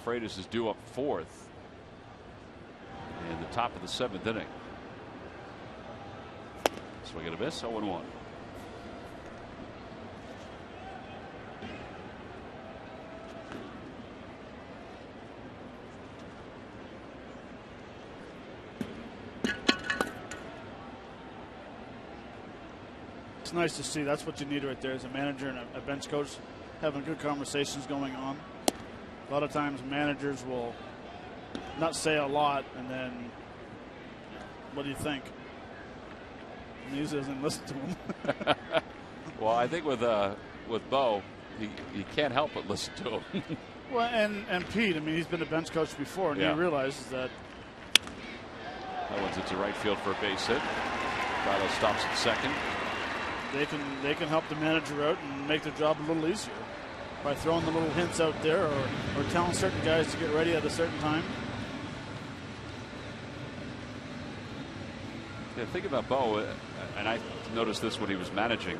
DeFreitas is due up 4th in the top of the 7th inning. Swing and a miss, 0-1. It's nice to see. That's what you need right there as a manager and a bench coach, having good conversations going on. A lot of times managers will not say a lot, and then, what do you think? And he usually doesn't listen to him. Well, I think with Bo, he can't help but listen to him. Well, and Pete, I mean, he's been a bench coach before, and he realizes that. That one's into right field for a base hit. Prado stops at second. They can help the manager out and make their job a little easier by throwing the little hints out there, or telling certain guys to get ready at a certain time. Yeah, think about Bo, and I noticed this when he was managing,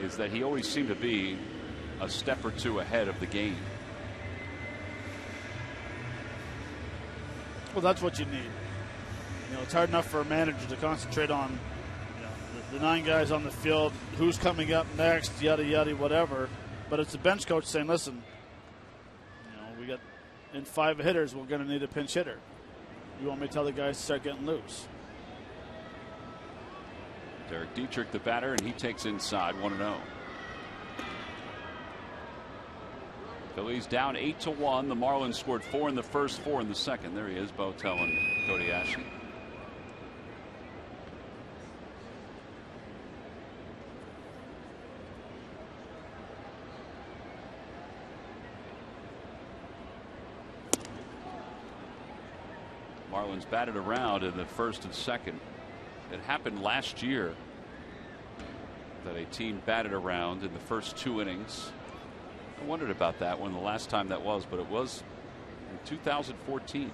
is that he always seemed to be a step or two ahead of the game. Well, that's what you need. You know, it's hard enough for a manager to concentrate on the 9 guys on the field, who's coming up next, yada yada, whatever. But it's the bench coach saying, listen, you know, we got in 5 hitters, we're going to need a pinch hitter. You want me to tell the guys to start getting loose? Derek Dietrich, the batter, and he takes inside 1-0. Phillies down 8-1. The Marlins scored 4 in the first, 4 in the second. There he is, Bo telling Cody Ashley. Marlins batted around in the first and second. It happened last year that a team batted around in the first 2 innings. I wondered about that when the last time that was, but it was in 2014.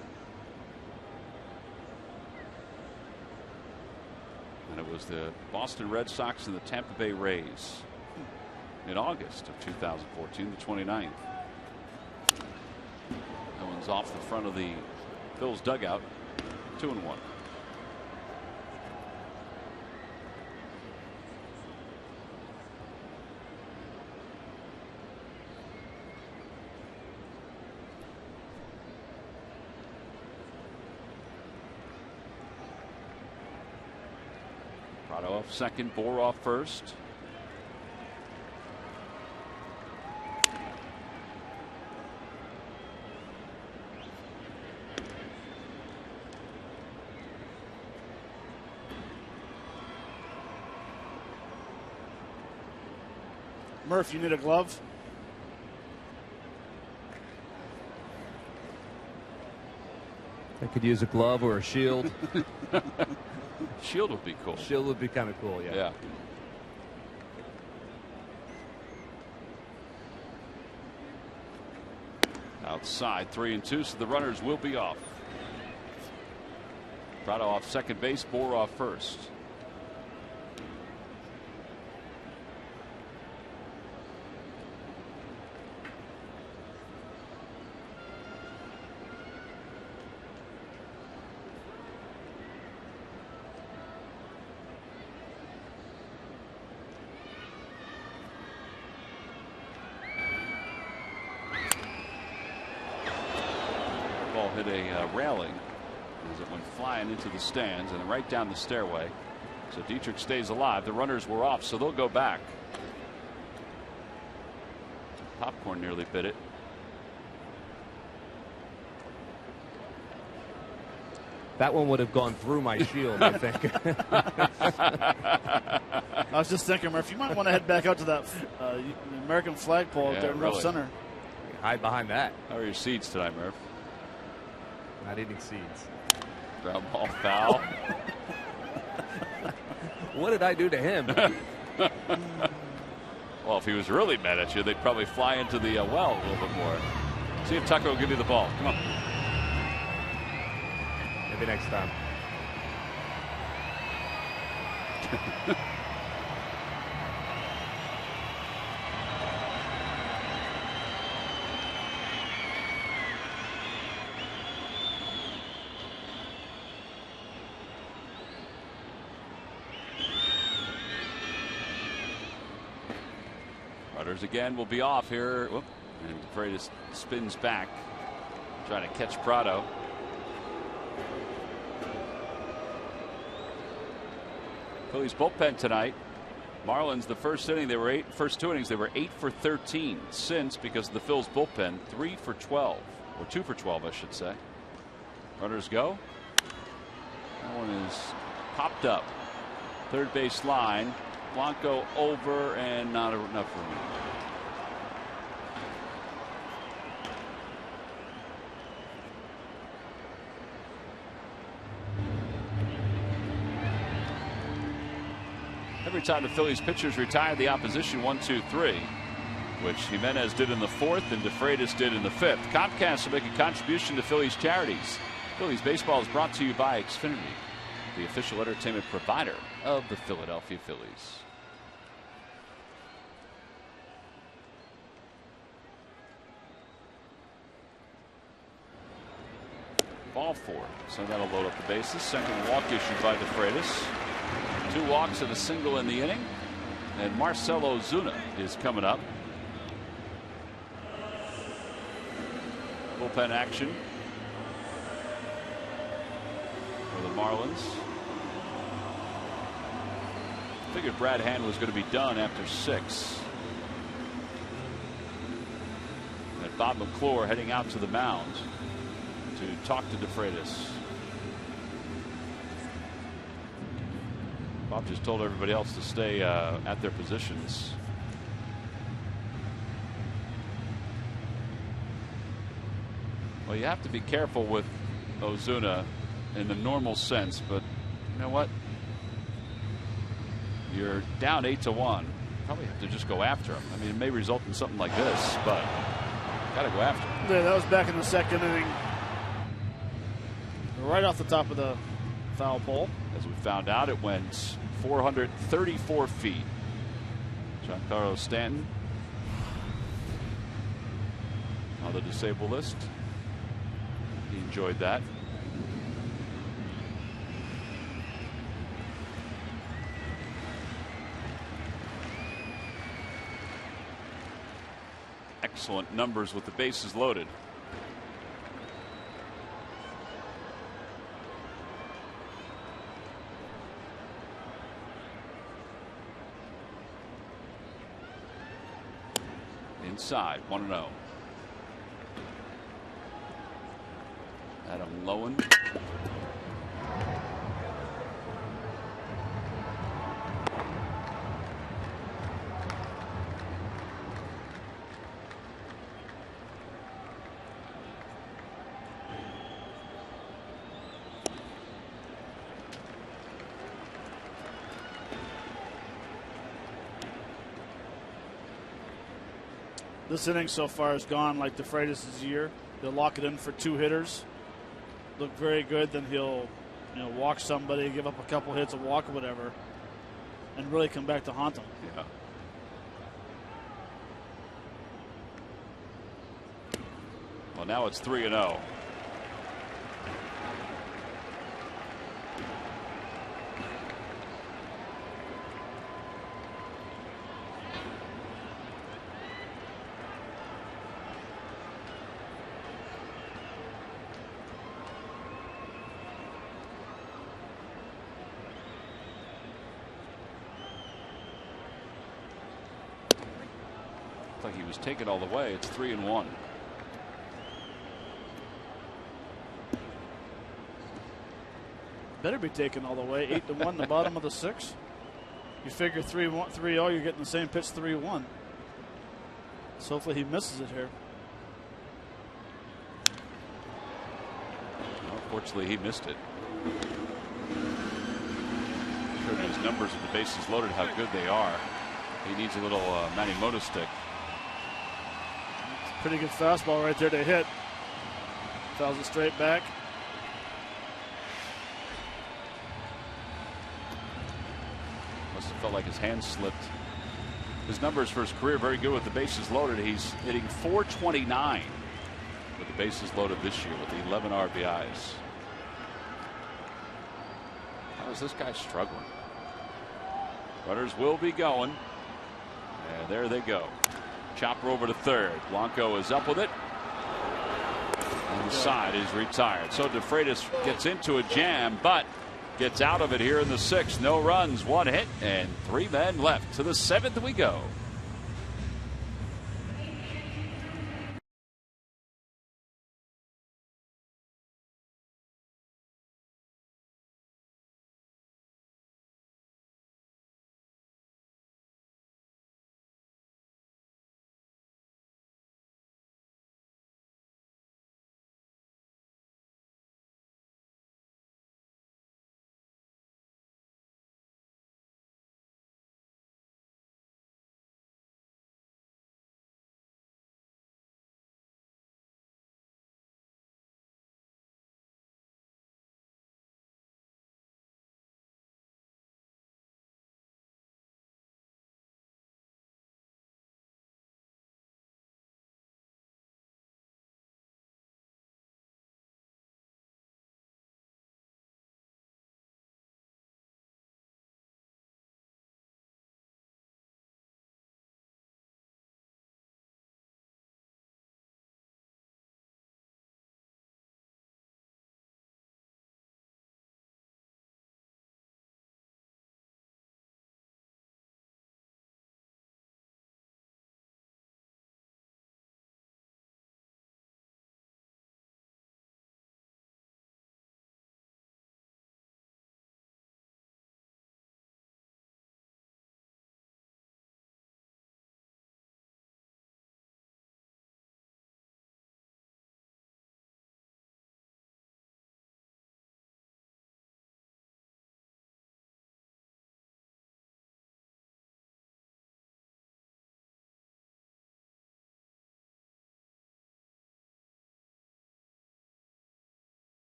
And it was the Boston Red Sox and the Tampa Bay Rays in August of 2014, the 29th. That one's off the front of the Phil's dugout. 2-1. Prado off second, Bour off first. Murph, you need a glove? I could use a glove or a shield. Shield would be cool. Shield would be kind of cool, yeah. Yeah. Outside, 3-2, so the runners will be off. Prado off second base, Bour off first. Hit a railing as it went flying into the stands and right down the stairway. So Dietrich stays alive. The runners were off, so they'll go back. Popcorn nearly bit it. That one would have gone through my shield, I think. I was just thinking, Murph, you might want to head back out to that American flagpole there in Rose Center. hide behind that. How are your seeds tonight, Murph? Not eating seeds. Ground ball foul. What did I do to him? Well, if he was really mad at you, they'd probably fly into the well a little bit more. See if Tucker will give you the ball. Come on. Maybe next time. Runners again will be off here. Whoop. And Freitas spins back, trying to catch Prado. Phillies bullpen tonight. Marlins, the first two innings they were 8 for 13. Since, because of the Phil's bullpen, 3 for 12, or 2 for 12, I should say. Runners go. That one is popped up. Third base line. Blanco over and not enough room. Every time the Phillies pitchers retired, the opposition 1-2-3, which Jimenez did in the fourth and DeFreitas did in the fifth. Comcast will make a contribution to Phillies charities. Phillies baseball is brought to you by Xfinity, the official entertainment provider of the Philadelphia Phillies. Ball four, so that'll load up the bases. Second walk issued by DeFreitas. 2 walks and a single in the inning. And Marcelo Ozuna is coming up. Bullpen action for the Marlins. Figured Brad Hand was going to be done after 6. And Bob McClure heading out to the mound to talk to DeFreitas. Bob just told everybody else to stay at their positions. Well, you have to be careful with Ozuna in the normal sense, but you know what? You're down 8-1. Probably have to just go after him. I mean, it may result in something like this, but got to go after him. Yeah, that was back in the second inning. Right off the top of the foul pole. As we found out, it went 434 feet. Giancarlo Stanton on the disabled list. He enjoyed that. Excellent numbers with the bases loaded. Inside, 1-0. Adam Lowen. This inning so far has gone like DeFreitas' year. He'll lock it in for 2 hitters. Look very good. Then he'll, walk somebody, give up a couple hits, a walk or whatever, and really come back to haunt them. Yeah. Well, now it's 3-0. Like he was taken all the way. It's 3-1. Better be taken all the way. 8-1 the bottom of the 6. You figure 3-0, you're getting the same pitch 3-1. So hopefully he misses it here. Fortunately, he missed it. Showed his numbers with the bases loaded, how good they are. He needs a little Manimoto stick. Pretty good fastball right there to hit. Fouls it straight back. Must have felt like his hand slipped. His numbers for his career very good with the bases loaded. He's hitting .429 with the bases loaded this year with the 11 RBIs. How is this guy struggling? Runners will be going. And there they go. Chopper over to third. Blanco is up with it. And the side is retired. So DeFreitas gets into a jam, but gets out of it here in the sixth. No runs, one hit, and 3 men left. To the seventh we go.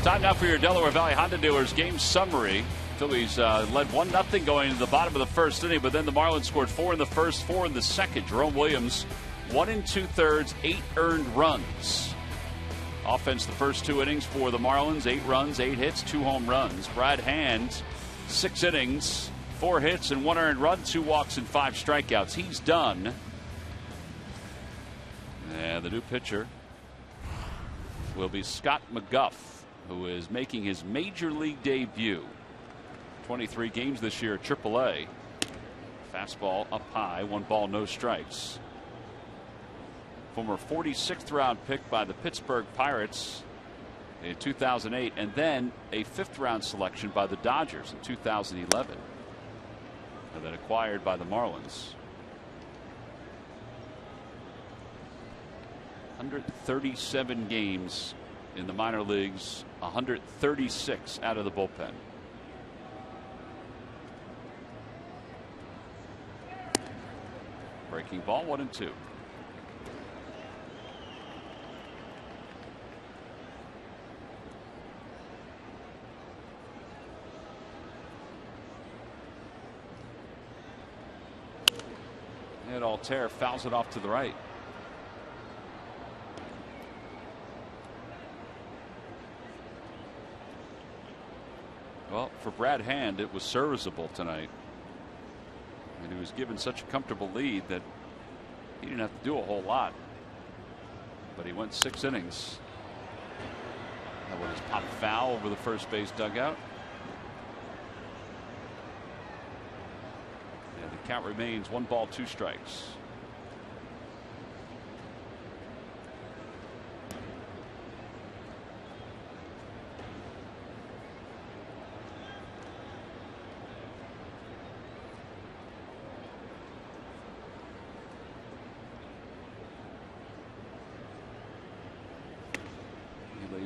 Time now for your Delaware Valley Honda Dealers game summary. Phillies led 1-0 going into the bottom of the first inning, but then the Marlins scored 4 in the first, 4 in the second. Jerome Williams, 1 2/3, 8 earned runs. Offense the first 2 innings for the Marlins, 8 runs, 8 hits, 2 home runs. Brad Hand, 6 innings, 4 hits and 1 earned run, 2 walks and 5 strikeouts. He's done. And the new pitcher will be Scott McGuff, who is making his major league debut. 23 games this year at AAA. Fastball up high, 1 ball, no strikes. Former 46th round pick by the Pittsburgh Pirates in 2008, and then a 5th round selection by the Dodgers in 2011, and then acquired by the Marlins. 137 games in the minor leagues, 136 out of the bullpen. Breaking ball, 1-2. And Altair fouls it off to the right. Well, for Brad Hand, it was serviceable tonight. And he was given such a comfortable lead that he didn't have to do a whole lot. But he went 6 innings. That was popped foul over the first base dugout. And the count remains 1 ball, 2 strikes.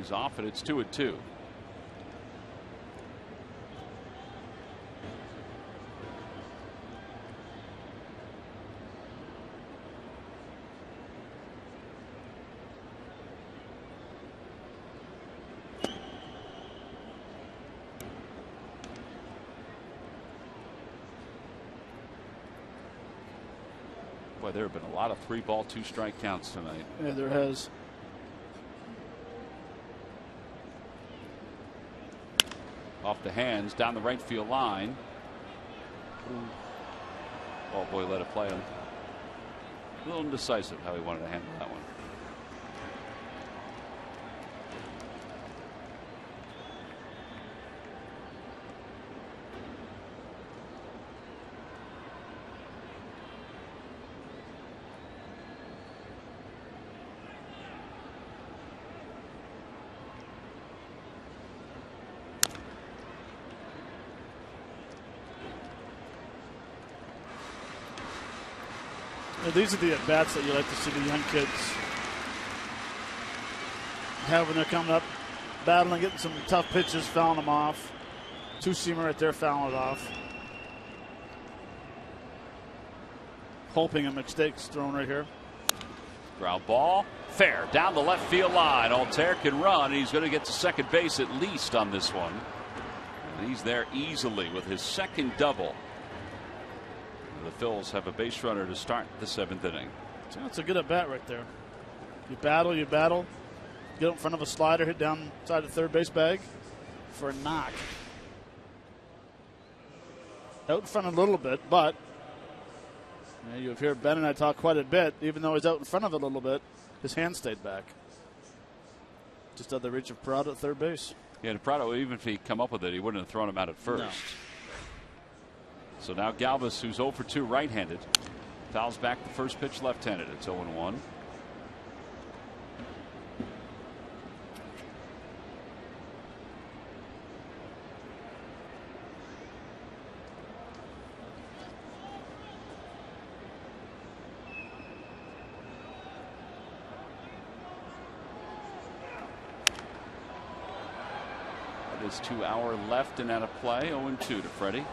He's off, and it's 2-2. Boy, there have been a lot of 3-ball, 2-strike counts tonight. Yeah, there has. Off the hands, down the right field line. Oh boy, let it play him. A little indecisive how he wanted to handle that one. These are the at-bats that you like to see the young kids have when they're coming up, battling, getting some tough pitches, fouling them off. Two-seamer right there, fouling it off. Hoping a mistake's thrown right here. Ground ball, fair, down the left field line. Altair can run. He's going to get to second base at least on this one. And he's there easily with his second double. The Phils have a base runner to start the 7th inning. So that's a good at bat right there. You battle, get in front of a slider, hit down side of the third base bag for a knock. Out in front a little bit, but you've heard Ben and I talk quite a bit. Even though he's out in front of it a little bit, his hand stayed back. Just out the reach of Prado at third base. Yeah, and Prado, even if he'd come up with it, he wouldn't have thrown him out at first. No. So now Galvis, who's 0 for 2 right-handed, fouls back the first pitch left-handed. It's 0-1. That is 2 hour left and out of play. 0-2 to Freddie.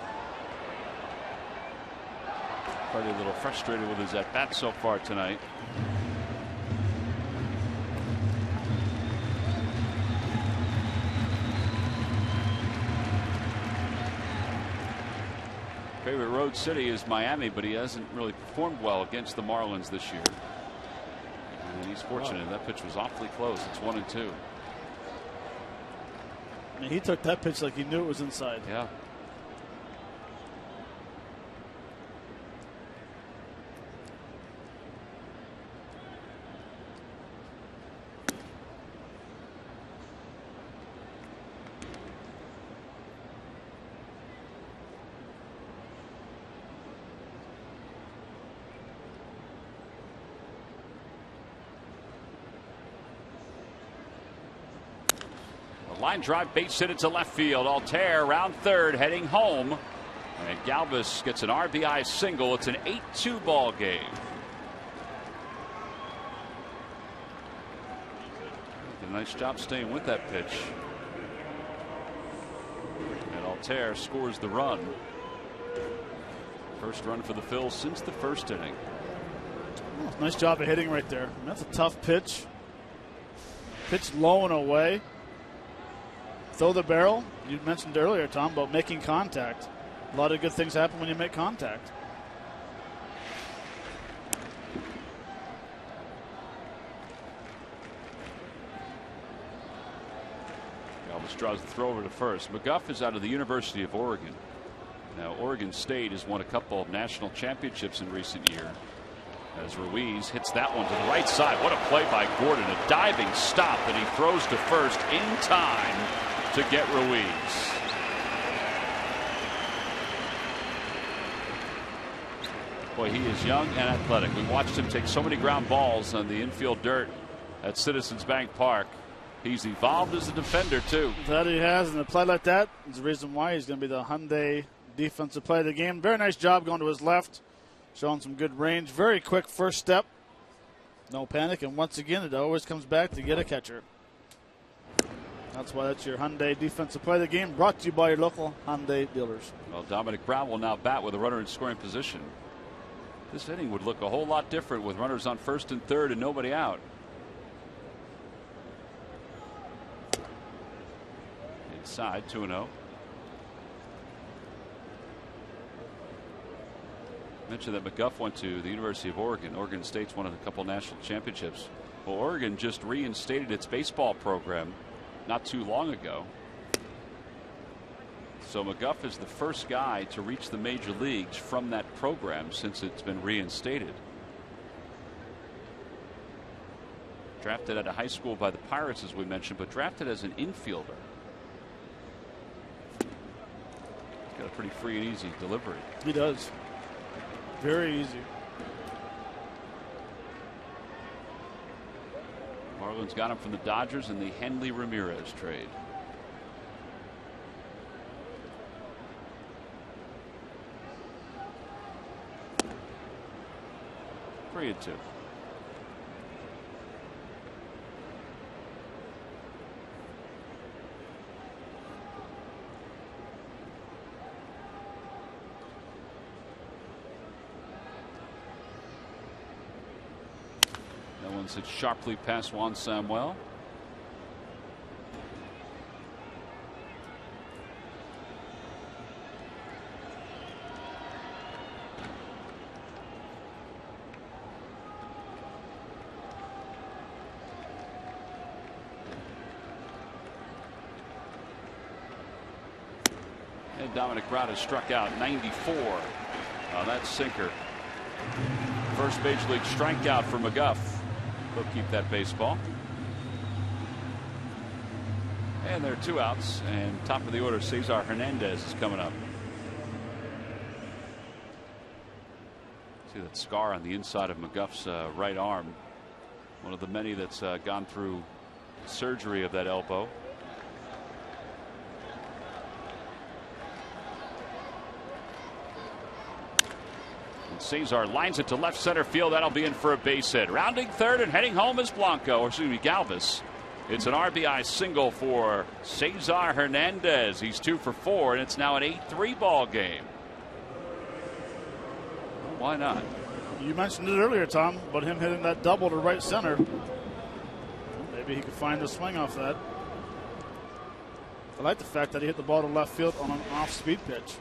Freddie a little frustrated with his at-bat so far tonight. Favorite road city is Miami, but he hasn't really performed well against the Marlins this year. And he's fortunate. That pitch was awfully close. It's 1-2. I mean, he took that pitch like he knew it was inside. Yeah. Line drive, base hit it to left field. Altair around third, heading home. And Galvis gets an RBI single. It's an 8-2 ball game. Did a nice job staying with that pitch. And Altair scores the run. First run for the Phils since the first inning. Oh, nice job of hitting right there. That's a tough pitch. Pitch low and away. Throw the barrel. You mentioned earlier, Tom, about making contact. A lot of good things happen when you make contact. Galvis draws the throw over to first. McGuff is out of the University of Oregon. Now, Oregon State has won a couple of national championships in recent years. As Ruiz hits that one to the right side. What a play by Gordon. A diving stop, and he throws to first in time to get Ruiz. Boy, he is young and athletic. We watched him take so many ground balls on the infield dirt at Citizens Bank Park. He's evolved as a defender, too. That he has, and a play like that is the reason why he's going to be the Hyundai defensive play of the game. Very nice job going to his left, showing some good range. Very quick first step. No panic, and once again, it always comes back to get a catcher. That's why that's your Hyundai defensive play of the game, brought to you by your local Hyundai dealers. Well, Dominic Brown will now bat with a runner in scoring position. This inning would look a whole lot different with runners on first and third and nobody out. Inside, 2-0. Mentioned that McGuff went to the University of Oregon. Oregon State's won a couple national championships. Well, Oregon just reinstated its baseball program not too long ago. So McGuff is the first guy to reach the major leagues from that program since it's been reinstated. Drafted at a high school by the Pirates, as we mentioned, but drafted as an infielder. He's got a pretty free and easy delivery. He does. Very easy. Marlins got him from the Dodgers in the Henley Ramirez trade. Three and two. That one's hit sharply past Juan Samuel. And Dominic Brown has struck out 94 on that sinker. First major league strikeout for McGuff. He'll keep that baseball. And there are two outs, and top of the order, Cesar Hernandez is coming up. See that scar on the inside of McGuff's right arm. One of the many that's gone through surgery of that elbow. Cesar lines it to left center field. That'll be in for a base hit. Rounding third and heading home is Blanco, or excuse me, Galvis. It's an RBI single for Cesar Hernandez. He's 2 for 4, and it's now an 8-3 ball game. Well, why not? You mentioned it earlier, Tom, about him hitting that double to right center. Maybe he could find the swing off that. I like the fact that he hit the ball to left field on an off-speed pitch.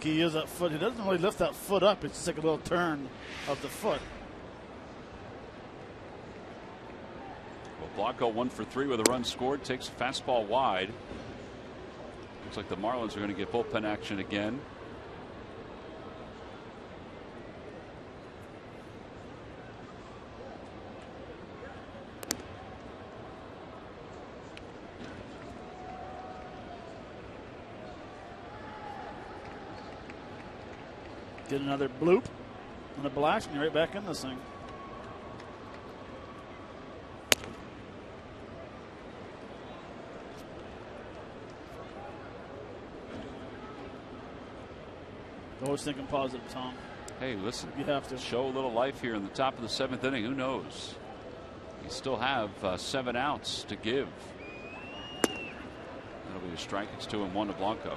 He is that foot. He doesn't really lift that foot up. It's just like a little turn of the foot. Well, Blanco 1 for 3 with a run scored. Takes a fastball wide. Looks like the Marlins are going to get bullpen action again. Get another bloop and a blast, and you're right back in this thing. Always thinking positive, Tom. Hey, listen. You have to show a little life here in the top of the 7th inning. Who knows? You still have 7 outs to give. That'll be a strike. It's 2-1 to Blanco.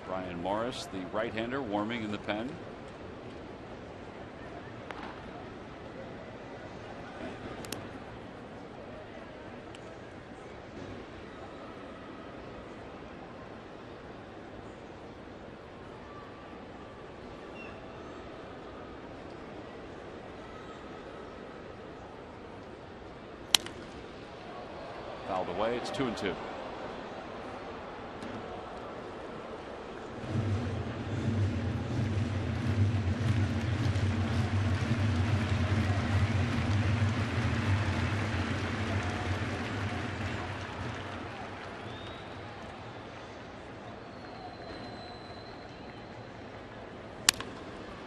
Brian Morris, the right-hander, warming in the pen. Fouled away. It's 2-2.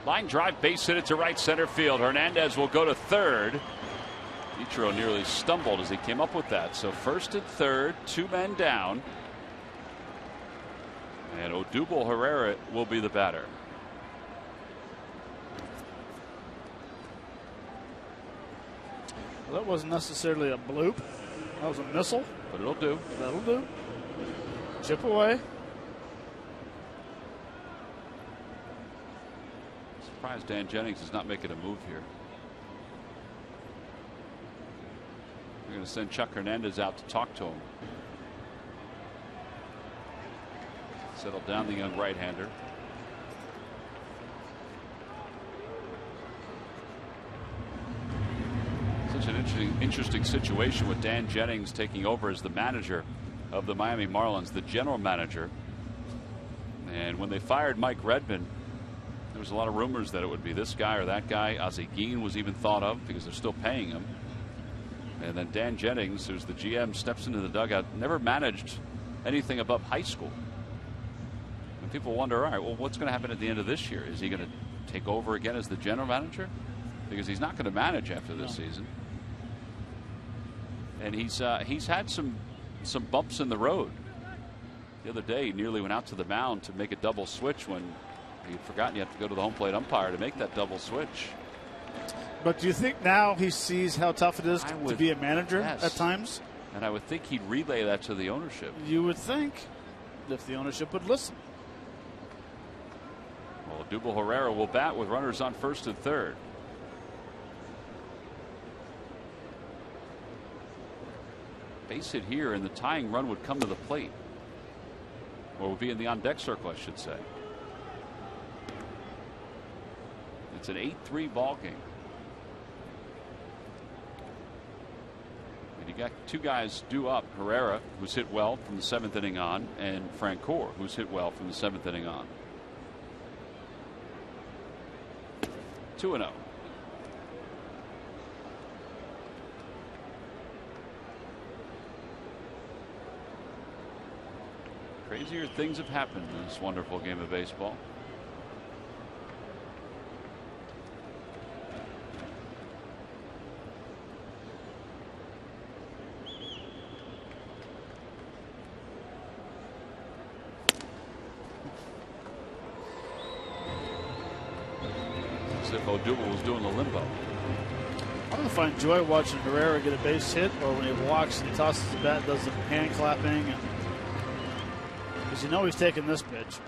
Line drive, base hit it to right center field. Hernandez will go to third. Ichiro nearly stumbled as he came up with that. So first and third, 2 men down. And Odubel Herrera will be the batter. Well, that wasn't necessarily a bloop. That was a missile. But it'll do. That'll do. Chip away. Surprised Dan Jennings is not making a move here. They're going to send Chuck Hernandez out to talk to him. Settle down the young right-hander. Such an interesting situation with Dan Jennings taking over as the manager of the Miami Marlins, the general manager. And when they fired Mike Redmond, there was a lot of rumors that it would be this guy or that guy. Ozzie Guillen was even thought of because they're still paying him. And then Dan Jennings, who's the GM, steps into the dugout, never managed anything above high school. And people wonder, all right, well, what's going to happen at the end of this year? Is he going to take over again as the general manager? Because he's not going to manage after this season. And he's had some bumps in the road. The other day, he nearly went out to the mound to make a double switch when he'd forgotten you have to go to the home plate umpire to make that double switch. But do you think now he sees how tough it is to be a manager at times? And I would think he'd relay that to the ownership. You would think, if the ownership would listen. Well, Odubel Herrera will bat with runners on first and third. Base hit here, and the tying run would come to the plate. Or would be in the on-deck circle, I should say. It's an 8-3 ball game. And you got two guys due up. Herrera, who's hit well from the 7th inning on, and Francoeur, who's hit well from the 7th inning on. 2-0. Crazier things have happened in this wonderful game of baseball. As if Odubel was doing the limbo. I'm going to find joy watching Herrera get a base hit, or when he walks and he tosses the bat, does the hand clapping, and because you know he's taking this pitch.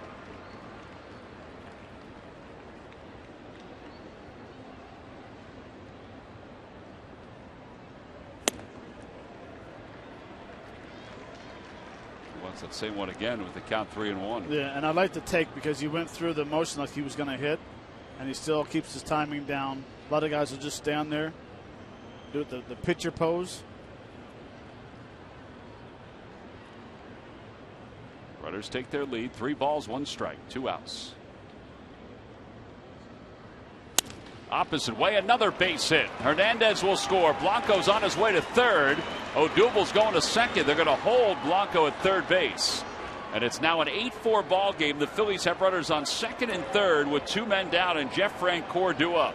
He wants that same one again with the count 3-1. Yeah, and I like the take because he went through the motion like he was going to hit, and he still keeps his timing down. A lot of guys will just stand there, do the pitcher pose. Runners take their lead. 3 balls, 1 strike, 2 outs. Opposite way, another base hit. Hernandez will score. Blanco's on his way to third. Odubel's going to second. They're going to hold Blanco at third base. And it's now an 8-4 ball game. The Phillies have runners on second and third with 2 men down and Jeff Francoeur due up.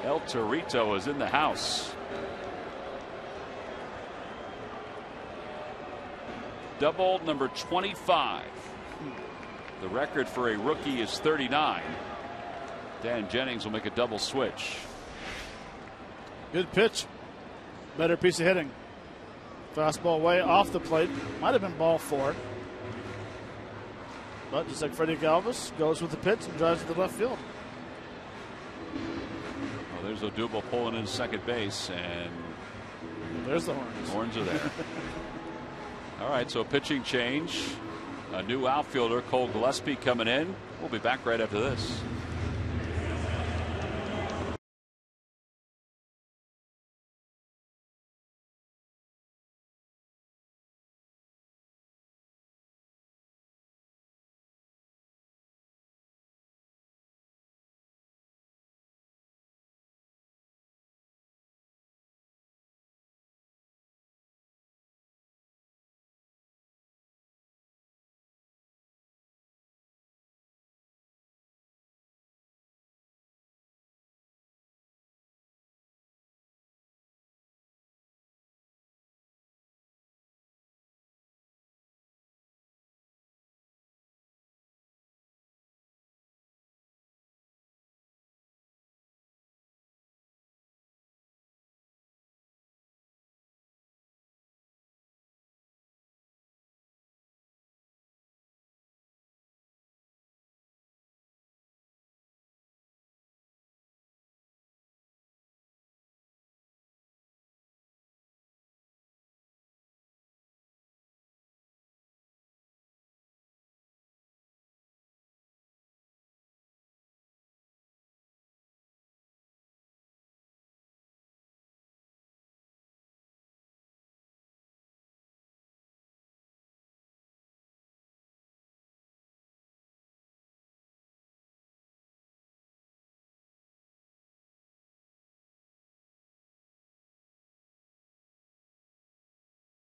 El Torito is in the house. Double number 25. The record for a rookie is 39. Dan Jennings will make a double switch. Good pitch. Better piece of hitting. Fastball way off the plate. Might have been ball 4. But just like Freddie Galvis, goes with the pitch and drives to the left field. Well, there's Odubel pulling in second base, and there's the horns. Horns are there. All right, so pitching change. A new outfielder, Cole Gillespie, coming in. We'll be back right after this.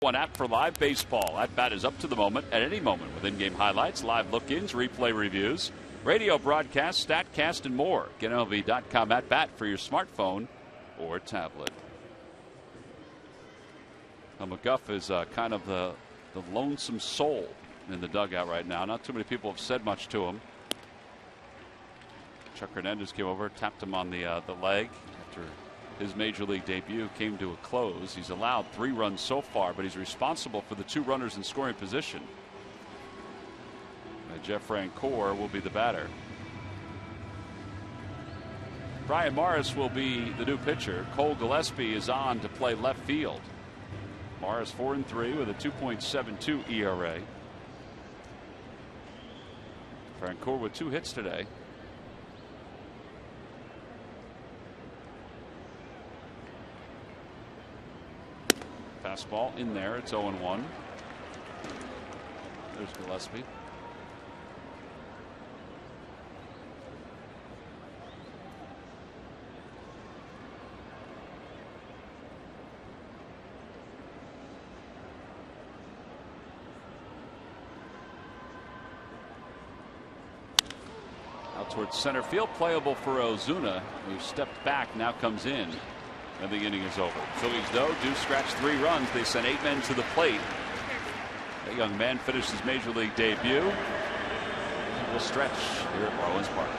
One app for live baseball. At bat is up to the moment, at any moment, with in-game highlights, live look-ins, replay reviews, radio broadcasts, StatCast, and more. Get MLB.com at bat for your smartphone or tablet. Now, McGuff is kind of the lonesome soul in the dugout right now. Not too many people have said much to him. Chuck Hernandez came over, tapped him on the leg after his major league debut came to a close. He's allowed 3 runs so far, but he's responsible for the 2 runners in scoring position. Jeff Francoeur will be the batter. Brian Morris will be the new pitcher. Cole Gillespie is on to play left field. Morris 4-3 with a 2.72 ERA. Francoeur with 2 hits today. Fastball in there. It's 0-1. There's Gillespie. Out towards center field. Playable for Ozuna, who stepped back, now comes in. And the inning is over. Phillies, though, do scratch 3 runs. They sent 8 men to the plate. That young man finished his major league debut. He will stretch here at Marlins Park.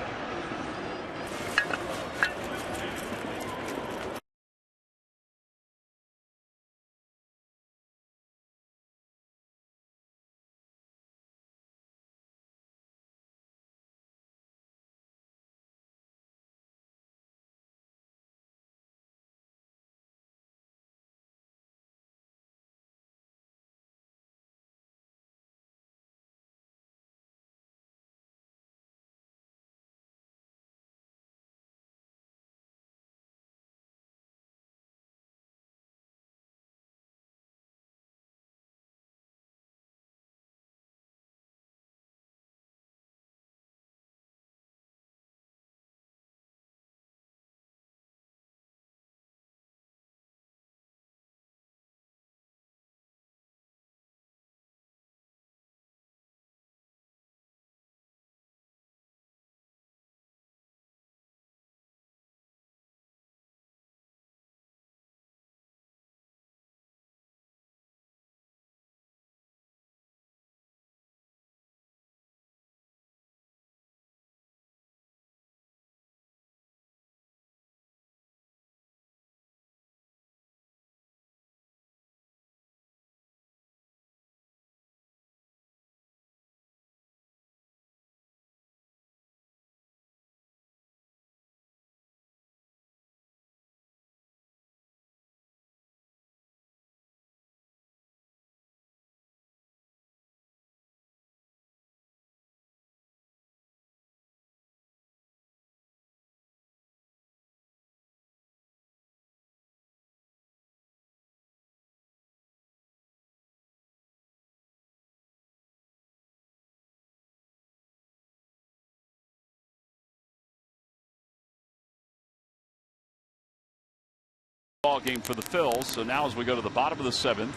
Ball game for the Phils. So now as we go to the bottom of the 7th,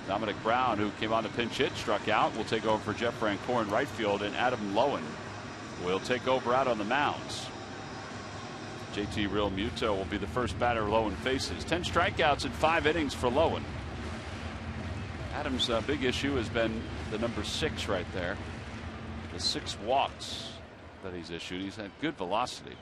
Dominic Brown, who came on to pinch hit, struck out, will take over for Jeff Francoeur in right field, and Adam Lowen will take over out on the mounds. JT Real Muto will be the first batter Lowen faces. 10 strikeouts in 5 innings for Lowen. Adam's big issue has been the number 6 right there. The 6 walks that he's issued. He's had good velocity.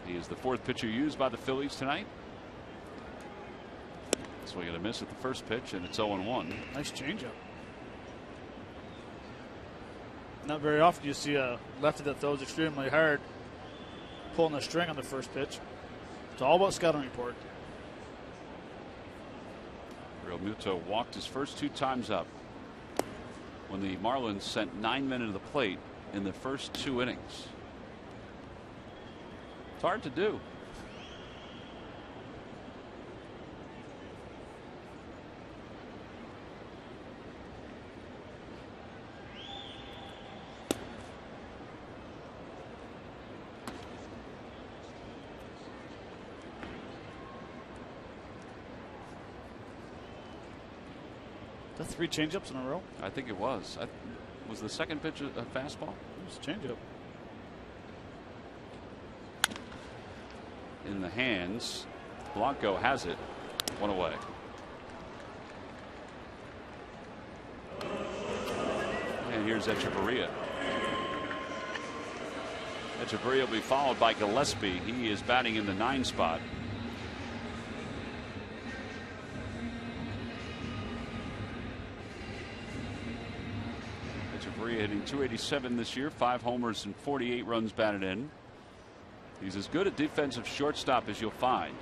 He is the 4th pitcher used by the Phillies tonight. Swing and a miss at the first pitch, and it's 0-1. Nice changeup. Not very often you see a lefty that throws extremely hard pulling a string on the first pitch. It's all about scouting report. Real Muto walked his first 2 times up when the Marlins sent 9 men to the plate in the first 2 innings. It's hard to do. The 3 changeups in a row? I think it was. Was the second pitch a fastball? It was a changeup. In the hands. Blanco has it. 1 away. And here's Echeverria. Echeverria will be followed by Gillespie. He is batting in the 9 spot. Echeverria hitting .287 this year, 5 homers and 48 runs batted in. He's as good a defensive shortstop as you'll find.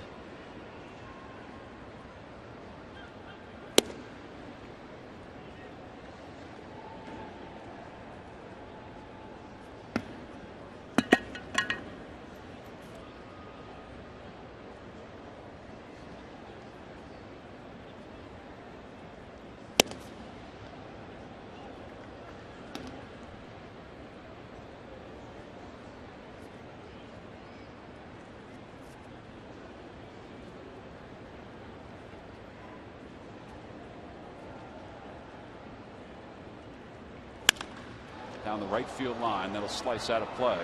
Down the right field line, that'll slice out of play,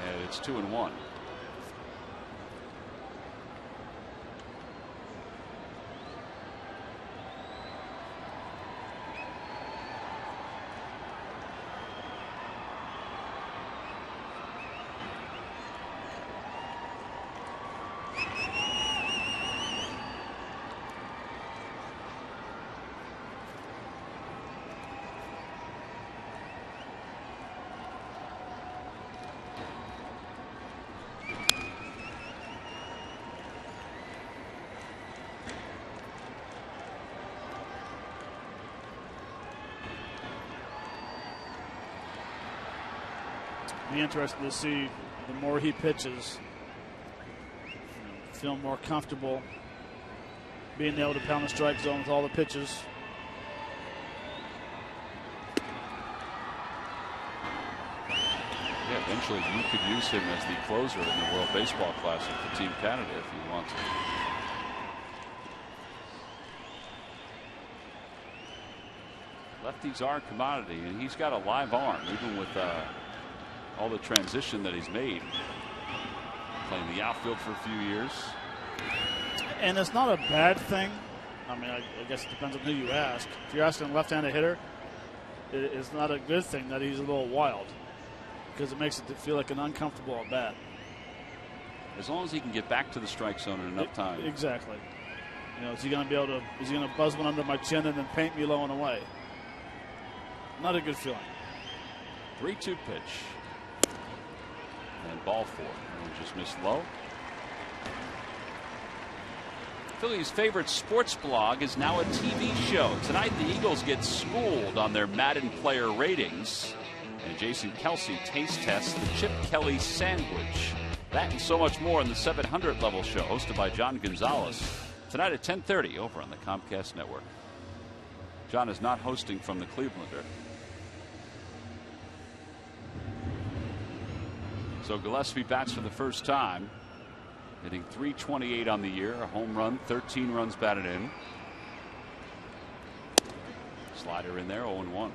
and it's 2-1. Be interested to see the more he pitches, feel more comfortable being able to pound the strike zone with all the pitches. Yeah, eventually you could use him as the closer in the World Baseball Classic for Team Canada if you want to. Lefties are a commodity, and he's got a live arm, even with all the transition that he's made. Playing the outfield for a few years. And it's not a bad thing. I mean, I guess it depends on who you ask. If you're asking a left-handed hitter, it's not a good thing that he's a little wild, because it makes it feel like an uncomfortable at bat. As long as he can get back to the strike zone in enough time. Exactly. You know, is he going to be able to? Is he going to buzz one under my chin and then paint me low and away? Not a good feeling. 3-2 pitch. And ball 4. And just missed low. Phillies' favorite sports blog is now a TV show. Tonight, the Eagles get schooled on their Madden player ratings. And Jason Kelsey taste tests the Chip Kelly sandwich. That and so much more in the 700 level show, hosted by John Gonzalez. Tonight at 10:30 over on the Comcast Network. John is not hosting from the Clevelander. So Gillespie bats for the first time, hitting .328 on the year, a home run, 13 runs batted in. Slider in there, 0-1.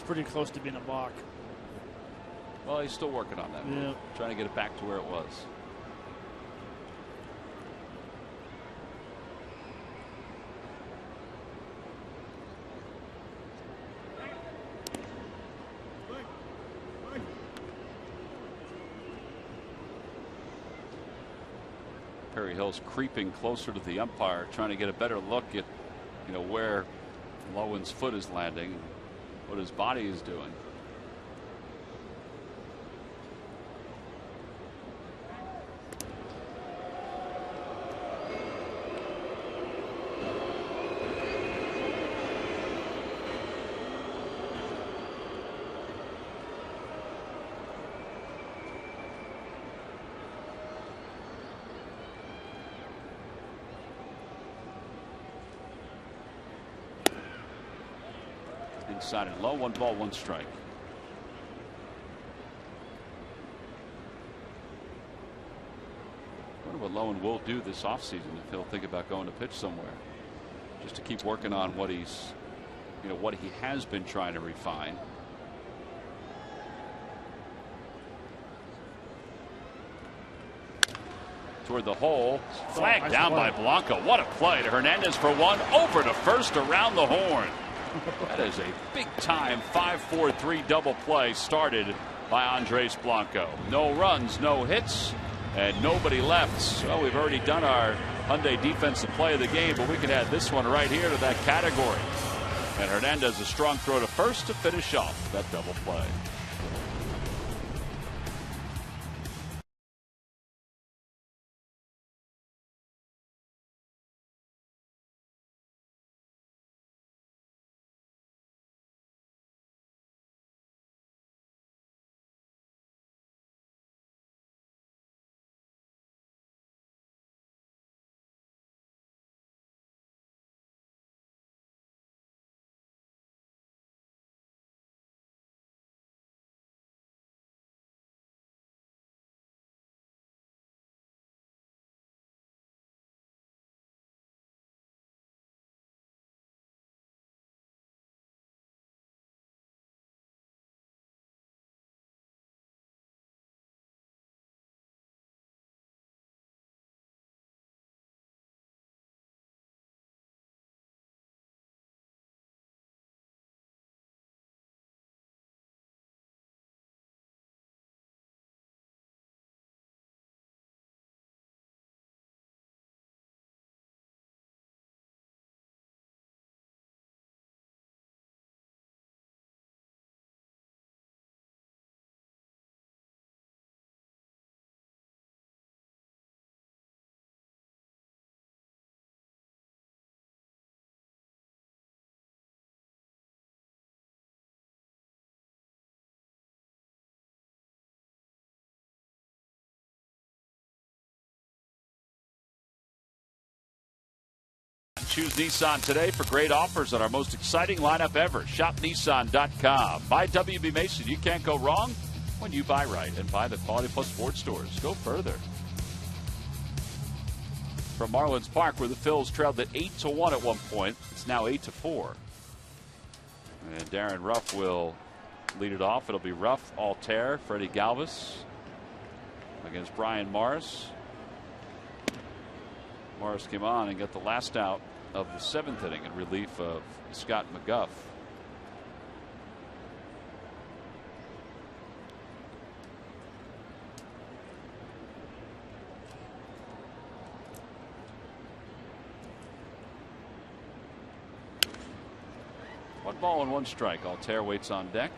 Pretty close to being a balk. Well, he's still working on that. Yeah. Trying to get it back to where it was. Perry Hill's creeping closer to the umpire, trying to get a better look at, where Lowen's foot is landing, what his body is doing. Inside and low, 1 ball, 1 strike. I wonder what Lowen will do this offseason, if he'll think about going to pitch somewhere, just to keep working on what he's, what he has been trying to refine. Toward the hole, flag down by Blanco. What a play to Hernandez for 1, over to first, around the horn. That is a big time 5-4-3 double play started by Andres Blanco. No runs, no hits, and nobody left. So we've already done our Hyundai defensive play of the game, but we can add this one right here to that category. And Hernandez a strong throw to first to finish off that double play. Choose Nissan today for great offers on our most exciting lineup ever. ShopNissan.com. Buy WB Mason. You can't go wrong when you buy right, and buy the Quality Plus Ford stores. Go further. From Marlins Park, where the Phils trailed at 8-1 at one point, it's now 8-4. And Darren Ruff will lead it off. It'll be Ruff, Altair, Freddie Galvis against Brian Morris. Morris came on and got the last out of the 7th inning in relief of Scott McGuff. One ball and 1 strike. Altair waits on deck.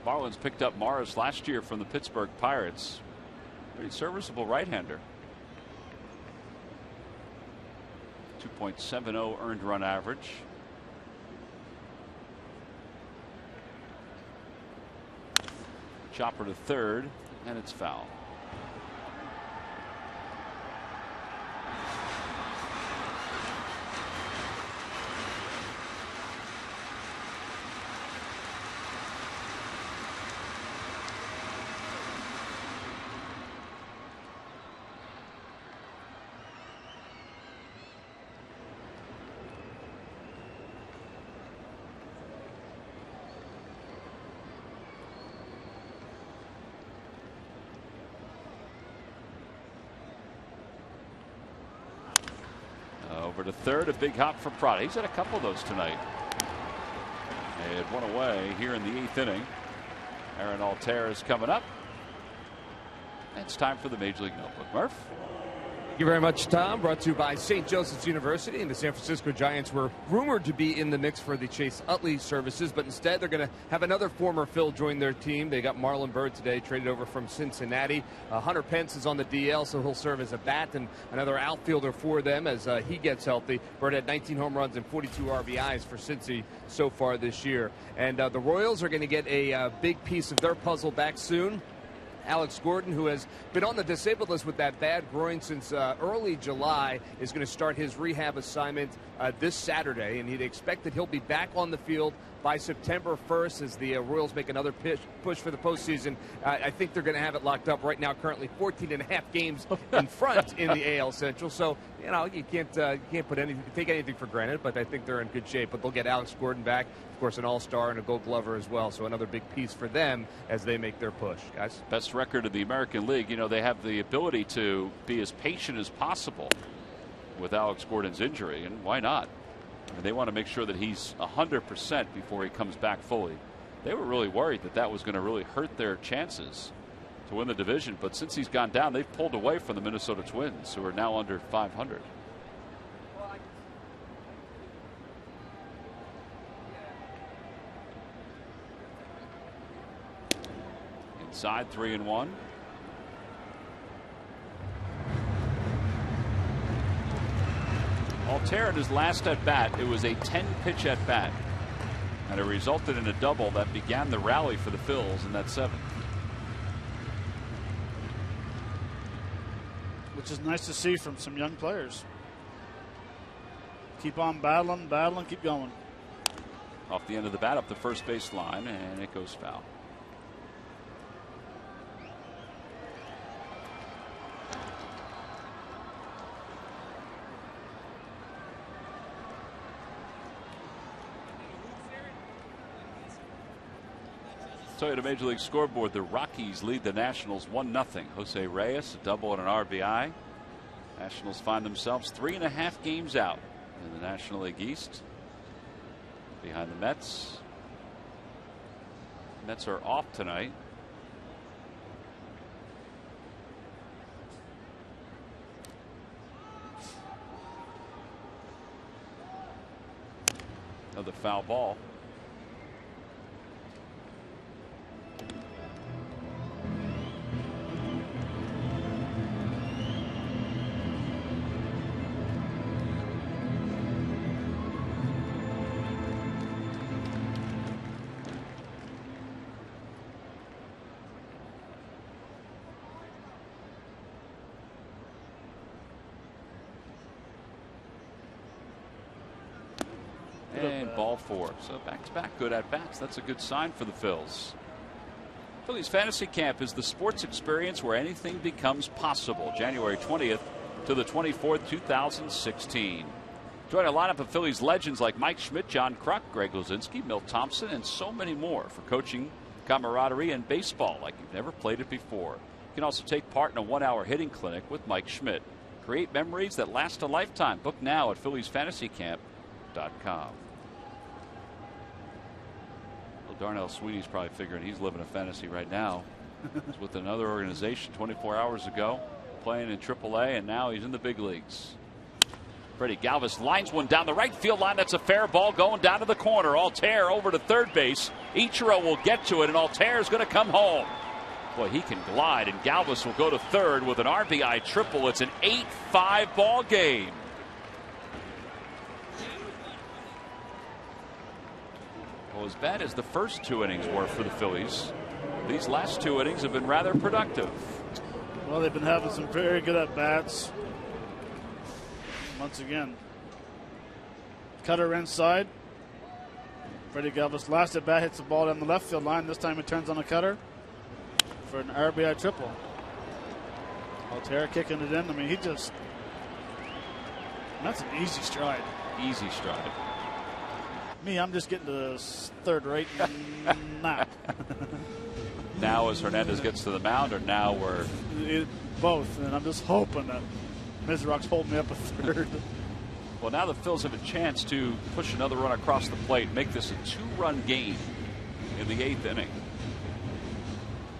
Marlins picked up Morris last year from the Pittsburgh Pirates. Pretty serviceable right-hander. 2.70 earned run average. Chopper to third, and it's foul. Over to third, a big hop for Prada. He's had a couple of those tonight. They had one away here in the 8th inning. Aaron Altair is coming up. It's time for the Major League Notebook. Murph? you very much, Tom. Brought to you by St. Joseph's University. And the San Francisco Giants were rumored to be in the mix for the Chase Utley services, but instead they're going to have another former Phil join their team. They got Marlon Byrd today, traded over from Cincinnati. Hunter Pence is on the DL, so he'll serve as a bat and another outfielder for them as he gets healthy. Byrd had 19 home runs and 42 RBIs for Cincy so far this year. And the Royals are going to get a big piece of their puzzle back soon. Alex Gordon, who has been on the disabled list with that bad groin since early July, is going to start his rehab assignment this Saturday, and he'd expect that he'll be back on the field by September 1st as the Royals make another push for the postseason. I think they're going to have it locked up right now, currently 14 and a half games in front in the AL Central. So, you can't take anything for granted, but I think they're in good shape. But they'll get Alex Gordon back, of course, an all-star and a Gold Glover as well. So another big piece for them as they make their push. Guys? Best record of the American League. They have the ability to be as patient as possible with Alex Gordon's injury, and why not? They want to make sure that he's 100% before he comes back fully. They were really worried that was going to really hurt their chances to win the division, but since he's gone down, they've pulled away from the Minnesota Twins, who are now under 500. Inside, 3-1. Altair in his last at bat, it was a 10-pitch at bat, and it resulted in a double that began the rally for the Phils in that 7th. Which is nice to see from some young players. Keep on battling, keep going. Off the end of the bat, up the first base line, and it goes foul. At a Major League scoreboard, the Rockies lead the Nationals 1-0. Jose Reyes, a double and an RBI. Nationals find themselves 3.5 games out in the National League East, behind the Mets. Mets are off tonight. Another foul ball. And ball 4. So back-to-back good at-bats. That's a good sign for the Phils. Phillies Fantasy Camp is the sports experience where anything becomes possible. January 20th to the 24th, 2016. Join a lineup of Phillies legends like Mike Schmidt, John Kruk, Greg Luzinski, Milt Thompson, and so many more for coaching, camaraderie, and baseball like you've never played it before. You can also take part in a 1-hour hitting clinic with Mike Schmidt. Create memories that last a lifetime. Book now at PhilliesFantasyCamp.com. Darnell Sweeney's probably figuring he's living a fantasy right now. He's with another organization 24 hours ago, playing in AAA, and now he's in the big leagues. Freddie Galvis lines one down the right field line. That's a fair ball going down to the corner. Altair over to third base. Ichiro will get to it, and Altair is going to come home. Boy, he can glide, and Galvis will go to third with an RBI triple. It's an 8-5 ball game. Well, as bad as the first 2 innings were for the Phillies, these last 2 innings have been rather productive. Well, they've been having some very good at-bats. Once again, cutter inside. Freddie Galvis last at bat hits the ball down the left field line. This time it turns on a cutter for an RBI triple. Altair kicking it in. I mean, that's an easy stride. Easy stride. Me, I'm just getting to the third right nap. Now as Hernandez gets to the mound, or now we're... Both, and I'm just hoping that Mizrock's holding me up a third. Well, now the Phils have a chance to push another run across the plate and make this a 2-run game in the 8th inning.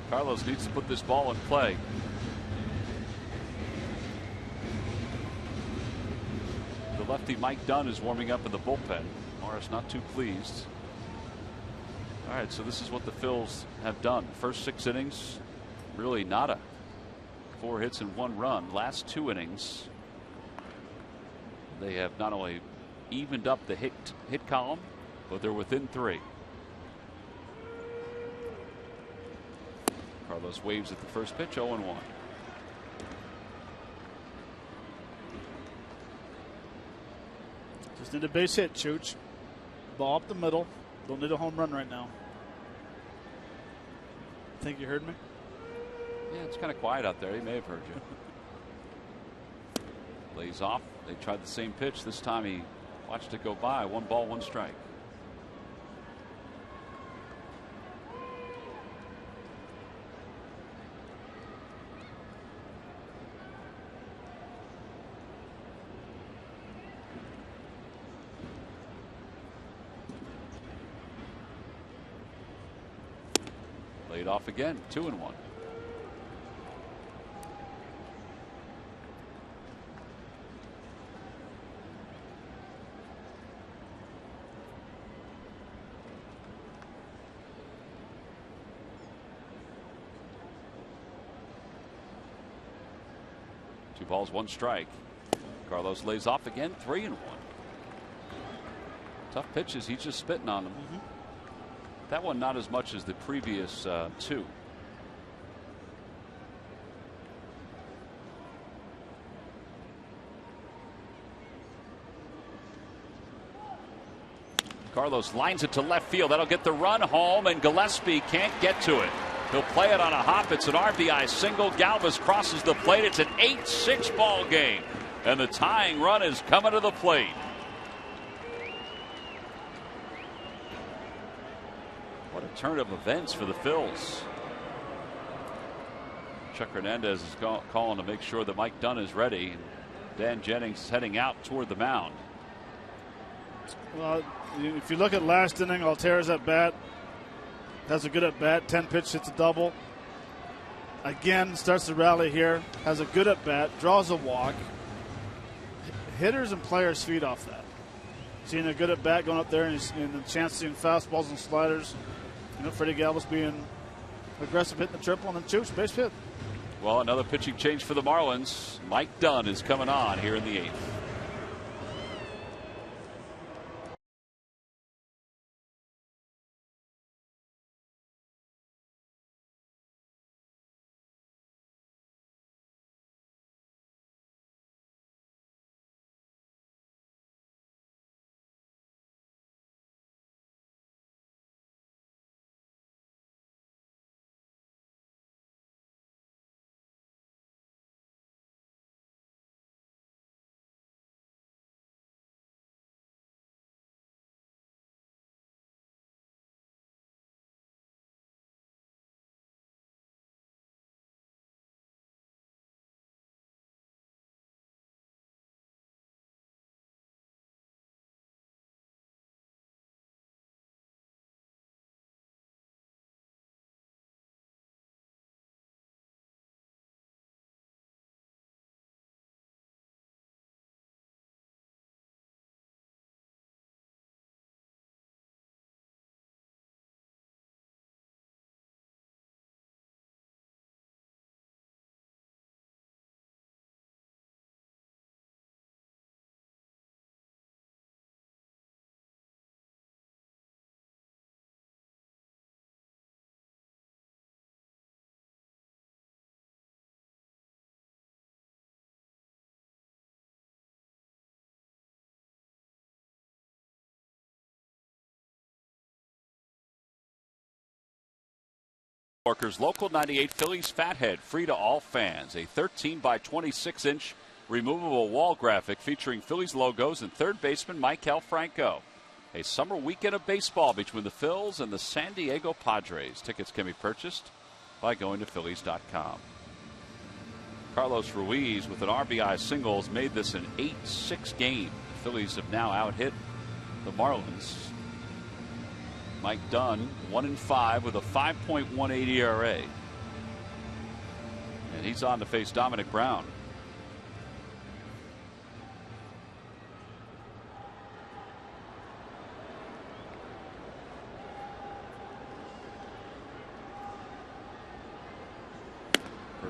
Carlos needs to put this ball in play. lefty Mike Dunn is warming up in the bullpen. Morris not too pleased. All right, so this is what the Phils have done. First 6 innings, really nada. 4 hits and 1 run. Last 2 innings, they have not only evened up the hit column, but they're within 3. Carlos waves at the first pitch, 0-1. Just need a base hit, Chooch. Ball up the middle. Don't need a home run right now. Think you heard me? Yeah, it's kind of quiet out there. He may have heard you. Lays off. They tried the same pitch. This time he watched it go by. 1 ball, 1 strike. Laid off again. 2-1. Two balls, 1 strike. Carlos lays off again. 3-1. Tough pitches. He's just spitting on them. That one not as much as the previous 2. Carlos lines it to left field. That'll get the run home, and Gillespie can't get to it. He'll play it on a hop. It's an RBI single. Galvis crosses the plate. It's an 8-6 ball game, and the tying run is coming to the plate. What a turn of events for the Phils. Chuck Hernandez is calling to make sure that Mike Dunn is ready. Dan Jennings is heading out toward the mound. Well, if you look at last inning, Altera's at bat. Has a good at bat. 10 pitch, hits a double. Again, starts to rally here. Has a good at bat. Draws a walk. Hitters and players feed off that. Seeing a good at bat going up there, and the chance seeing fastballs and sliders. You know, Freddie Galvis being aggressive, hitting the triple, and then Chooch, base hit. Well, another pitching change for the Marlins. Mike Dunn is coming on here in the 8th. Yorkers Local 98 Phillies Fathead, free to all fans. A 13 by 26 inch removable wall graphic featuring Phillies logos and third baseman Mikel Franco. A summer weekend of baseball between the Phils and the San Diego Padres. Tickets can be purchased by going to Phillies.com. Carlos Ruiz with an RBI single has made this an 8-6 game. The Phillies have now out-hit the Marlins. Mike Dunn 1-5 with a 5.18 ERA. And he's on to face Dominic Brown.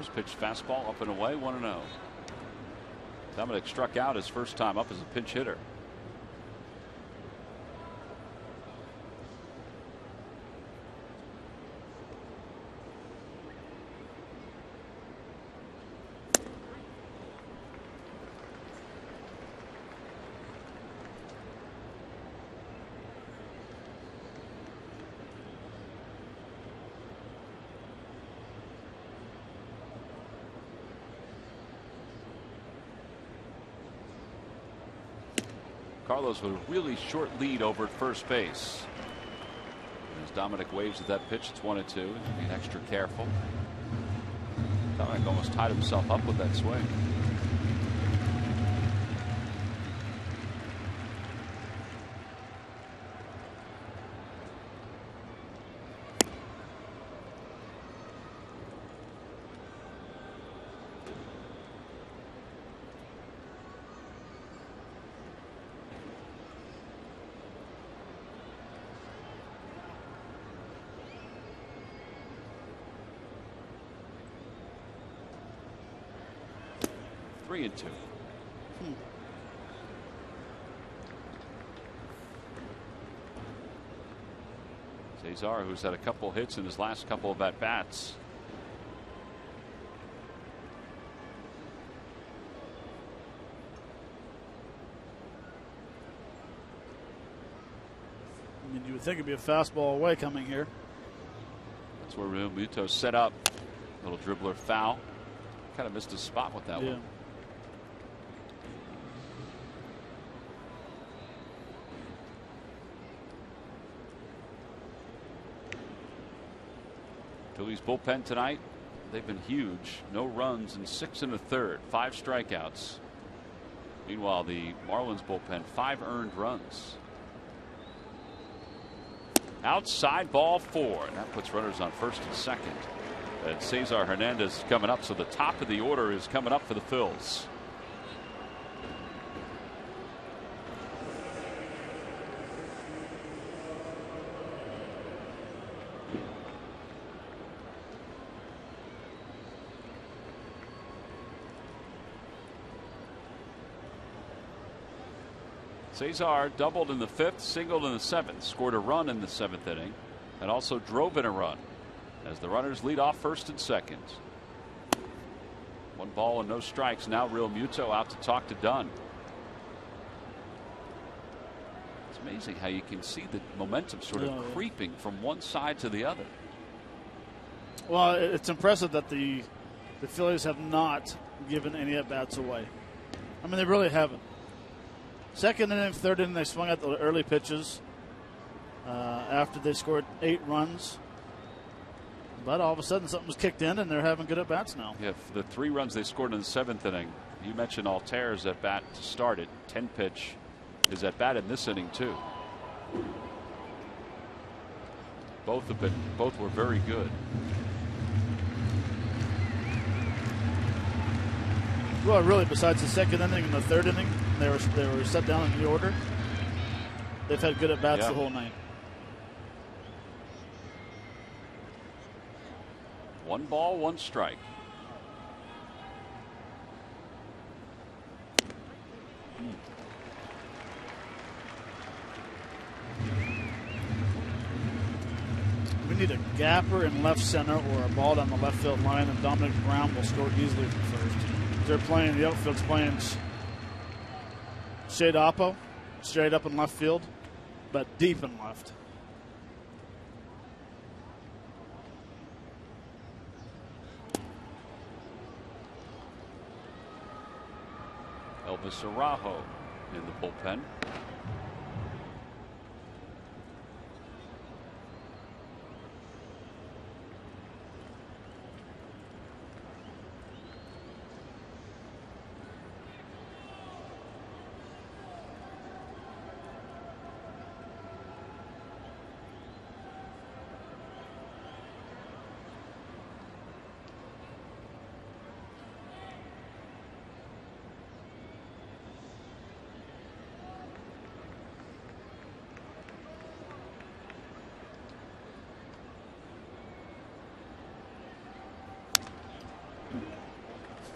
First pitch fastball up and away, 1-0. Dominic struck out his first time up as a pinch hitter. Carlos with a really short lead over at first base. As Dominic waves at that pitch, it's 1-2. Being extra careful. Dominic almost tied himself up with that swing. Three and two. Cesar, who's had a couple hits in his last couple of at bats. I mean, you would think it'd be a fastball away coming here. That's where Realmuto set up. Little dribbler foul. Kind of missed his spot with that one. Phillies bullpen tonight. They've been huge. No runs in 6 1/3. 5 strikeouts. Meanwhile, the Marlins bullpen, 5 earned runs. Outside ball 4. And that puts runners on first and second. And Cesar Hernandez is coming up. So the top of the order is coming up for the Phils. Cesar doubled in the 5th, singled in the 7th, scored a run in the 7th inning, and also drove in a run as the runners lead off first and second. 1 ball and no strikes. Now Realmuto out to talk to Dunn. It's amazing how you can see the momentum sort of creeping from one side to the other. Well, it's impressive that the Phillies have not given any at-bats away. I mean, they really haven't. Second inning, third inning, they swung at the early pitches after they scored 8 runs. But all of a sudden, something's kicked in, and they're having good at-bats now. Yeah, the 3 runs they scored in the 7th inning. You mentioned Alter's at-bat to start it. 10-pitch is at-bat in this inning, too. Both were very good. Well, really, besides the second inning and the third inning, they were set down in the order. They've had good at-bats the whole night. 1 ball, 1 strike. We need a gapper in left center or a ball down the left field line, and Dominic Brown will score easily from first. They're playing, the outfield's playing Shade Oppo, straight up in left field, but deep in left. Elvis Araujo in the bullpen.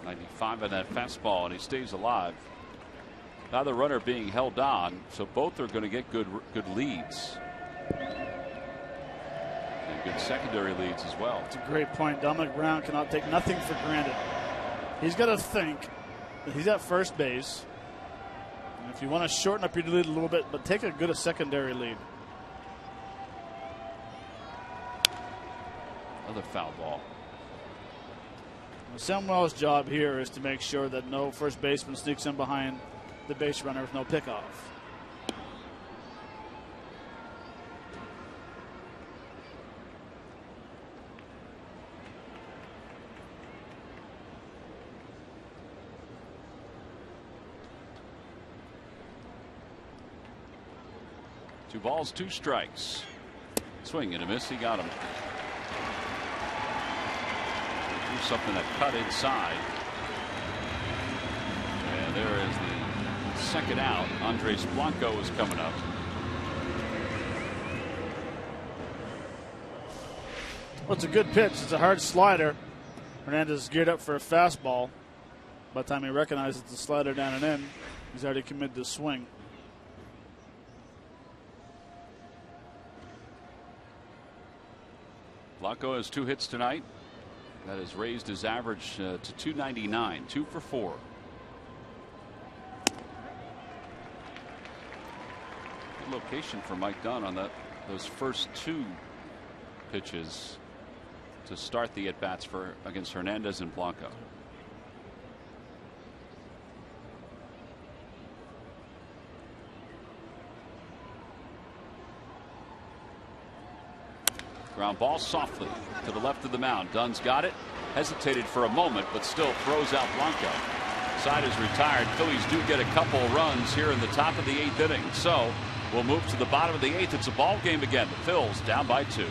95 on that fastball, and he stays alive. Now the runner being held on, so both are going to get good leads. And good secondary leads as well. It's a great point. Dominic Brown cannot take nothing for granted. He's got to think that he's at first base. And if you want to shorten up your lead a little bit, but take a good secondary lead. Another foul ball. Samuel's job here is to make sure that no first baseman sneaks in behind the base runner with no pickoff. Two balls, two strikes. Swing and a miss. He got him. Something that cut inside. And there is the second out. Andres Blanco is coming up. Well, it's a good pitch. It's a hard slider. Hernandez is geared up for a fastball. By the time he recognizes the slider down and in, he's already committed the swing. Blanco has 2 hits tonight. That has raised his average to 299, 2 for 4. Good location for Mike Dunn on those first 2 pitches to start the at bats against Hernandez and Blanco. Ground ball softly to the left of the mound. Dunn's got it. Hesitated for a moment, but still throws out Blanco. Side is retired. Phillies do get a couple runs here in the top of the 8th inning. So we'll move to the bottom of the 8th. It's a ball game again. The Phils down by 2.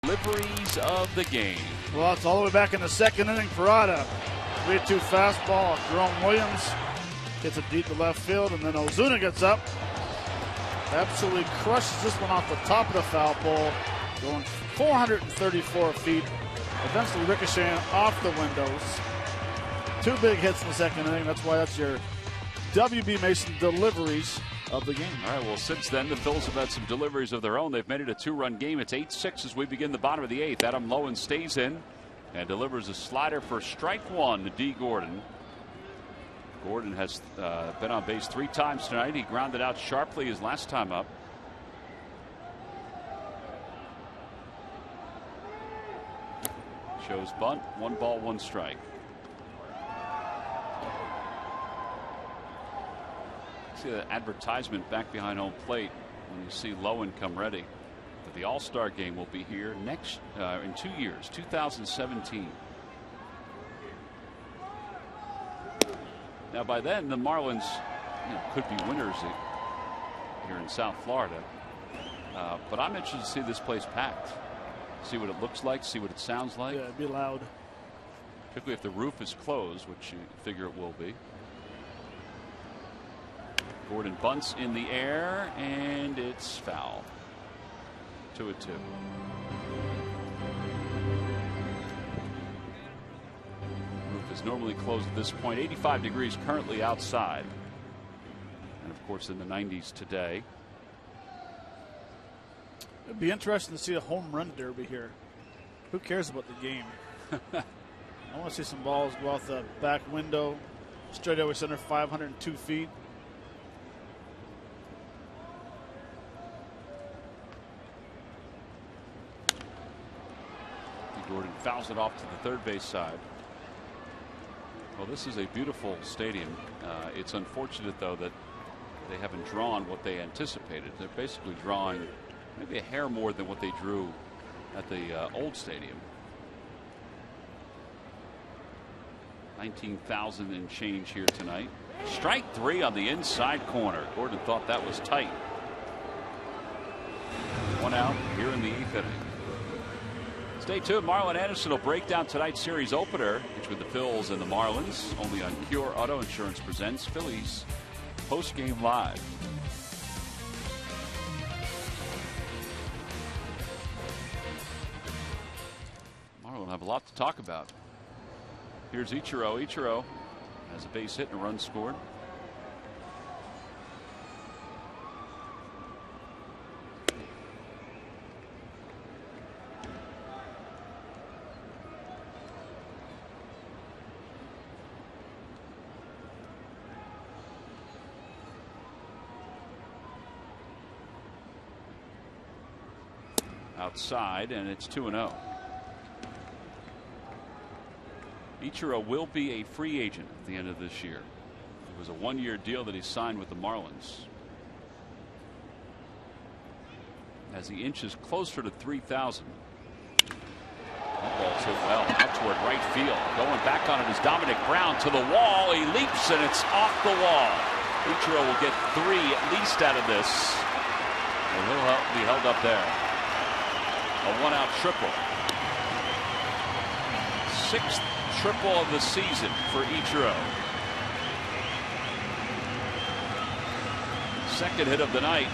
Deliveries of the game. Well, it's all the way back in the 2nd inning. Parada, 3-2 fastball. Jerome Williams gets it deep to left field, and then Ozuna gets up. Absolutely crushes this one off the top of the foul pole, going 434 feet, eventually ricocheting off the windows. 2 big hits in the 2nd inning. That's why that's your W.B. Mason deliveries of the game. All right, well, since then, the Phils have had some deliveries of their own. They've made it a 2-run game. It's 8-6 as we begin the bottom of the 8th. Adam Lowen stays in and delivers a slider for strike 1 to D. Gordon. Gordon has been on base 3 times tonight. He grounded out sharply his last time up. Shows bunt, 1 ball, 1 strike. See the advertisement back behind home plate when you see Lowen come ready. But the All-Star game will be here next in 2 years, 2017. Now, by then, the Marlins could be winners here in South Florida. But I'm interested to see this place packed, see what it looks like, see what it sounds like. Yeah, it'd be loud. Particularly if the roof is closed, which you figure it will be. Gordon bunts in the air, and it's foul. 2-2. Roof is normally closed at this point. 85 degrees currently outside. And, of course, in the 90s today. It'd be interesting to see a home run derby here. Who cares about the game? I want to see some balls go out the back window. Straightaway center, 502 feet. Gordon fouls it off to the third base side. Well, this is a beautiful stadium. It's unfortunate, though, that they haven't drawn what they anticipated. They're basically drawing maybe a hair more than what they drew at the old stadium. 19,000 and change here tonight. Strike 3 on the inside corner. Gordon thought that was tight. 1 out here in the 8th inning. Stay tuned. Marlon Anderson will break down tonight's series opener between the Phils and the Marlins. Only on Cure Auto Insurance presents Phillies Postgame Live. Marlon have a lot to talk about. Here's Ichiro. Ichiro has a base hit and a run scored. Outside, and it's 2-0. Ichiro will be a free agent at the end of this year. It was a 1-year deal that he signed with the Marlins. As he inches closer to 3,000. That ball's hit well out toward right field. Going back on it is Dominic Brown to the wall. He leaps and it's off the wall. Ichiro will get 3 at least out of this. And he'll be held up there. A 1-out triple. 6th triple of the season for Ichiro. 2nd hit of the night.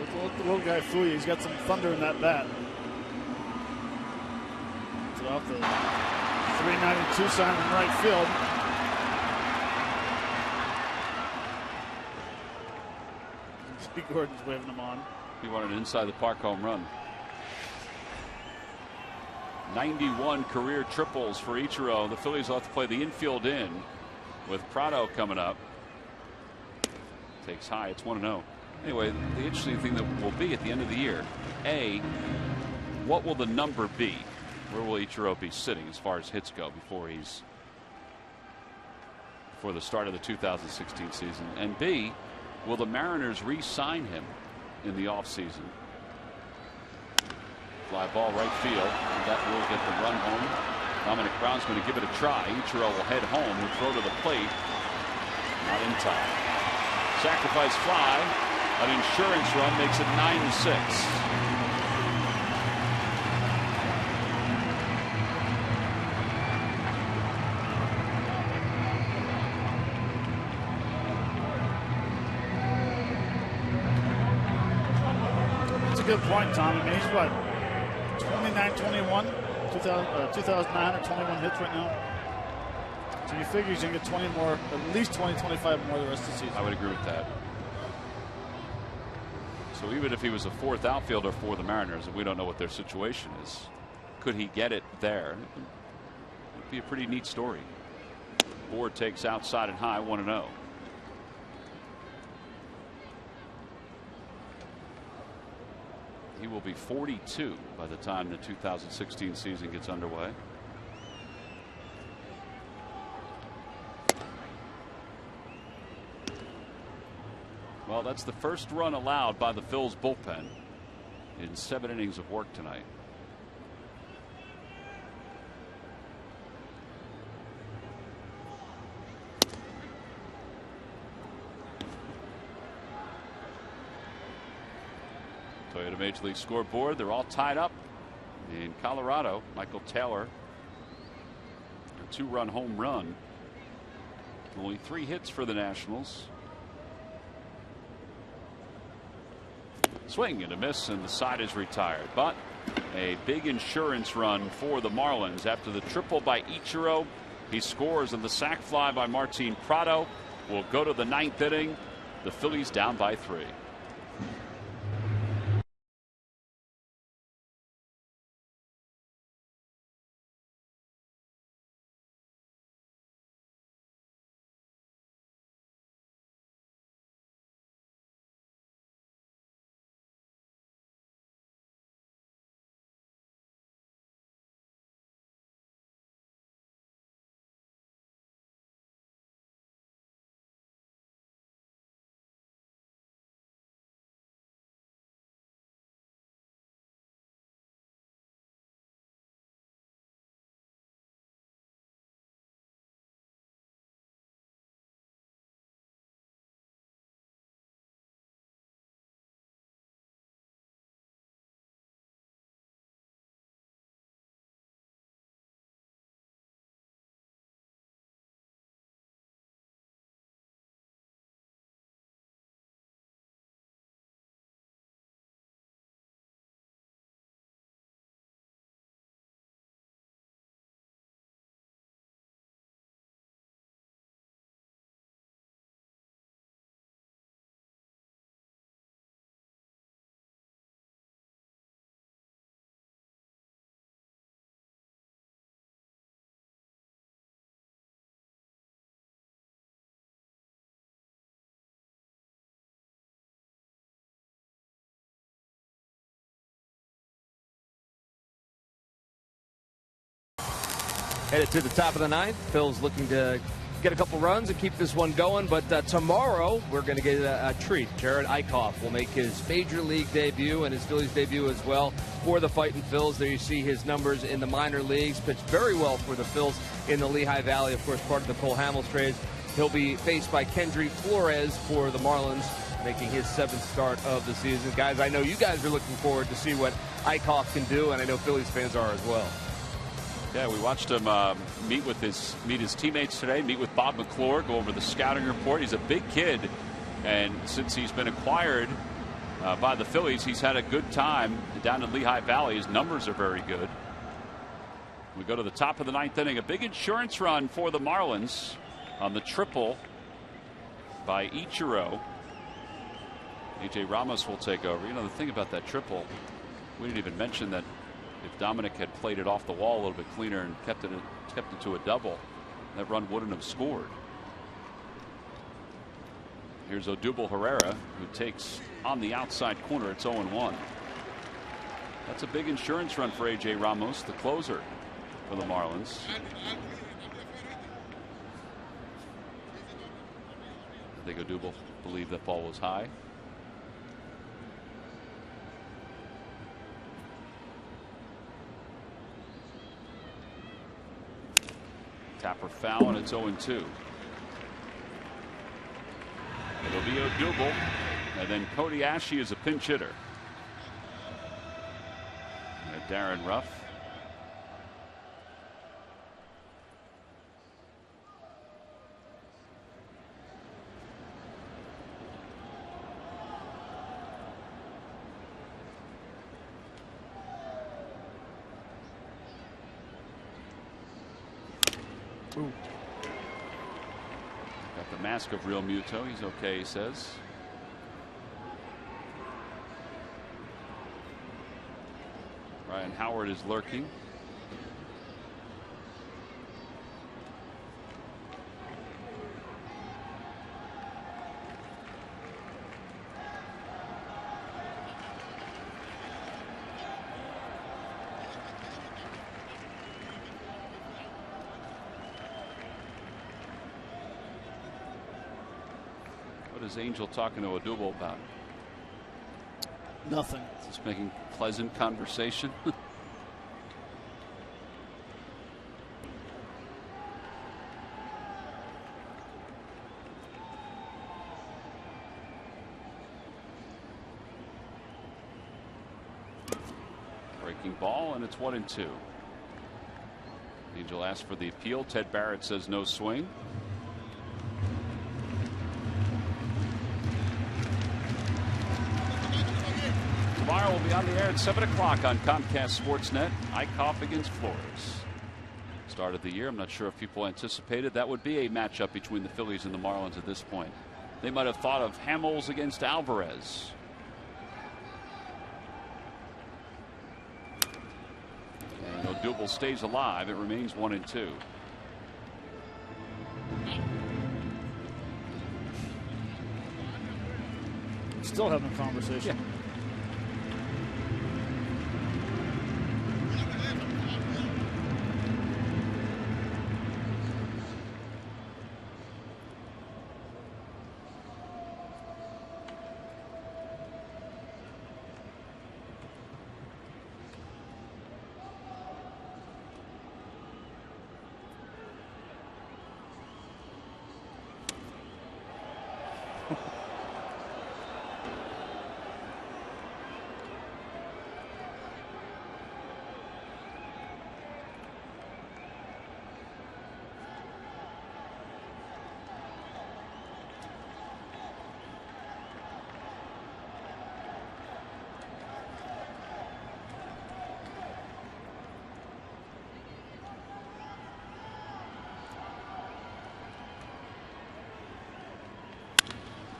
Let the little guy fool you. He's got some thunder in that bat. It's off the 392 sign in right field. Gordon's waving him on. He wanted an inside the park home run. 91 career triples for Ichiro. The Phillies will have to play the infield in with Prado coming up. Takes high. It's 1-0. Anyway, the interesting thing that will be at the end of the year, A, what will the number be? Where will Ichiro be sitting as far as hits go before the start of the 2016 season? And B, will the Mariners re-sign him in the offseason? Fly ball right field. And that will get the run home. Dominic Brown's going to give it a try. Ichiro will head home and throw to the plate. Not in time. Sacrifice fly. An insurance run makes it 9-6. Good point, Tom. I mean, he's what, 29-21, 2,921 hits right now. So you figure he's going to get 20 more, at least 20, 25 more the rest of the season. I would agree with that. So even if he was a 4th outfielder for the Mariners, and we don't know what their situation is, could he get it there? It would be a pretty neat story. Board takes outside and high, 1-0. He will be 42 by the time the 2016 season gets underway. Well, that's the first run allowed by the Phil's bullpen in 7 innings of work tonight. Toyota Major League scoreboard. They're all tied up in Colorado. Michael Taylor, a 2-run home run. Only 3 hits for the Nationals. Swing and a miss, and the side is retired. But a big insurance run for the Marlins after the triple by Ichiro. He scores, and the sac fly by Martin Prado will go to the 9th inning. The Phillies down by 3. Headed to the top of the 9th. Phil's looking to get a couple runs and keep this one going. But tomorrow, we're going to get a treat. Jared Eichhoff will make his Major League debut and his Phillies debut as well for the Fightin' Phils. There you see his numbers in the minor leagues. Pitched very well for the Phils in the Lehigh Valley, of course, part of the Cole Hamels trade. He'll be faced by Kendry Flores for the Marlins, making his 7th start of the season. Guys, I know you guys are looking forward to see what Eichhoff can do, and I know Phillies fans are as well. Yeah, we watched him meet his teammates today, meet with Bob McClure, go over the scouting report. He's a big kid, and since he's been acquired by the Phillies, he's had a good time down in Lehigh Valley. His numbers are very good. We go to the top of the 9th inning. A big insurance run for the Marlins on the triple by Ichiro. A.J. Ramos will take over. You know, the thing about that triple, we didn't even mention that if Dominic had played it off the wall a little bit cleaner and kept it to a double, that run wouldn't have scored. Here's Odubel Herrera, who takes on the outside corner. It's 0-1. That's a big insurance run for A.J. Ramos, the closer for the Marlins. I think Odubel believed that ball was high. Tapper foul, and it's 0-2. It'll be Odubel, and then Cody Ashe is a pinch hitter. And Darren Ruff. Ooh. Got the mask of Real Muto. He's okay, he says. Ryan Howard is lurking. is Angel talking to Odubel about? Nothing. Just making pleasant conversation. Breaking ball, and it's 1-2. Angel asked for the appeal. Ted Barrett says no swing. Tomorrow we'll be on the air at 7 o'clock on Comcast Sportsnet. Eichhoff against Flores. Start of the year, I'm not sure if people anticipated that would be a matchup between the Phillies and the Marlins at this point. They might have thought of Hamels against Alvarez. And Odubel stays alive. It remains 1-2. Still having a conversation. Yeah.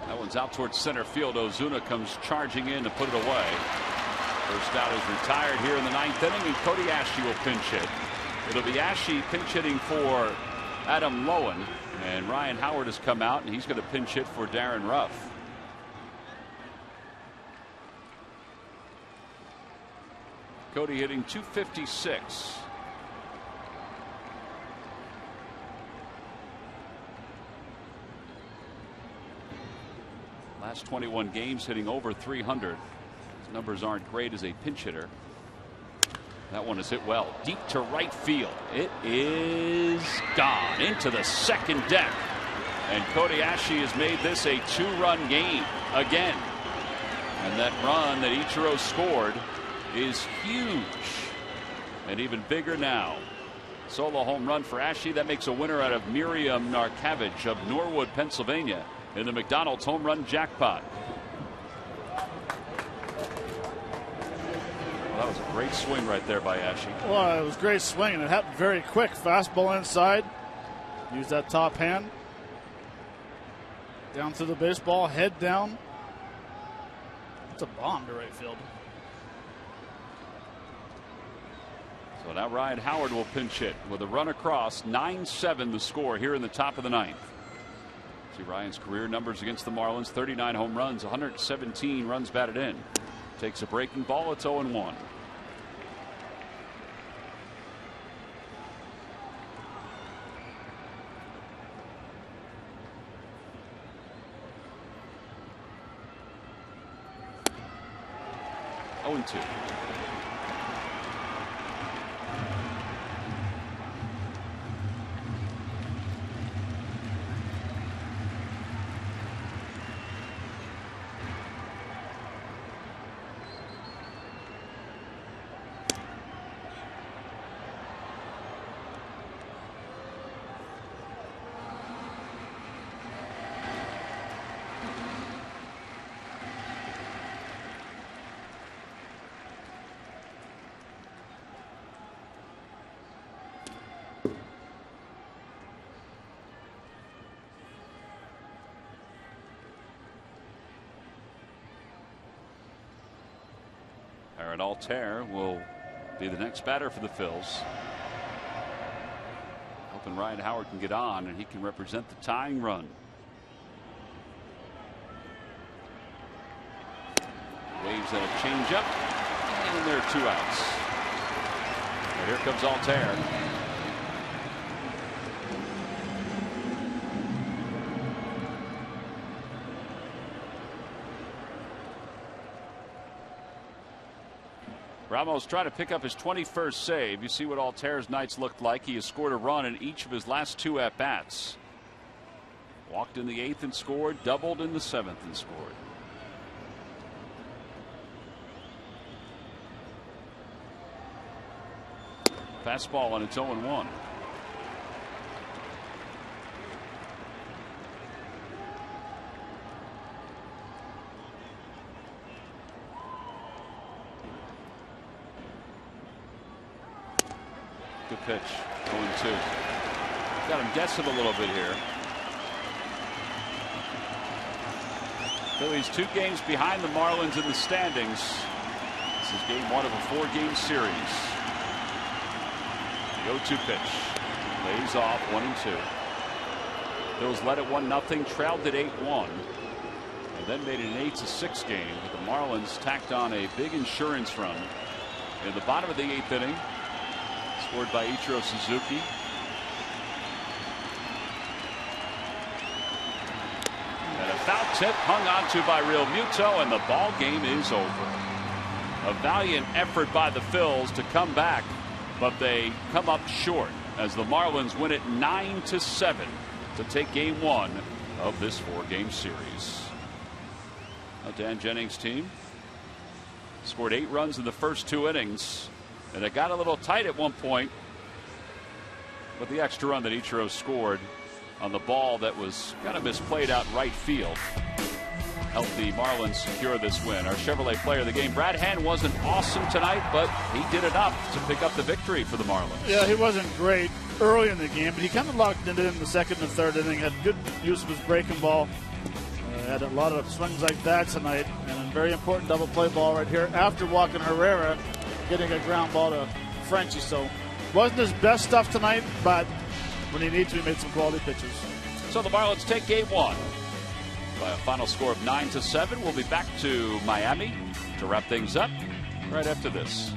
That one's out towards center field. Ozuna comes charging in to put it away. First out is retired here in the 9th inning, and Cody Ashe will pinch hit. It'll be Ashe pinch hitting for Adam Lowen, and Ryan Howard has come out, and he's going to pinch hit for Darren Ruff. Cody hitting .256. Last 21 games hitting over 300. His numbers aren't great as a pinch hitter. That one is hit well deep to right field. It is gone into the second deck, and Cody Ashe has made this a 2-run game again, and that run that Ichiro scored is huge and even bigger now. Solo home run for Ashe. That makes a winner out of Miriam Narkavich of Norwood, Pennsylvania, in the McDonald's home run jackpot. Well, that was a great swing right there by Ashe. Well, it was a great swing, and it happened very quick. Fastball inside. Use that top hand. Down to the baseball, head down. It's a bomb to right field. So now Ryan Howard will pinch hit with a run across. 9-7 the score here in the top of the 9th. See Ryan's career numbers against the Marlins: 39 home runs, 117 runs batted in. Takes a breaking ball. It's 0-1. Oh, 2. Aaron Altair will be the next batter for the Phils. Hoping Ryan Howard can get on and he can represent the tying run. Waves at a changeup, and there are 2 outs. And here comes Altair. Ramos trying to pick up his 21st save. You see what Alter's nights looked like. He has scored a run in each of his last 2 at-bats. Walked in the 8th and scored, doubled in the 7th and scored. Fastball, and it's 0-1. Good pitch. 0-2. Got him guessing a little bit here. Phillies 2 games behind the Marlins in the standings. This is game 1 of a 4-game series. The 0-2 pitch. Lays off 1-2. Phillies led it 1-0, trailed it 8-1. And then made it an 8-6 game. But the Marlins tacked on a big insurance run in the bottom of the 8th inning. Scored by Ichiro Suzuki. And a foul tip hung onto by Real Muto, and the ball game is over. A valiant effort by the Phils to come back, but they come up short as the Marlins win it 9-7 to take game 1 of this 4-game series. Now Dan Jennings' team scored 8 runs in the first 2 innings. And it got a little tight at one point, but the extra run that Ichiro scored on the ball that was kind of misplayed out in right field helped the Marlins secure this win. Our Chevrolet player of the game, Brad Hand, wasn't awesome tonight, but he did enough to pick up the victory for the Marlins. Yeah, he wasn't great early in the game, but he kind of locked it in the 2nd and 3rd inning. Had good use of his breaking ball. Had a lot of swings like that tonight, and a very important double play ball right here after walking Herrera, getting a ground ball to Frenchie. So wasn't his best stuff tonight, but when he needs to, he made some quality pitches. So the Marlins take game 1 by a final score of 9-7. We'll be back to Miami to wrap things up right after this.